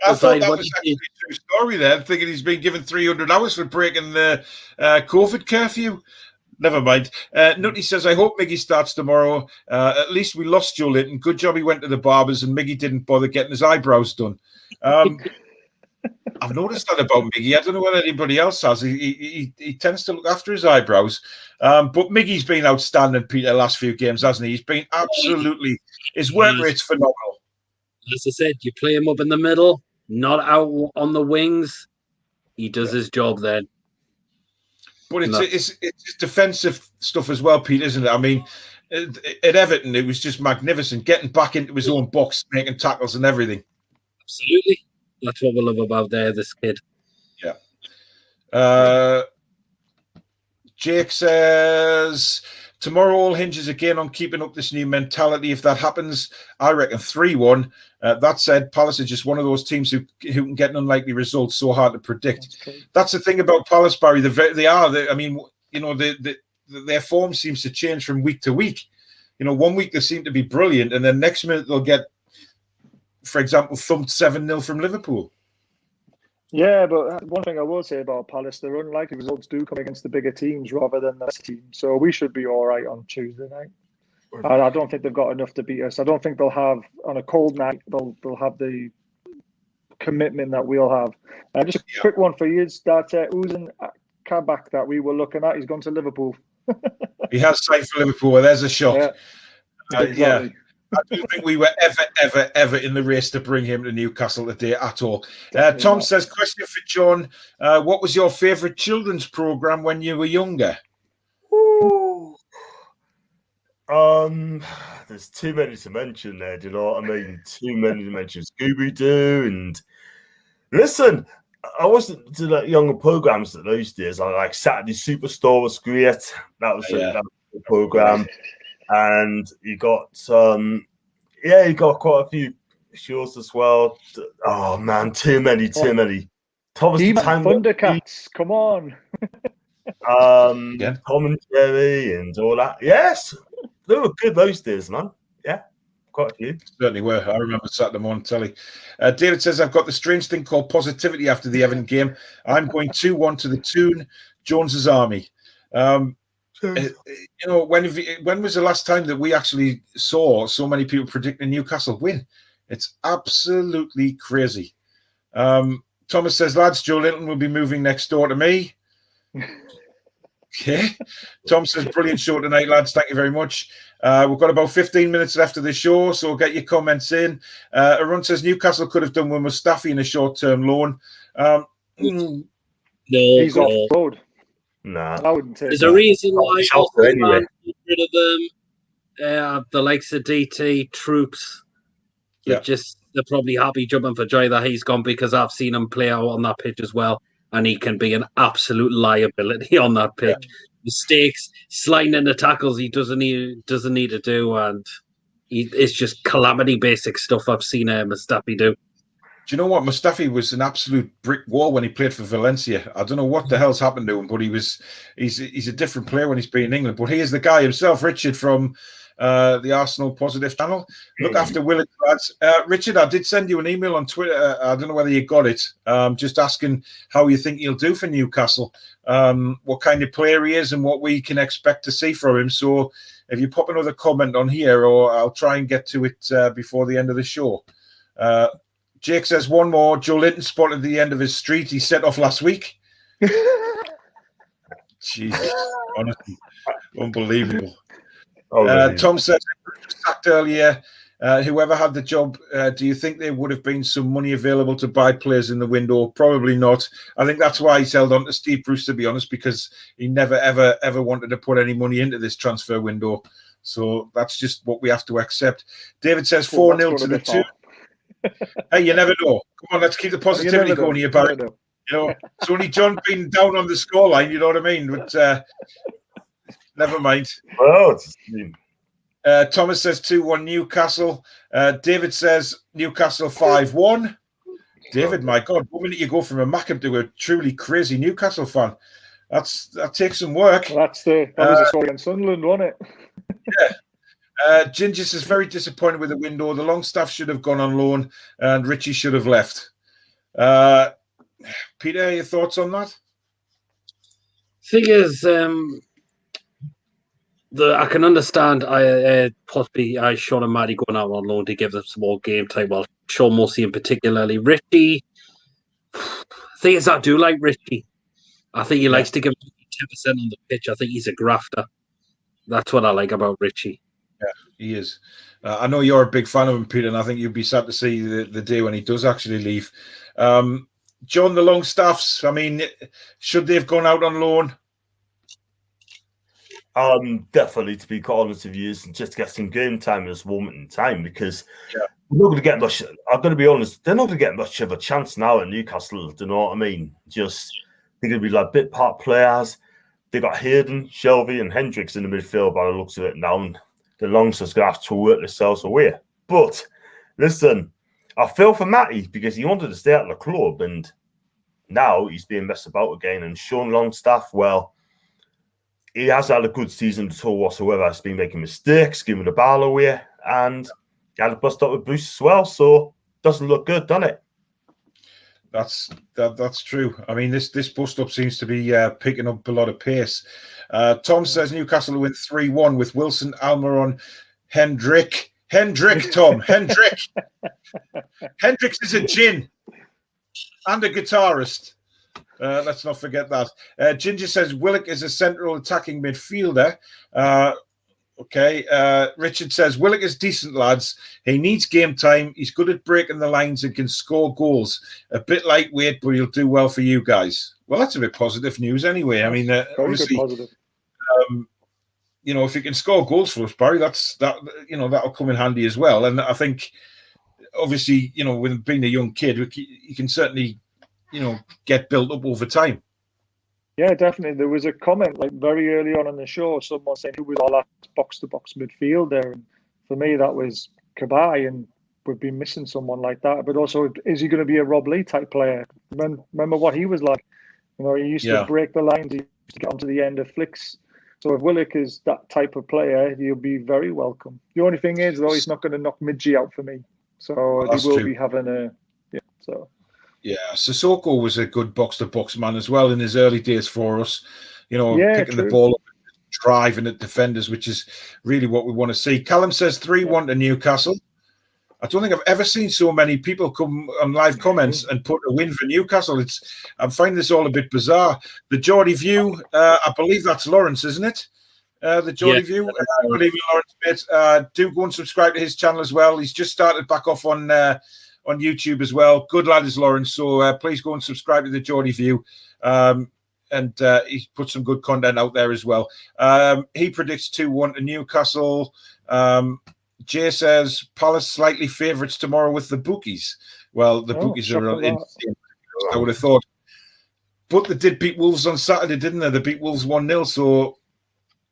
I thought that was actually a true story there, thinking he's been given 300 hours for breaking the COVID curfew. Never mind. Nutty says, I hope Miggy starts tomorrow. At least we lost Joelinton. Good job he went to the barbers and Miggy didn't bother getting his eyebrows done. I've noticed that about Miggy. I don't know what anybody else has. He tends to look after his eyebrows. But Miggy's been outstanding, Peter, last few games, hasn't he? He's been absolutely... His work rate's phenomenal. As I said, you play him up in the middle, not out on the wings. He does his job then. But it's defensive stuff as well, Pete, isn't it? I mean, at Everton, it was just magnificent. Getting back into his own box, making tackles and everything. Absolutely. That's what we love about this kid. Yeah. Jake says, tomorrow all hinges again on keeping up this new mentality. If that happens, I reckon 3-1. That said, Palace are just one of those teams who can get an unlikely result, so hard to predict. That's the thing about Palace, Barry. Their form seems to change from week to week. 1 week they seem to be brilliant, and then next minute they'll get, for example, thumped 7-0 from Liverpool. Yeah, but one thing I will say about Palace, their unlikely results do come against the bigger teams rather than the best teams. So we should be all right on Tuesday night. And I don't think they've got enough to beat us. I don't think they'll have, on a cold night, they'll have the commitment that we'll have. Just a quick one for you, that Uzun Kabak that we were looking at. He's gone to Liverpool. He has signed for Liverpool. There's a shock. Yeah, exactly. I don't think we were ever in the race to bring him to Newcastle today at all. Tom says, question for John. What was your favourite children's programme when you were younger? Ooh. There's too many to mention there, do you know what I mean? Too many to mention. Scooby-Doo and... Listen, I wasn't to like younger programs at those days. I like Saturday Superstore was great. That was a program, and you got you got quite a few shows as well. Oh man, too many. Thomas the Tank Thundercats, come on. Tom and Jerry and all that. Yes, they were good those days, man. Yeah. Quite a few. Certainly were. I remember Saturday morning telly. David says, I've got the strange thing called positivity after the Everton game. I'm going 2-1 to the Toon, Jones's Army. When was the last time that we actually saw so many people predicting Newcastle win? It's absolutely crazy. Thomas says, lads, Joelinton will be moving next door to me. Okay. Tom says, brilliant show tonight, lads. Thank you very much. We've got about 15 minutes left of the show, so get your comments in. Arun says, Newcastle could have done with Mustafi in a short-term loan. No, he's off road. Nah. I wouldn't take There's a reason why anyway. Rid of them. The likes of DT, Troops, they're probably happy jumping for joy that he's gone, because I've seen him play out on that pitch as well. And he can be an absolute liability on that pitch. Yeah. Mistakes, sliding into tackles he doesn't need to do, and it's just calamity basic stuff I've seen Mustafi do. Do you know what? Mustafi was an absolute brick wall when he played for Valencia. I don't know what the hell's happened to him, but he's a different player when he's been in England. But he is the guy himself, Richard from the Arsenal Positive channel. Look after Willock, lads. Richard, I did send you an email on Twitter. I don't know whether you got it. Just asking how you think he'll do for Newcastle, what kind of player he is, and what we can expect to see from him. So if you pop another comment on here, or I'll try and get to it before the end of the show. Jake says, one more. Joelinton spotted the end of his street he set off last week. Jesus, honestly, unbelievable. Tom says, sacked earlier. Whoever had the job, do you think there would have been some money available to buy players in the window? Probably not. I think that's why he's held on to Steve Bruce, to be honest, because he never, ever wanted to put any money into this transfer window. So that's just what we have to accept. David says 4-0 to the Toon. Hey, you never know. Come on, let's keep the positivity going here, Barry. You know, it's only John being down on the scoreline, you know what I mean? But never mind. Well, Thomas says 2-1 Newcastle. David says Newcastle 5-1. David, my God, 1 minute you go from a Mackham to a truly crazy Newcastle fan. That takes some work. Well, that was a story in Sunderland, wasn't it? Yeah. Ginger says very disappointed with the window. The Longstaff should have gone on loan, and Richie should have left. Peter, your thoughts on that? Thing is, I can understand possibly Sean and Maddie going out on loan to give them some more game time. Well, Sean Morsey in particularly. Richie, thing is, I do like Richie. I think he likes to give 10% on the pitch. I think he's a grafter. That's what I like about Richie. Yeah, he is. I know you're a big fan of him, Peter, and I think you'll be sad to see the day when he does actually leave. John, the Longstaffs, I mean, should they have gone out on loan? Definitely, to be quite honest with you, and just get some game time at this moment in time, because they're not going to get much. I'm going to be honest, they're not going to get much of a chance now at Newcastle. Do you know what I mean? Just they're going to be like bit part players. They got Hayden, Shelby, and Hendricks in the midfield by the looks of it now. And the Longstaffs going to have to work themselves away. But listen, I feel for Matty because he wanted to stay at the club, and now he's being messed about again. And Sean Longstaff, well, he has had a good season at all whatsoever. He's been making mistakes, giving the ball away, and he had a bust up with Bruce as well. So doesn't look good, doesn't it? That's true. I mean, this bust up seems to be picking up a lot of pace. Tom says Newcastle will win 3-1 with Wilson, Almiron, Hendrick, Tom, Hendrick. Hendricks is a gin and a guitarist. Let's not forget that. Ginger says Willock is a central attacking midfielder. Okay. Richard says Willock is decent, lads. He needs game time. He's good at breaking the lines and can score goals. A bit lightweight, but he'll do well for you guys. Well, that's a bit positive news anyway. I mean, obviously, positive. If he can score goals for us, Barry, that'll come in handy as well. And I think, obviously, with being a young kid, he can certainly, get built up over time. Yeah, definitely. There was a comment very early on in the show, someone saying who was our last box-to-box midfielder. And for me, that was Kabay, and we've been missing someone like that. But also, is he going to be a Rob Lee type player? Remember what he was like? He used to break the lines, he used to get onto the end of flicks. So if Willock is that type of player, he'll be very welcome. The only thing is, though, he's not going to knock Midgie out for me. So he will be having a... Yeah, Sissoko was a good box-to-box man as well in his early days for us. Picking the ball up, driving at defenders, which is really what we want to see. Callum says 3-1 to Newcastle. I don't think I've ever seen so many people come on live comments and put a win for Newcastle. I'm finding this all a bit bizarre. The Geordie View, I believe that's Lawrence, isn't it? The Geordie View. I believe Lawrence, do go and subscribe to his channel as well. He's just started back off on YouTube as well. Good lad is Lawrence. So please go and subscribe to the Geordie View. And he's put some good content out there as well. He predicts 2-1 to Newcastle. Jay says Palace slightly favourites tomorrow with the bookies. Well, the bookies are in, I would have thought. But they did beat Wolves on Saturday, didn't they? They beat Wolves 1-0. So,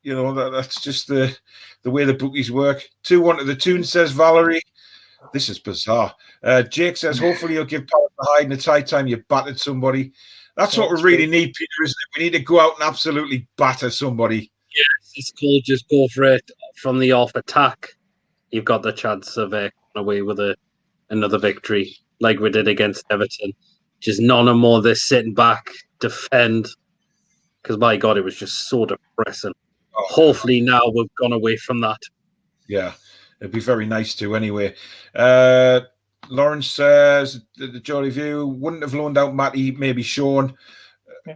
that's just the way the bookies work. 2-1 to the Toon, says Valerie. This is bizarre. Jake says, hopefully you'll give Palace a hide in the tight time you battered somebody. That's what we really need, Peter, isn't it? We need to go out and absolutely batter somebody. Yes, it's cool. Just go for it from the off attack. You've got the chance of going away with another victory like we did against Everton. Just none more this sitting back, defend. Because, my God, it was just so depressing. Hopefully now we've gone away from that. Yeah, it'd be very nice to anyway. Lawrence says, the Jolly View, wouldn't have loaned out Matty, maybe Sean.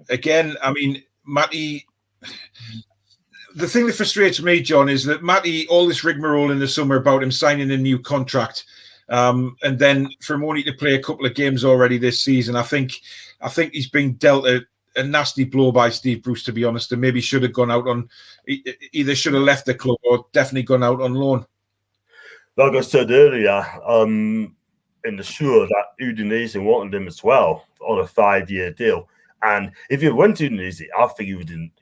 Again, I mean, Matty... The thing that frustrates me, John, is that Matty, all this rigmarole in the summer about him signing a new contract, and then for him only to play a couple of games already this season, I think he's been dealt a nasty blow by Steve Bruce, to be honest, and maybe should have gone out on, either should have left the club or definitely gone out on loan. Like I said earlier, in the show, that Udinese wanted him as well on a 5-year deal. And if he went to Udinese, I think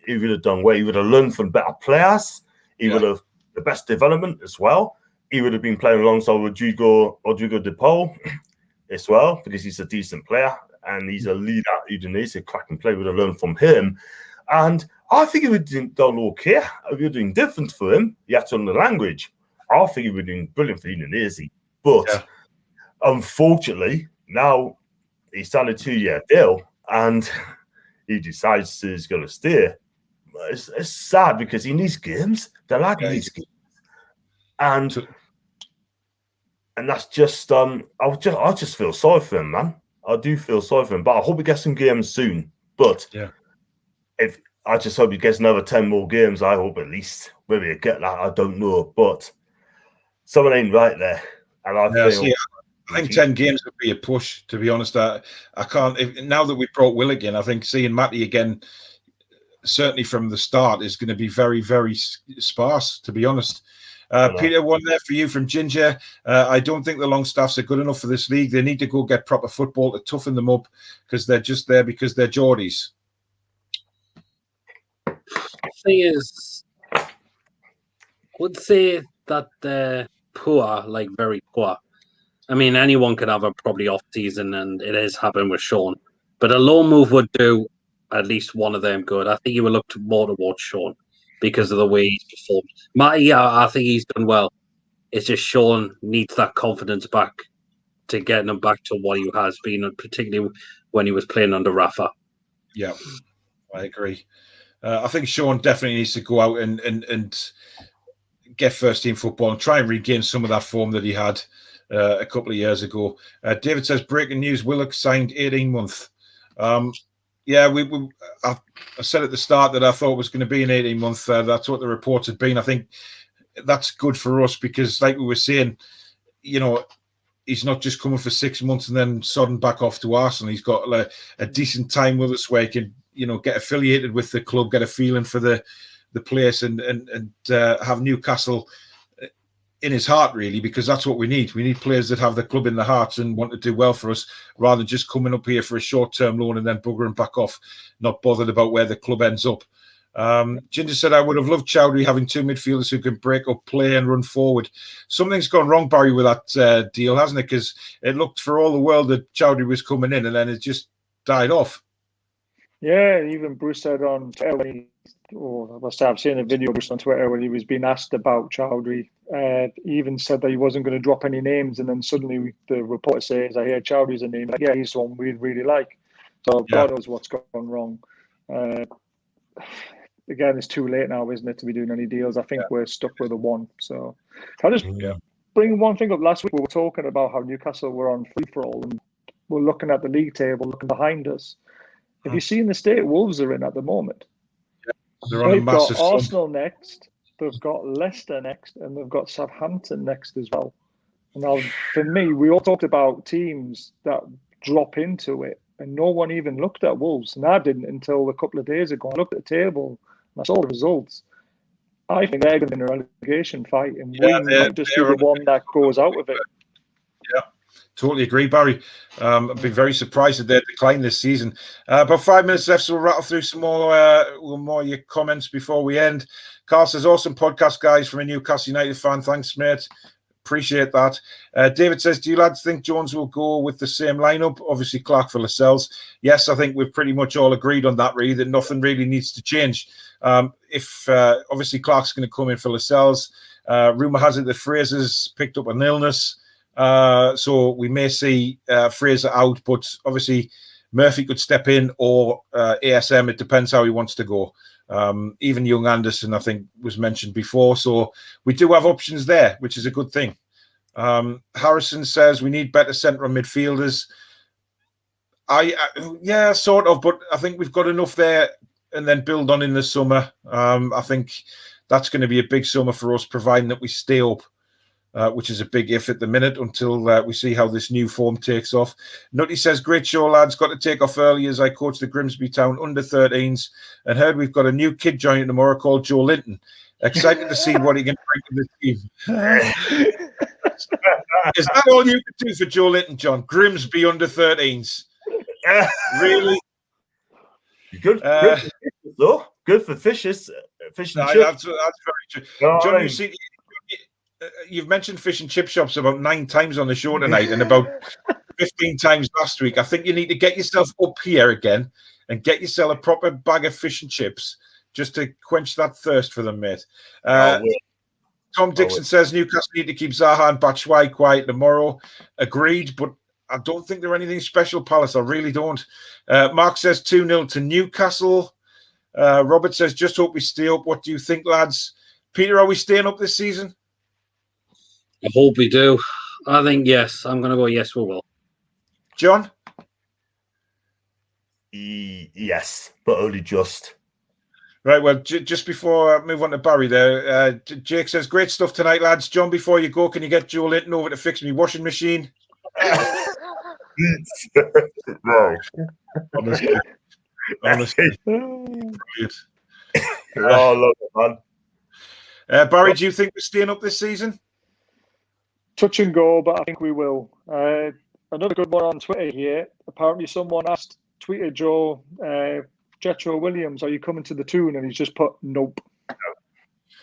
he would have done well. He would have learned from better players. He would have the best development as well. He would have been playing alongside Rodrigo De Paul as well, because he's a decent player and he's a leader at Udinese, a cracking player. Would have learned from him. And I think he would have done okay. If you're doing different for him, you have to learn the language. I think he would have been brilliant for Udinese. But unfortunately, now he's signed a 2-year deal. And he decides he's going to stay. It's sad because he needs games. The lad needs games, and that's just I just feel sorry for him, man. I do feel sorry for him, but I hope he gets some games soon. But if I just hope he gets another 10 more games, I hope at least. Maybe he'll get that. I don't know, but someone ain't right there, and I think 10 games would be a push, to be honest. I can't. Now that we brought Willock in, I think seeing Matty again, certainly from the start, is going to be very, very sparse, to be honest. Peter, one there for you from Ginger. I don't think the Longstaffs are good enough for this league. They need to go get proper football to toughen them up, because they're just there because they're Geordies. The thing is, I would say that they're poor, like very poor. I mean, anyone could have a probably off season, and it has happened with Sean. But a loan move would do at least one of them good. I think you would look more towards Sean because of the way he's performed. Matty, I think he's done well. It's just Sean needs that confidence back to get him back to what he has been, particularly when he was playing under Rafa. Yeah, I agree. I think Sean definitely needs to go out and get first team football and try and regain some of that form that he had a couple of years ago. David says, breaking news, Willock signed 18-month. Yeah, I said at the start that I thought it was going to be an 18-month. That's what the reports had been. I think that's good for us because, like we were saying, he's not just coming for 6 months and then sodding back off to Arsenal. He's got a decent time with us where he can, get affiliated with the club, get a feeling for the place, and have Newcastle in his heart, really, because that's what we need. We need players that have the club in their hearts and want to do well for us, rather than just coming up here for a short-term loan and then buggering back off, not bothered about where the club ends up. Ginger said, I would have loved Chowdhury having two midfielders who can break up play and run forward. Something's gone wrong, Barry, with that deal, hasn't it? Because it looked for all the world that Chowdhury was coming in and then it just died off. Yeah, even Bruce said on Twitter, I've seen a video Bruce on Twitter when he was being asked about Chowdhury. He even said that he wasn't going to drop any names, and then suddenly the reporter says, I hear Chowdhury's a name. Like, yeah, he's one we'd really like. So God knows what's gone wrong. Again, it's too late now, isn't it, to be doing any deals? I think we're stuck with a one. So I'll just bring one thing up. Last week we were talking about how Newcastle were on free-for-all, and we're looking at the league table, looking behind us. Have you seen the state Wolves are in at the moment? They're on a massive got Arsenal next, they've got Leicester next, and they've got Southampton next as well. Now, for me, we all talked about teams that drop into it, and no one even looked at Wolves. And I didn't until a couple of days ago. I looked at the table, and I saw the results. I think they're going to be in a relegation fight, and we might just be the one that goes out of it. Yeah. Totally agree, Barry. I've been very surprised at their decline this season. About 5 minutes left, so we'll rattle through some more of your comments before we end. Carl says, awesome podcast, guys, from a Newcastle United fan. Thanks, mate. Appreciate that. David says, do you lads think Jones will go with the same lineup? Obviously, Clark for Lascelles. Yes, I think we've pretty much all agreed on that, really, that nothing really needs to change. If obviously Clark's going to come in for Lascelles, rumour has it that Fraser's picked up an illness. So we may see Fraser out, but obviously Murphy could step in or ASM. It depends how he wants to go. Even young Anderson, I think, was mentioned before. So we do have options there, which is a good thing. Harrison says we need better central midfielders. Yeah, sort of, but I think we've got enough there and then build on in the summer. I think that's going to be a big summer for us, providing that we stay up. Which is a big if at the minute until we see how this new form takes off. Nutty says, great show, lads. Got to take off early as I coach the Grimsby Town under-13s and heard we've got a new kid joining tomorrow called Joelinton. Excited to see what he can bring to the team. Is that all you can do for Joelinton, John? Grimsby under-13s? Really? Good. Though. Good for fishes. Fish and chips. That's very true. John, you've mentioned fish and chip shops about 9 times on the show tonight and about 15 times last week. I think you need to get yourself up here again and get yourself a proper bag of fish and chips just to quench that thirst for them, mate. Tom Dixon says Newcastle need to keep Zaha and Batshuayi quiet tomorrow. Agreed, but I don't think they're anything special, Palace. I really don't. Mark says 2-0 to Newcastle. Robert says, just hope we stay up. What do you think, lads? Peter, are we staying up this season? I hope we do. I think yes. I'm going to go yes, we will. John? Yes, but only just. Right, well, just before I move on to Barry there, Jake says, great stuff tonight, lads. John, before you go, can you get Joelinton over to fix me washing machine? No. Honestly. Brilliant. I love it, man. Barry, do you think we're staying up this season? Touch and go, but I think we will. Another good one on Twitter here. Apparently someone tweeted Joe, Jetro Williams, are you coming to the Toon? And he's just put nope.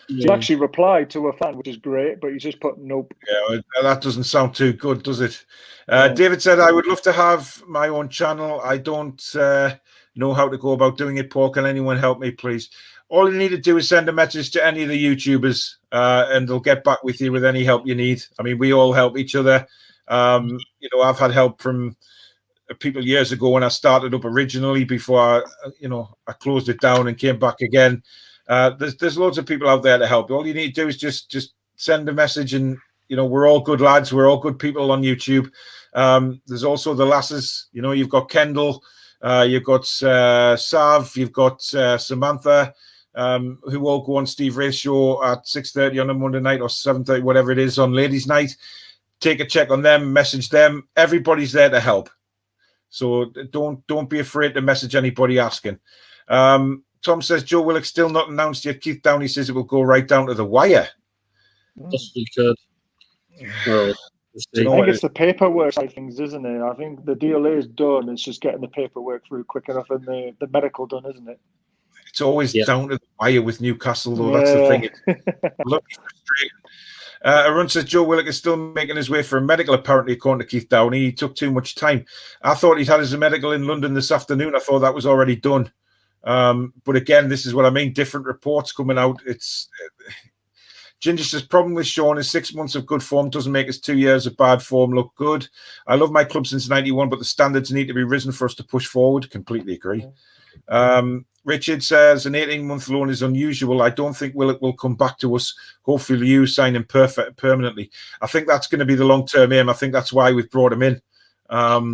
He actually replied to a fan, which is great, but he's just put nope. Yeah, that doesn't sound too good, does it? David said, I would love to have my own channel. I don't know how to go about doing it, Paul. Can anyone help me, please? All you need to do is send a message to any of the YouTubers and they'll get back with you with any help you need. I mean, we all help each other. I've had help from people years ago when I started up originally before I closed it down and came back again. There's loads of people out there to help. All you need to do is just send a message and, we're all good lads. We're all good people on YouTube. There's also the lasses, you've got Kendall You've got Sav, you've got Samantha, who all go on Steve Ray's show at 6:30 on a Monday night or 7:30, whatever it is, on Ladies' Night. Take a check on them, message them. Everybody's there to help. So don't be afraid to message anybody asking. Tom says Joe Willock still not announced yet. Keith Downey says it will go right down to the wire. Possibly could. Well, I think it's the paperwork side of things, isn't it? I think the deal is done. It's just getting the paperwork through quick enough and the medical done, isn't it? It's always down to the wire with Newcastle, though. That's the thing. It's frustrating. Arun says Joe Willock is still making his way for a medical, apparently, according to Keith Downey. He took too much time. I thought he'd had his medical in London this afternoon. I thought that was already done. But again, this is what I mean. Different reports coming out. It's Ginger says problem with Sean is 6 months of good form doesn't make us 2 years of bad form look good. I love my club since 91, but the standards need to be risen for us to push forward. Completely agree. Richard says an 18-month loan is unusual. I don't think Willock will come back to us. Hopefully you sign him permanently. I think that's going to be the long-term aim. I think that's why we've brought him in. I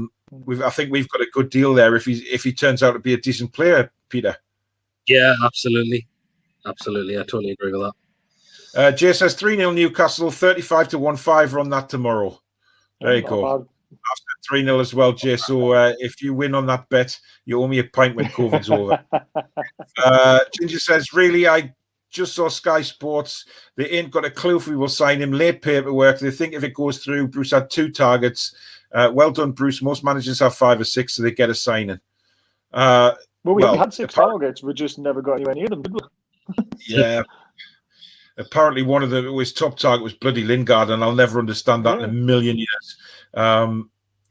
think we've got a good deal there if he turns out to be a decent player, Peter. Yeah, absolutely. Absolutely. I totally agree with that. Jay says 3-0 Newcastle, 35-1-5 on that tomorrow. There you go. I've said 3-0 as well, Jay. So if you win on that bet, you owe me a pint when COVID's over. Ginger says, really, I just saw Sky Sports. They ain't got a clue if we will sign him. Late paperwork. They think if it goes through, Bruce had 2 targets. Well done, Bruce. Most managers have 5 or 6, so they get a signing. Well, we had 6 targets. We just never got anywhere near them, did we? Yeah. Apparently, one of his top target was bloody Lingard, and I'll never understand that in a million years.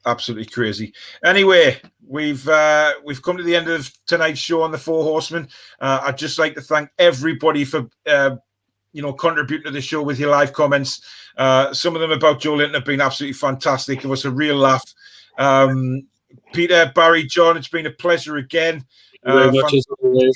Absolutely crazy. Anyway, we've come to the end of tonight's show on the Four Horsemen. I'd just like to thank everybody for contributing to the show with your live comments. Some of them about Joelinton have been absolutely fantastic. Give us a real laugh. Peter, Barry, John, it's been a pleasure again. Very much as always.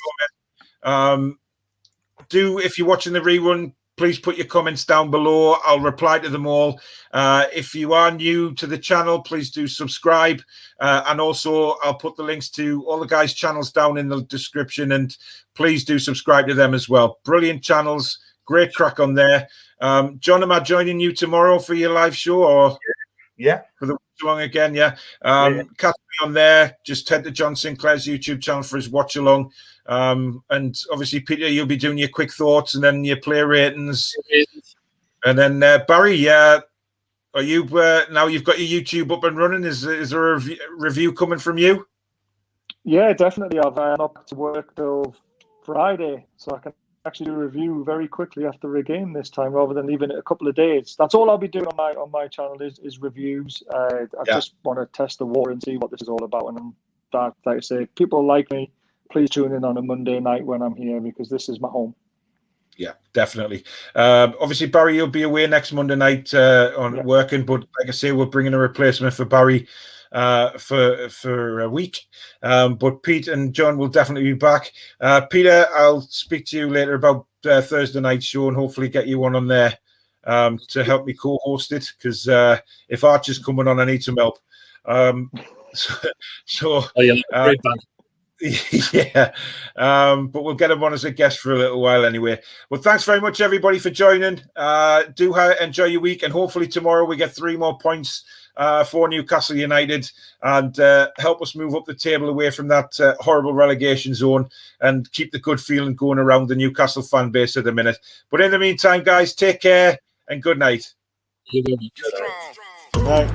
If you're watching the rerun, please put your comments down below. I'll reply to them all. If you are new to the channel, please do subscribe. And also, I'll put the links to all the guys' channels down in the description. And please do subscribe to them as well. Brilliant channels. Great crack on there. John, am I joining you tomorrow for your live show? Or yeah. For the watch along again, yeah. Catch me on there. Just head to John Sinclair's YouTube channel for his watch along. And obviously, Peter, you'll be doing your quick thoughts and then your player ratings. And then Barry, are you now you've got your YouTube up and running? Is there a review coming from you? Yeah, definitely. I'm up to work till Friday, so I can actually do a review very quickly after a game this time, rather than leaving it a couple of days. That's all I'll be doing on my channel is reviews. I just want to test the water and see what this is all about. And that, like I say, people like me. Please tune in on a Monday night when I'm here, because this is my home. Yeah, definitely. Obviously, Barry, you'll be away next Monday night working, but like I say, we're bringing a replacement for Barry for a week. But Pete and John will definitely be back. Peter, I'll speak to you later about Thursday night show and hopefully get you on there to help me co-host it, because if Archer's coming on, I need some help. Great band. Yeah, but we'll get him on as a guest for a little while anyway. Well, thanks very much, everybody, for joining. Do enjoy your week, and hopefully tomorrow we get 3 more points for Newcastle United and help us move up the table away from that horrible relegation zone and keep the good feeling going around the Newcastle fan base at the minute. But in the meantime, guys, take care and good night. Good night.